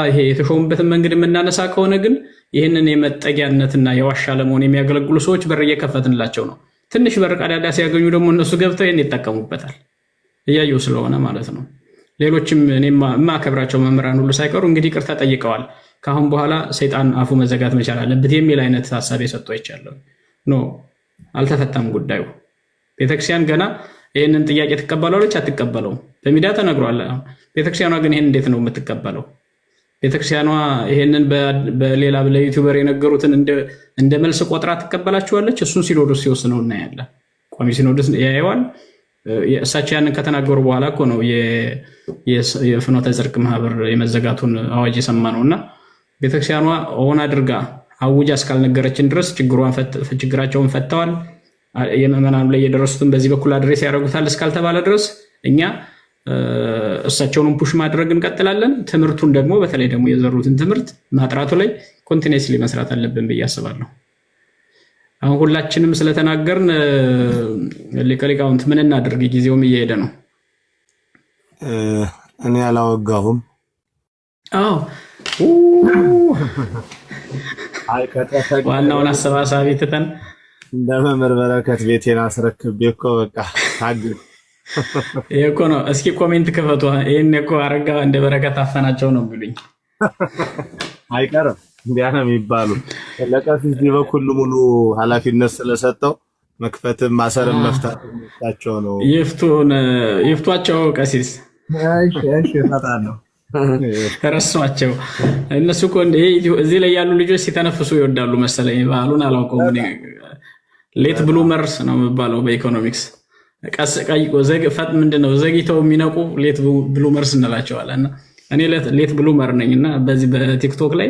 ይሄ የተሾሙበትን መንገድ የምናነሳ ከሆነ ግን ይህንን የመጠጊያነትና የዋሻ ለመሆን የሚያገለግሉ ሰዎች በር እየከፈትንላቸው ነው። ትንሽ በር ቀዳዳ ሲያገኙ ደግሞ እነሱ ገብተው ይህን ይጠቀሙበታል። እያየው ስለሆነ ማለት ነው። ሌሎችም እኔ የማከብራቸው መምህራን ሁሉ ሳይቀሩ እንግዲህ ይቅርታ ጠይቀዋል። ከአሁን በኋላ ሰይጣን አፉ መዘጋት መቻል አለበት የሚል አይነት ሀሳብ የሰጡ አይቻለሁ። ኖ አልተፈታም ጉዳዩ። ቤተክርስቲያን ገና ይህንን ጥያቄ ትቀበላለች አትቀበለውም? በሚዲያ ተነግሯል። ቤተክርስቲያኗ ግን ይህን እንዴት ነው የምትቀበለው? ቤተክርስቲያኗ ይህንን በሌላ ለዩቲዩበር የነገሩትን እንደ መልስ ቆጥራ ትቀበላችኋለች? እሱን ሲኖዶስ ሲወስነው እናያለን። ቋሚ ሲኖዶስ ያየዋል። እሳቸው ያንን ከተናገሩ በኋላ እኮ ነው የፍኖተ ጽድቅ ማህበር የመዘጋቱን አዋጅ የሰማ ነው። እና ቤተክርስቲያኗ ሆን አድርጋ አውጃ እስካልነገረችን ድረስ ችግራቸውን ፈተዋል፣ የምዕመናኑ ላይ የደረሱትን በዚህ በኩል አድሬስ ያደርጉታል እስካልተባለ ድረስ እኛ እሳቸውንም ፑሽ ማድረግ እንቀጥላለን። ትምህርቱን ደግሞ በተለይ ደግሞ የዘሩትን ትምህርት ማጥራቱ ላይ ኮንቲኒስሊ መስራት አለብን ብዬ አስባለሁ። አሁን ሁላችንም ስለተናገርን ሊቀ ሊቃውንት ምን እናድርግ? ጊዜውም እየሄደ ነው። እኔ አላወጋሁም። አዎ ዋናውን አሰባሳቢ ትተን እንደ መምህር በረከት ቤቴን አስረክቤ እኮ በቃ ታግ ይሄ እኮ ነው። እስኪ ኮሜንት ክፈቱ። ይሄን እኮ አረጋ እንደ በረከት አፈናቸው ነው የሚሉኝ። አይቀርም እንዲያ ነው የሚባሉ። ለቀሲስ በኩል ሙሉ ኃላፊነት ስለሰጠው መክፈትም ማሰርም መፍታታቸው ነው። ይፍቷቸው ቀሲስ። እሺ እፈታለሁ። ረሷቸው። እነሱ እኮ እዚህ ላይ ያሉ ልጆች ሲተነፍሱ ይወዳሉ መሰለኝ። ባህሉን አላውቀውም። ሌት ብሉመርስ ነው የሚባለው በኢኮኖሚክስ። ምንድነው ዘግይተው የሚነቁ ሌት ብሉመርስ እንላቸዋለን። እኔ ሌት ብሉመር ነኝ እና በዚህ በቲክቶክ ላይ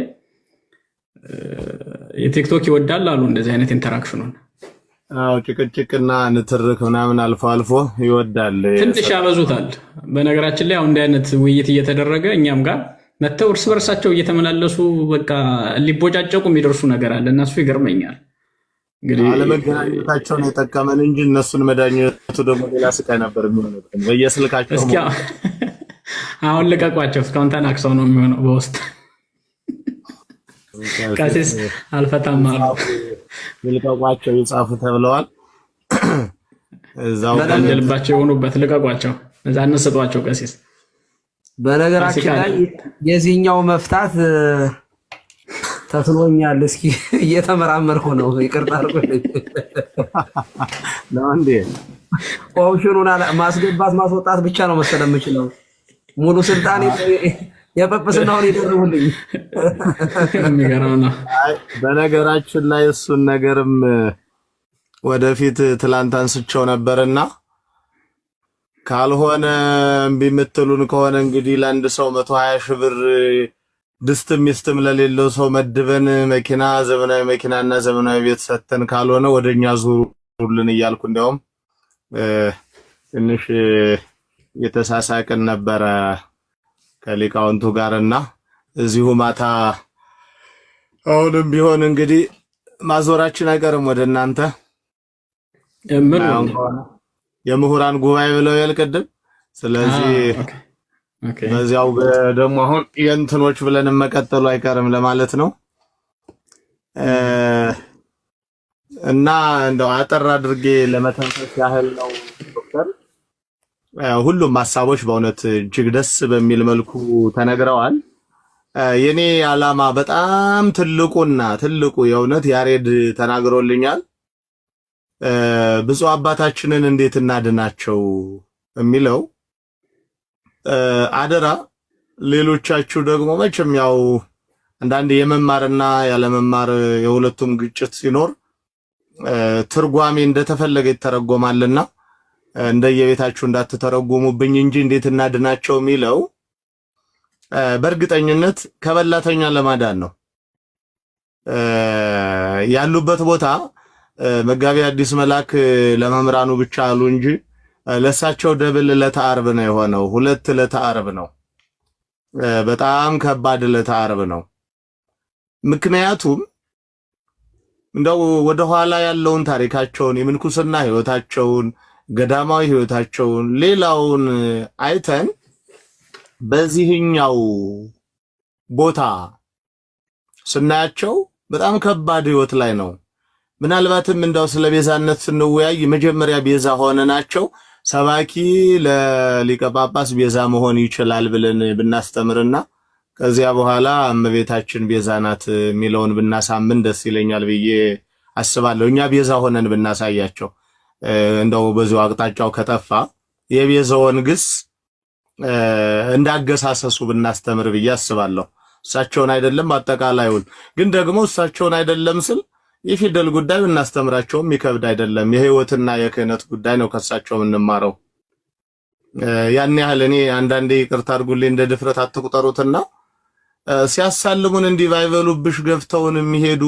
የቲክቶክ ይወዳል አሉ እንደዚህ አይነት ኢንተራክሽኑን። አዎ ጭቅጭቅና ንትርክ ምናምን አልፎ አልፎ ይወዳል። ትንሽ ያበዙታል። በነገራችን ላይ አሁን እንዲህ አይነት ውይይት እየተደረገ እኛም ጋር መተው እርስ በርሳቸው እየተመላለሱ በቃ ሊቦጫጨቁ የሚደርሱ ነገር አለ። እነሱ ይገርመኛል። እንግዲህ አለመገናኘታቸውን የጠቀመን እንጂ እነሱን መዳኘቱ ደግሞ ሌላ ስቃይ ነበር የሚሆነው። በየስልካቸው እስኪ አሁን ልቀቋቸው። እስካሁን ተናክሰው ነው የሚሆነው በውስጥ ቀሲስ አልፈታም አሉ። ልቀቋቸው ይጻፉ ተብለዋል። እዛው ልባቸው የሆኑበት ልቀቋቸው፣ እዛ እንስጧቸው። ቀሲስ በነገራችን ላይ የዚህኛው መፍታት ተስኖኛል። እስኪ እየተመራመርኩ ነው። ይቅርታ አድርጉልኝ። ነው እንዴ? ኦፕሽኑን ማስገባት ማስወጣት ብቻ ነው መሰለኝ የምችለው። ሙሉ ስልጣኔ የጵጵስናውን ይደርቡልኝ። የሚገርም ነው። በነገራችን ላይ እሱን ነገርም ወደፊት ትላንት አንስቸው ነበርና ካልሆነ እምቢ የምትሉን ከሆነ እንግዲህ ለአንድ ሰው 120 ሺህ ብር ድስትም ሚስትም ለሌለው ሰው መድበን መኪና ዘመናዊ መኪናና ዘመናዊ ቤት ሰተን ካልሆነ ወደኛ ዙሩልን እያልኩ እንዲያውም ትንሽ የተሳሳቅን ነበረ ከሊቃውንቱ ጋርና እዚሁ ማታ አሁንም ቢሆን እንግዲህ ማዞራችን አይቀርም ወደ እናንተ የምሁራን ጉባኤ ብለው ያልቀድም። ስለዚህ በዚያው ደግሞ አሁን የእንትኖች ብለን መቀጠሉ አይቀርም ለማለት ነው። እና እንደው አጠር አድርጌ ለመተንፈስ ያህል ነው ዶክተር። ሁሉም ሐሳቦች በእውነት እጅግ ደስ በሚል መልኩ ተነግረዋል። የኔ ዓላማ በጣም ትልቁ የእውነት ያሬድ ተናግሮልኛል። ብፁዕ አባታችንን እንዴት እናድናቸው የሚለው አደራ። ሌሎቻችሁ ደግሞ መቼም ያው አንዳንድ የመማርና ያለመማር የሁለቱም ግጭት ሲኖር ትርጓሜ እንደተፈለገ ይተረጎማልና እንደየቤታችሁ እንዳትተረጉሙብኝ እንጂ እንዴት እናድናቸው የሚለው በእርግጠኝነት ከበላተኛ ለማዳን ነው። ያሉበት ቦታ መጋቢ አዲስ መልአክ ለመምራኑ ብቻ አሉ እንጂ ለሳቸው ደብል ዕለተ ዓርብ ነው የሆነው። 2 ዕለተ ዓርብ ነው። በጣም ከባድ ዕለተ ዓርብ ነው። ምክንያቱም እንደው ወደ ኋላ ያለውን ታሪካቸውን፣ የምንኩስና ህይወታቸውን፣ ገዳማዊ ህይወታቸውን ሌላውን አይተን በዚህኛው ቦታ ስናያቸው በጣም ከባድ ህይወት ላይ ነው። ምናልባትም እንደው ስለ ቤዛነት ስንወያይ መጀመሪያ ቤዛ ሆነናቸው ሰባኪ ለሊቀ ጳጳስ ቤዛ መሆን ይችላል ብለን ብናስተምርና ከዚያ በኋላ እመቤታችን ቤዛ ናት የሚለውን ብናሳምን ደስ ይለኛል ብዬ አስባለሁ። እኛ ቤዛ ሆነን ብናሳያቸው እንደው በዚሁ አቅጣጫው ከጠፋ የቤዛውን ግስ እንዳገሳሰሱ ብናስተምር ብዬ አስባለሁ። እሳቸውን አይደለም አጠቃላዩን ግን ደግሞ እሳቸውን አይደለም ስል የፊደል ጉዳይ ብናስተምራቸውም ይከብድ አይደለም። የህይወትና የክህነት ጉዳይ ነው ከእሳቸው የምንማረው። ያን ያህል እኔ አንዳንዴ ይቅርታ አድርጉልኝ እንደ ድፍረት አትቁጠሩትና ሲያሳልሙን እንዲህ ባይበሉብሽ ገፍተውን የሚሄዱ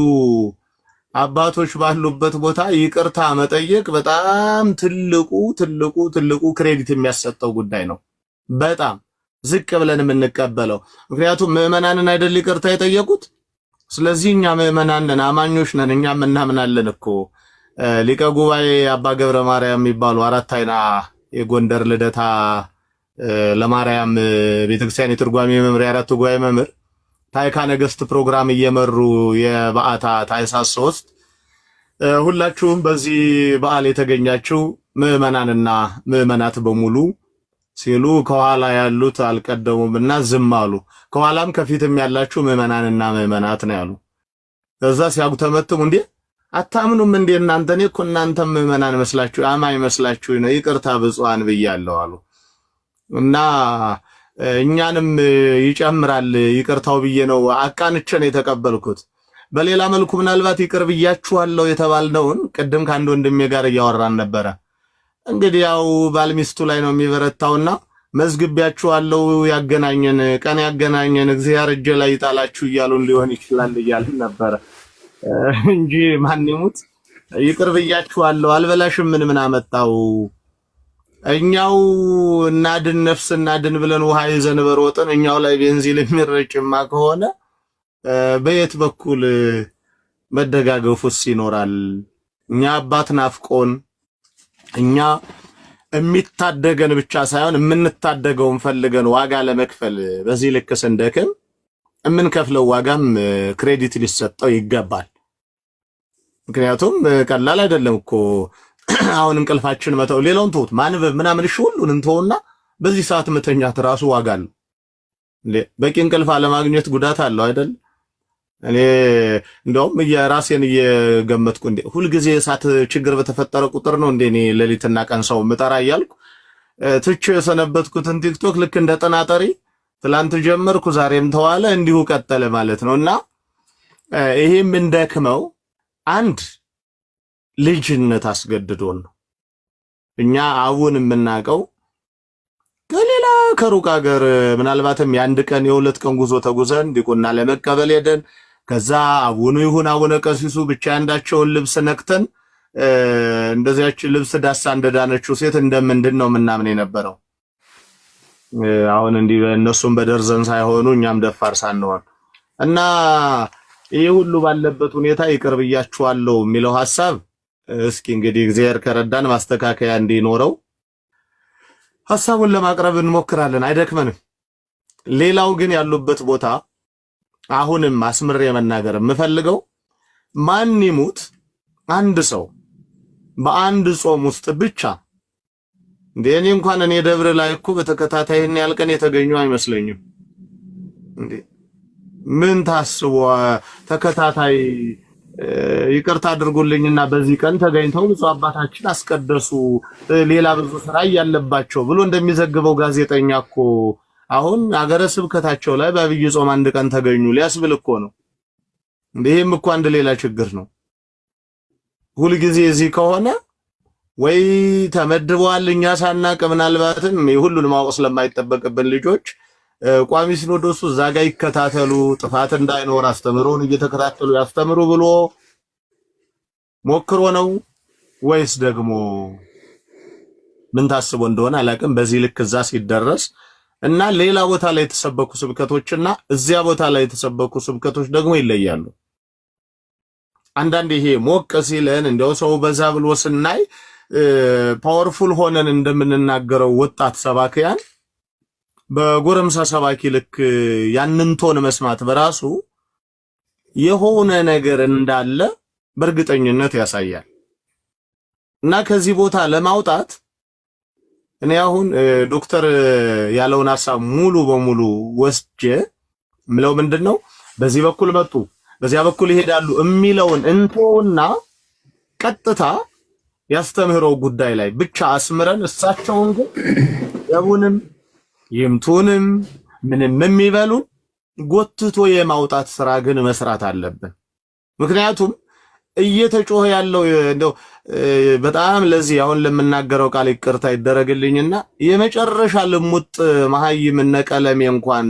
አባቶች ባሉበት ቦታ ይቅርታ መጠየቅ በጣም ትልቁ ክሬዲት የሚያሰጠው ጉዳይ ነው። በጣም ዝቅ ብለን የምንቀበለው ምክንያቱም ምዕመናንን አይደል ይቅርታ የጠየቁት። ስለዚህ እኛ ምዕመናን ነን፣ አማኞች ነን፣ እኛም እናምናለን እኮ። ሊቀ ጉባኤ አባ ገብረ ማርያም የሚባሉ 4 አይና የጎንደር ልደታ ለማርያም ቤተክርስቲያን የትርጓሜ መምሪያ 4 ጉባኤ መምህር ታይካ ነገስት ፕሮግራም እየመሩ የበዓታ ታኅሳስ 3 ሁላችሁም በዚህ በዓል የተገኛችሁ ምዕመናንና ምዕመናት በሙሉ ሲሉ ከኋላ ያሉት አልቀደሙምና ዝም አሉ። ከኋላም ከፊትም ያላችሁ ምዕመናንና ምዕመናት ነው ያሉ። ከዛ ሲያጉተመትሙ እንዴ አታምኑም እንዴ እናንተ? እኔ እኮ እናንተም ምዕመናን መስላችሁ አማኝ መስላችሁ ነው፣ ይቅርታ ብፁዓን ብያለሁ አሉ። እና እኛንም ይጨምራል ይቅርታው ብዬ ነው አቃንቼ ነው የተቀበልኩት። በሌላ መልኩ ምናልባት ይቅር ብያችኋለሁ የተባልነውን ቅድም ከአንድ ወንድሜ ጋር እያወራን ነበረ። እንግዲህ ያው ባልሚስቱ ላይ ነው የሚበረታውና መዝግቢያችኋለሁ ያገናኘን ቀን ያገናኘን እግዚአብሔር እጄ ላይ ይጣላችሁ እያሉን ሊሆን ይችላል እያልን ነበረ እንጂ ማን ይሙት ይቅር ብያችኋለሁ አልበላሽም ምን አመጣው እኛው እናድን ነፍስ እናድን ብለን ውሃ ይዘን በሮጥን እኛው ላይ ቤንዚን የሚረጭማ ከሆነ በየት በኩል መደጋገፉስ ይኖራል? እኛ አባት ናፍቆን እኛ የሚታደገን ብቻ ሳይሆን የምንታደገውን ፈልገን ዋጋ ለመክፈል በዚህ ልክ ስንደክም የምንከፍለው ዋጋም ክሬዲት ሊሰጠው ይገባል። ምክንያቱም ቀላል አይደለም እኮ አሁን እንቅልፋችን መተው ሌላውን ተውት ማንበብ ምናምን እሺ ሁሉን እንተውና በዚህ ሰዓት መተኛት ራሱ ዋጋ አለው። በቂ እንቅልፍ አለማግኘት ጉዳት አለው አይደል? እኔ እንደውም የራሴን እየገመትኩ ሁል ጊዜ ሰዓት ችግር በተፈጠረ ቁጥር ነው እኔ ሌሊትና ቀን ሰው ምጠራ እያልኩ ትቼ የሰነበትኩትን ቲክቶክ ልክ እንደ ጠናጠሪ ትላንት ጀመርኩ ዛሬም ተዋለ እንዲሁ ቀጠለ ማለት ነውና ይሄም እንደክመው አንድ ልጅነት አስገድዶን ነው። እኛ አሁን የምናውቀው ከሌላ ከሩቅ ሀገር ምናልባትም የአንድ ቀን የሁለት ቀን ጉዞ ተጉዘን ዲቁና ለመቀበል ሄደን ከዛ አቡኑ ይሁን አቡነ ቀሲሱ ብቻ አንዳቸውን ልብስ ነክተን እንደዚያች ልብስ ዳሳ እንደዳነችው ሴት እንደምንድን ነው ምናምን የነበረው። አሁን እንዲህ እነሱም በደርዘን ሳይሆኑ እኛም ደፋር ሳንሆን እና ይሄ ሁሉ ባለበት ሁኔታ ይቅር ብያችኋለሁ የሚለው ሐሳብ እስኪ እንግዲህ እግዚአብሔር ከረዳን ማስተካከያ እንዲኖረው ሐሳቡን ለማቅረብ እንሞክራለን፣ አይደክመንም። ሌላው ግን ያሉበት ቦታ አሁንም አስምሬ መናገር የምፈልገው ማን ይሙት አንድ ሰው በአንድ ጾም ውስጥ ብቻ እኔ እንኳን እኔ ደብረ ላይ እኮ በተከታታይ ያልቀን የተገኙ አይመስለኝም እንዴ ምን ታስቦ ተከታታይ ይቅርታ አድርጉልኝና በዚህ ቀን ተገኝተው ንጹህ አባታችን አስቀደሱ ሌላ ብዙ ስራ ያለባቸው ብሎ እንደሚዘግበው ጋዜጠኛ እኮ አሁን አገረ ስብከታቸው ላይ በአብይ ጾም አንድ ቀን ተገኙ ሊያስብል እኮ ነው። ይሄም እኮ አንድ ሌላ ችግር ነው። ሁሉ ጊዜ እዚህ ከሆነ ወይ ተመድበዋል እኛ ሳናቅ ምናልባትም ሁሉንም ማወቅ ስለማይጠበቅብን ልጆች ቋሚ ሲኖዶሱ እዛ ጋር ይከታተሉ ጥፋት እንዳይኖር አስተምሮን እየተከታተሉ ያስተምሩ ብሎ ሞክሮ ነው ወይስ ደግሞ ምን ታስቦ እንደሆነ አላቅም። በዚህ ልክ እዛ ሲደረስ እና ሌላ ቦታ ላይ የተሰበኩ ስብከቶችና እዚያ ቦታ ላይ የተሰበኩ ስብከቶች ደግሞ ይለያሉ። አንዳንድ ይሄ ሞቅ ሲለን እንደው ሰው በዛ ብሎ ስናይ ፓወርፉል ሆነን እንደምንናገረው ወጣት ሰባኪያን በጎረምሳ ሰባኪ ልክ ያንን ቶን መስማት በራሱ የሆነ ነገር እንዳለ በእርግጠኝነት ያሳያል። እና ከዚህ ቦታ ለማውጣት እኔ አሁን ዶክተር ያለውን ሐሳብ ሙሉ በሙሉ ወስጄ ምለው ምንድነው በዚህ በኩል መጡ በዚያ በኩል ይሄዳሉ የሚለውን እንተውና ቀጥታ ያስተምህረው ጉዳይ ላይ ብቻ አስምረን እሳቸውን ግን ያቡንም ይምቱንም ምንም የሚበሉን ጎትቶ የማውጣት ስራ ግን መስራት አለብን። ምክንያቱም እየተጮህ ያለው እንደው በጣም ለዚህ አሁን ለምናገረው ቃል ይቅርታ ይደረግልኝና የመጨረሻ ልሙጥ መሐይም ነቀለሜ እንኳን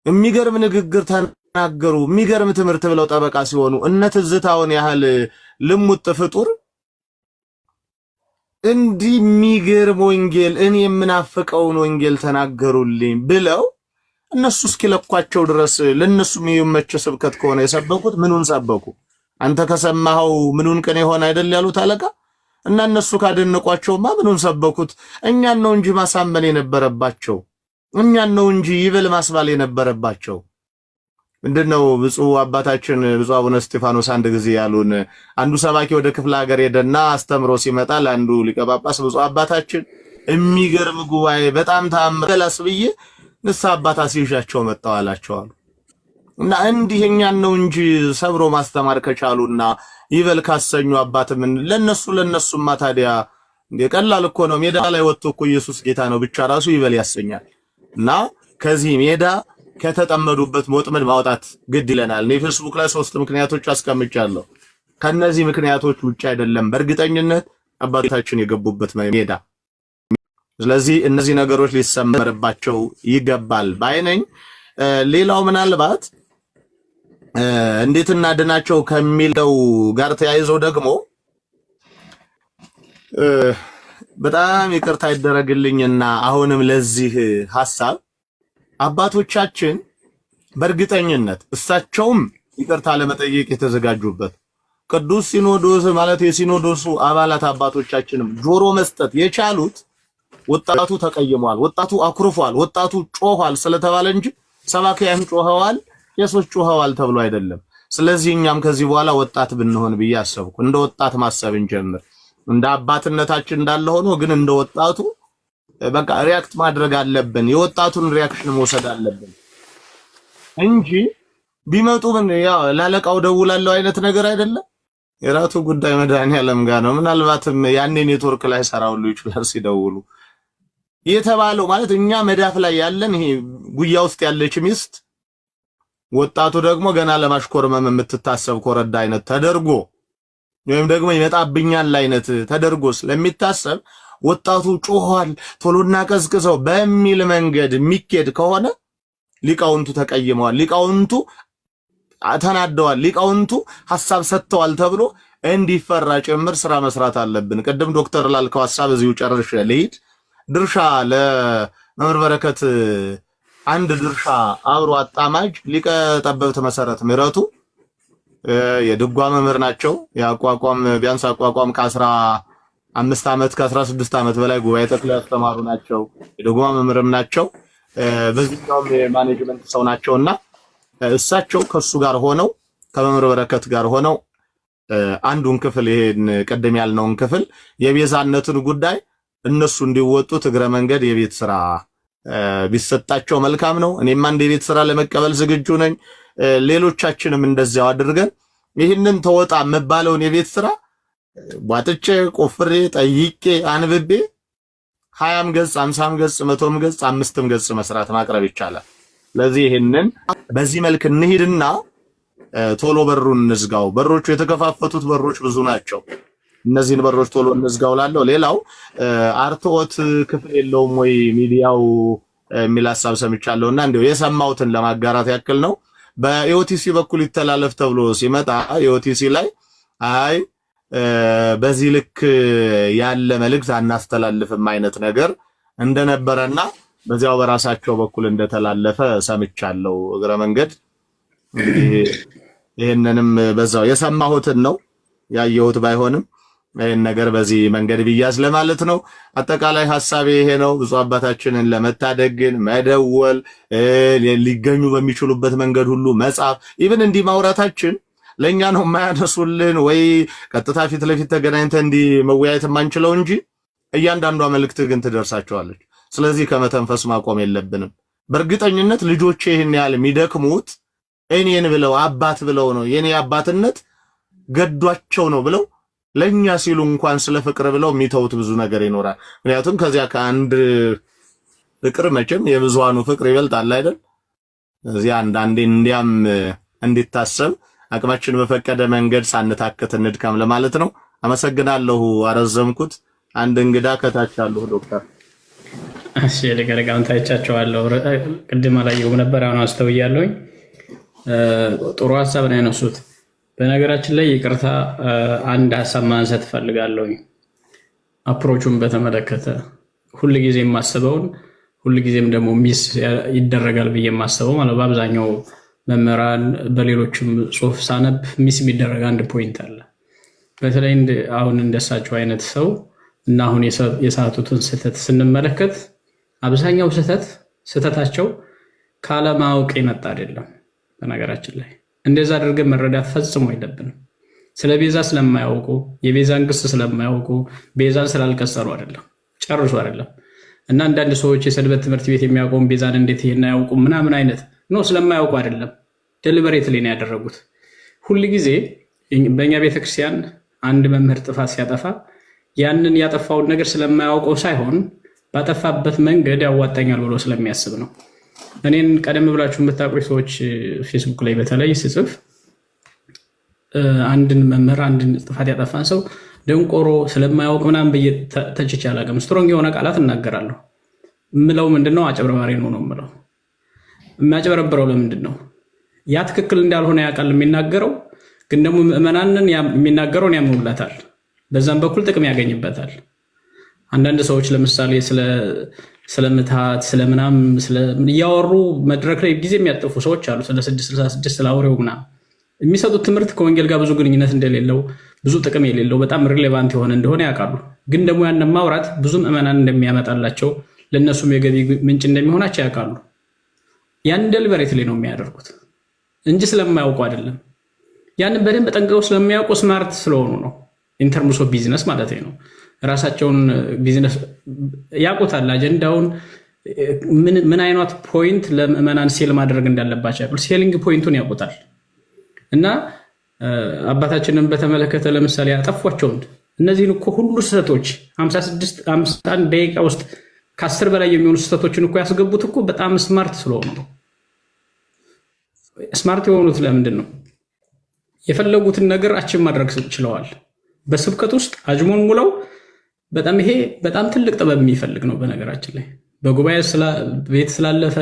የሚገርም ንግግር ተናገሩ የሚገርም ትምህርት ብለው ጠበቃ ሲሆኑ እነ ትዝታውን ያህል ልሙጥ ፍጡር እንዲህ የሚገርም ወንጌል እኔ የምናፍቀውን ወንጌል ተናገሩልኝ ብለው እነሱ እስኪለኳቸው ድረስ ለነሱ የሚመች ስብከት ከሆነ የሰበኩት ምኑን ሰበኩ? አንተ ከሰማኸው ምኑን ቅን ይሆን አይደል ያሉት አለቃ እና እነሱ ካደነቋቸውማ ምኑን ሰበኩት? እኛን ነው እንጂ ማሳመን የነበረባቸው እኛን ነው እንጂ ይበል ማስባል የነበረባቸው። ምንድነው ብፁዕ አባታችን ብፁዕ አቡነ እስጢፋኖስ አንድ ጊዜ ያሉን አንዱ ሰባኪ ወደ ክፍለ ሀገር ሄደና አስተምሮ ሲመጣ ለአንዱ ሊቀ ጳጳስ ብፁዕ አባታችን የሚገርም ጉባኤ በጣም ታምራላስ ብዬ ንስሐ አባት አስይዣቸው መጣሁ አላቸው። እና እንዲህ እኛን ነው እንጂ ሰብሮ ማስተማር ከቻሉና ይበል ካሰኙ አባት ምን ለነሱማ ታዲያ ቀላል እኮ ነው። ሜዳ ላይ ወጥቶ እኮ ኢየሱስ ጌታ ነው ብቻ ራሱ ይበል ያሰኛል። እና ከዚህ ሜዳ ከተጠመዱበት ሞጥመድ ማውጣት ግድ ይለናል። እኔ ፌስቡክ ላይ 3 ምክንያቶች አስቀምጫለሁ። ከነዚህ ምክንያቶች ውጭ አይደለም በእርግጠኝነት አባቶቻችን የገቡበት ሜዳ። ስለዚህ እነዚህ ነገሮች ሊሰመርባቸው ይገባል ባይነኝ። ሌላው ምናልባት እንዴት እናድናቸው ከሚለው ጋር ተያይዘው ደግሞ በጣም ይቅርታ ይደረግልኝና አሁንም ለዚህ ሐሳብ አባቶቻችን በእርግጠኝነት እሳቸውም ይቅርታ ለመጠየቅ የተዘጋጁበት ቅዱስ ሲኖዶስ ማለት የሲኖዶሱ አባላት አባቶቻችንም ጆሮ መስጠት የቻሉት ወጣቱ ተቀይሟል፣ ወጣቱ አኩርፏል፣ ወጣቱ ጮኋል ስለተባለ እንጂ ሰባኪያን ጮኸዋል፣ ቄሶች ጮኸዋል ተብሎ አይደለም። ስለዚህ እኛም ከዚህ በኋላ ወጣት ብንሆን ብዬ አሰብኩ። እንደ ወጣት ማሰብ እንጀምር። እንደ አባትነታችን እንዳለ ሆኖ ግን እንደ ወጣቱ በቃ ሪያክት ማድረግ አለብን። የወጣቱን ሪያክሽን መውሰድ አለብን እንጂ ቢመጡ ምን ያው ላለቃው ደውላለሁ አይነት ነገር አይደለም። የራቱ ጉዳይ መድኃኒዓለም ጋር ነው። ምናልባትም ያኔ ኔትወርክ ላይ ሰራውሉ ይችላል ሲደውሉ የተባለው ማለት እኛ መዳፍ ላይ ያለን ይሄ ጉያ ውስጥ ያለች ሚስት ወጣቱ ደግሞ ገና ለማሽኮርመም የምትታሰብ ኮረዳ አይነት ተደርጎ ወይም ደግሞ ይመጣብኛል አይነት ተደርጎ ስለሚታሰብ ወጣቱ ጮኋል ቶሎና ቀዝቅዘው በሚል መንገድ የሚኬድ ከሆነ ሊቃውንቱ ተቀይመዋል፣ ሊቃውንቱ ተናደዋል፣ ሊቃውንቱ ሐሳብ ሰጥተዋል ተብሎ እንዲፈራ ጭምር ስራ መስራት አለብን። ቅድም ዶክተር ላልከው ሐሳብ እዚሁ ጨርሼ ልሂድ። ድርሻ ለመምህር በረከት አንድ ድርሻ አብሮ አጣማጅ ሊቀ ጠበብት መሰረት ምህረቱ የድጓ መምህር ናቸው። ያቋቋም ቢያንስ አቋቋም ከ15 ዓመት ከ16 ዓመት በላይ ጉባኤ ተክለ ያስተማሩ ናቸው። የድጓ መምህርም ናቸው። በዚህኛውም የማኔጅመንት ሰው ናቸውና እሳቸው ከሱ ጋር ሆነው ከመምህር በረከት ጋር ሆነው አንዱን ክፍል ይሄን ቀደም ያልነውን ክፍል የቤዛነትን ጉዳይ እነሱ እንዲወጡት እግረ መንገድ የቤት ስራ ቢሰጣቸው መልካም ነው። እኔም አንድ የቤት ስራ ለመቀበል ዝግጁ ነኝ። ሌሎቻችንም እንደዚያው አድርገን ይህንን ተወጣ መባለውን የቤት ስራ ቧጥጬ ቆፍሬ ጠይቄ አንብቤ 20 ገጽ 50 ገጽ 100 ገጽ 5 ገጽ መስራት ማቅረብ ይቻላል። ስለዚህ ይህንን በዚህ መልክ እንሂድና ቶሎ በሩን እንዝጋው። በሮቹ የተከፋፈቱት በሮች ብዙ ናቸው። እነዚህን በሮች ቶሎ እንዝጋው ላለው። ሌላው አርትዖት ክፍል የለውም ወይ ሚዲያው የሚል ሐሳብ ሰምቻለሁና እንደው የሰማሁትን ለማጋራት ያክል ነው። በኢኦቲሲ በኩል ይተላለፍ ተብሎ ሲመጣ ኢኦቲሲ ላይ አይ በዚህ ልክ ያለ መልእክት አናስተላልፍም አይነት ነገር እንደነበረና በዚያው በራሳቸው በኩል እንደተላለፈ ሰምቻለሁ። እግረ መንገድ ይሄንንም በዛው የሰማሁትን ነው ያየሁት ባይሆንም ይሄን ነገር በዚህ መንገድ ቢያዝ ለማለት ነው። አጠቃላይ ሐሳቤ ይሄ ነው። ብፁዕ አባታችንን ለመታደግን መደወል ሊገኙ በሚችሉበት መንገድ ሁሉ መጻፍ ኢቭን እንዲህ ማውራታችን ለኛ ነው የማያነሱልን ወይ ቀጥታ ፊት ለፊት ተገናኝተን እንዲህ መወያየት የማንችለው እንጂ እያንዳንዷ መልእክት ግን ትደርሳቸዋለች። ስለዚህ ከመተንፈስ ማቆም የለብንም። በእርግጠኝነት ልጆቼ ይህን ያህል የሚደክሙት እኔን ብለው አባት ብለው ነው የኔ አባትነት ገዷቸው ነው ብለው ለኛ ሲሉ እንኳን ስለ ፍቅር ብለው የሚተውት ብዙ ነገር ይኖራል። ምክንያቱም ከዚያ ከአንድ ፍቅር መቼም የብዙሃኑ ፍቅር ይበልጣል አይደል? እዚያ አንዳንዴ እንዲያም እንዲታሰብ አቅማችን በፈቀደ መንገድ ሳንታከት እንድካም ለማለት ነው። አመሰግናለሁ። አረዘምኩት። አንድ እንግዳ ከታች አለሁ ዶክተር። እሺ ለገረጋውን ታይቻቸዋለሁ። ቅድም አላየሁም ነበር፣ አሁን አስተውያለሁኝ። ጥሩ ሐሳብ ነው ያነሱት። በነገራችን ላይ ይቅርታ አንድ ሐሳብ ማንሳት ፈልጋለሁኝ። አፕሮቹን በተመለከተ ሁልጊዜ የማስበውን ሁልጊዜም ደግሞ ሚስ ይደረጋል ብዬ የማስበው ማለት በአብዛኛው መምህራን በሌሎችም ጽሁፍ ሳነብ ሚስ የሚደረግ አንድ ፖይንት አለ። በተለይ አሁን እንደሳቸው አይነት ሰው እና አሁን የሳቱትን ስህተት ስንመለከት አብዛኛው ስህተታቸው ካለማወቅ የመጣ አይደለም። በነገራችን ላይ እንደዛ አድርገን መረዳት ፈጽሞ አይደብንም። ስለ ቤዛ ስለማያውቁ የቤዛን ግስ ስለማያውቁ ቤዛን ስላልቀሰሩ አይደለም፣ ጨርሶ አይደለም። እና አንዳንድ ሰዎች የሰንበት ትምህርት ቤት የሚያውቀውን ቤዛን እንዴት ይሄን አያውቁም ምናምን አይነት ነው፣ ስለማያውቁ አይደለም። ዴሊበሬትሊ ነው ያደረጉት። ሁል ጊዜ በእኛ ቤተክርስቲያን አንድ መምህር ጥፋት ሲያጠፋ ያንን ያጠፋውን ነገር ስለማያውቀው ሳይሆን ባጠፋበት መንገድ ያዋጣኛል ብሎ ስለሚያስብ ነው። እኔን ቀደም ብላችሁ የምታውቁ ሰዎች ፌስቡክ ላይ በተለይ ስጽፍ አንድን መምህር አንድን ጥፋት ያጠፋን ሰው ደንቆሮ ስለማያውቅ ምናምን ብዬ ተችቼ አላውቅም። ስትሮንግ የሆነ ቃላት እናገራለሁ። ምለው ምንድነው አጨብረባሪ ነው ምለው። የሚያጨበረብረው ለምንድን ነው? ያ ትክክል እንዳልሆነ ያውቃል የሚናገረው፣ ግን ደግሞ ምዕመናንን የሚናገረውን ያምኑላታል። በዛም በኩል ጥቅም ያገኝበታል። አንዳንድ ሰዎች ለምሳሌ ስለ ምትሃት ስለምናም እያወሩ መድረክ ላይ ጊዜ የሚያጠፉ ሰዎች አሉ። ስለ 666 ስለ አውሬው ምናምን የሚሰጡት ትምህርት ከወንጌል ጋር ብዙ ግንኙነት እንደሌለው፣ ብዙ ጥቅም የሌለው፣ በጣም ሪሌቫንት የሆነ እንደሆነ ያውቃሉ። ግን ደግሞ ያንን ማውራት ብዙ ምዕመናን እንደሚያመጣላቸው፣ ለእነሱም የገቢ ምንጭ እንደሚሆናቸው ያውቃሉ። ያን ደሊበሬትሊ ነው የሚያደርጉት እንጂ ስለማያውቁ አይደለም። ያንን በደንብ ጠንቅቀው ስለሚያውቁ ስማርት ስለሆኑ ነው። ኢንተርምስ ኦፍ ቢዝነስ ማለት ነው። ራሳቸውን ቢዝነስ ያውቁታል። አጀንዳውን ምን አይነት ፖይንት ለምዕመናን ሴል ማድረግ እንዳለባቸው ያውቁታል። ሴሊንግ ፖይንቱን ያውቁታል። እና አባታችንን በተመለከተ ለምሳሌ ያጠፏቸውን እነዚህን እኮ ሁሉ ስህተቶች 51 ደቂቃ ውስጥ ከ10 በላይ የሚሆኑ ስህተቶችን እኮ ያስገቡት እኮ በጣም ስማርት ስለሆኑ ነው። ስማርት የሆኑት ለምንድን ነው? የፈለጉትን ነገር አችን ማድረግ ችለዋል። በስብከት ውስጥ አጅሞን ሙለው ይሄ በጣም ትልቅ ጥበብ የሚፈልግ ነው። በነገራችን ላይ በጉባኤ ቤት ስላለፈ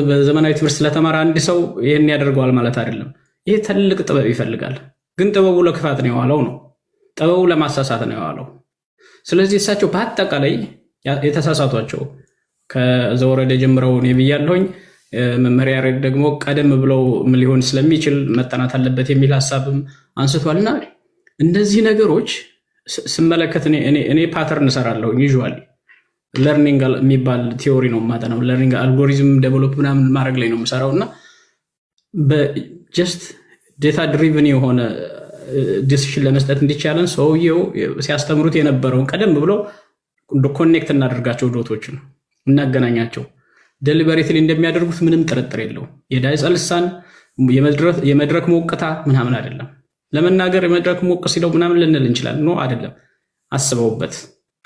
በዘመናዊ ትምህርት ስለተማረ አንድ ሰው ይህን ያደርገዋል ማለት አይደለም። ይሄ ትልቅ ጥበብ ይፈልጋል። ግን ጥበቡ ለክፋት ነው የዋለው ነው። ጥበቡ ለማሳሳት ነው የዋለው። ስለዚህ እሳቸው በአጠቃላይ የተሳሳቷቸው ከዘወረደ ጀምረው እኔ ብያለሁኝ። መመሪያ ያሬድ ደግሞ ቀደም ብለው ምን ሊሆን ስለሚችል መጠናት አለበት የሚል ሀሳብም አንስቷልና እነዚህ ነገሮች ስመለከት እኔ ፓተርን እሰራለሁ። ዩዥዋሊ ለርኒንግ የሚባል ቲዮሪ ነው የማጠናው። ለርኒንግ አልጎሪዝም ዴቨሎፕ ምናምን ማድረግ ላይ ነው የምሰራው እና በጀስት ዴታ ድሪቭን የሆነ ዲሲሽን ለመስጠት እንዲቻለን ሰውየው ሲያስተምሩት የነበረውን ቀደም ብሎ ኮኔክት እናደርጋቸው፣ ዶቶችን እናገናኛቸው። ደሊበሬትሊ እንደሚያደርጉት ምንም ጥርጥር የለው። የዳይጸ ልሳን የመድረክ ሞቅታ ምናምን አይደለም። ለመናገር የመድረክ ሞቅ ሲለው ምናምን ልንል እንችላለን። ኖ አይደለም። አስበውበት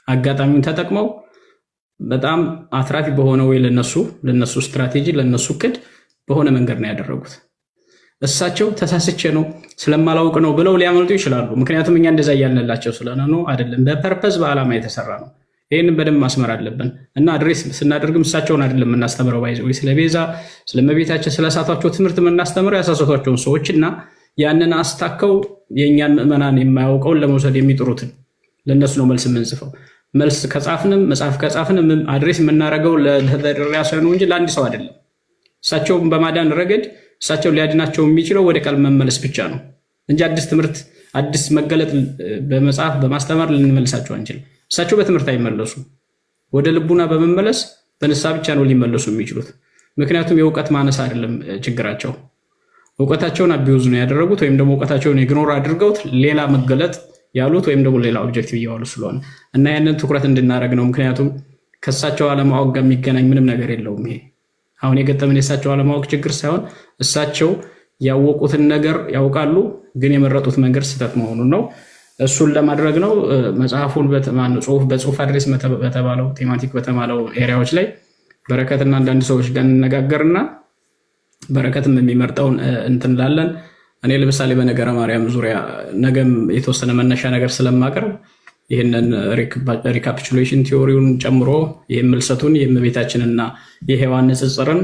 አጋጣሚውን ተጠቅመው በጣም አትራፊ በሆነ ወይ ለነሱ ስትራቴጂ ለነሱ እቅድ በሆነ መንገድ ነው ያደረጉት። እሳቸው ተሳስቼ ነው ስለማላውቅ ነው ብለው ሊያመልጡ ይችላሉ። ምክንያቱም እኛ እንደዛ እያልንላቸው ስለሆነ ነው። አይደለም። በፐርፐዝ በዓላማ የተሰራ ነው። ይህንን በደንብ ማስመር አለብን እና አድሬስ ስናደርግም እሳቸውን አይደለም የምናስተምረው። ባይዘ ወይ ስለ ቤዛ ስለመቤታችን ስለሳቷቸው ትምህርት የምናስተምረው ያሳሳቷቸውን ሰዎች እና ያንን አስታከው የእኛን ምዕመናን የማያውቀውን ለመውሰድ የሚጥሩትን ለእነሱ ነው መልስ የምንጽፈው። መልስ ከጻፍንም መጽሐፍ ከጻፍንም አድሬስ የምናደርገው ለተደራሲያ ነው እንጂ ለአንድ ሰው አይደለም። እሳቸውን በማዳን ረገድ እሳቸው ሊያድናቸው የሚችለው ወደ ቃል መመለስ ብቻ ነው እንጂ አዲስ ትምህርት አዲስ መገለጥ በመጽሐፍ በማስተማር ልንመልሳቸው አንችልም። እሳቸው በትምህርት አይመለሱ። ወደ ልቡና በመመለስ በንስሐ ብቻ ነው ሊመለሱ የሚችሉት። ምክንያቱም የእውቀት ማነስ አይደለም ችግራቸው። እውቀታቸውን አቢዩዝ ነው ያደረጉት፣ ወይም ደግሞ እውቀታቸውን ኢግኖር አድርገውት ሌላ መገለጥ ያሉት ወይም ደግሞ ሌላ ኦብጀክቲቭ እያዋሉ ስለሆነ እና ያንን ትኩረት እንድናደርግ ነው። ምክንያቱም ከእሳቸው አለማወቅ ጋር የሚገናኝ ምንም ነገር የለውም። ይሄ አሁን የገጠመን የእሳቸው አለማወቅ ችግር ሳይሆን እሳቸው ያወቁትን ነገር ያውቃሉ፣ ግን የመረጡት መንገድ ስህተት መሆኑን ነው። እሱን ለማድረግ ነው መጽሐፉን በጽሁፍ አድሬስ በተባለው ቴማቲክ በተባለው ኤሪያዎች ላይ በረከትና አንዳንድ ሰዎች ጋር እንነጋገርና በረከትም የሚመርጠውን እንትንላለን። እኔ ለምሳሌ በነገረ ማርያም ዙሪያ ነገም የተወሰነ መነሻ ነገር ስለማቀርብ ይህንን ሪካፒቹሌሽን ቲዎሪውን ጨምሮ ይህም ምልሰቱን የእመቤታችንና የሔዋን ንጽጽርን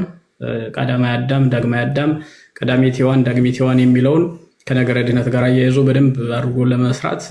ቀዳማይ አዳም ዳግማይ አዳም ቀዳሜት ሔዋን ዳግሚት ሔዋን የሚለውን ከነገረ ድነት ጋር አያይዞ በደንብ አድርጎ ለመስራት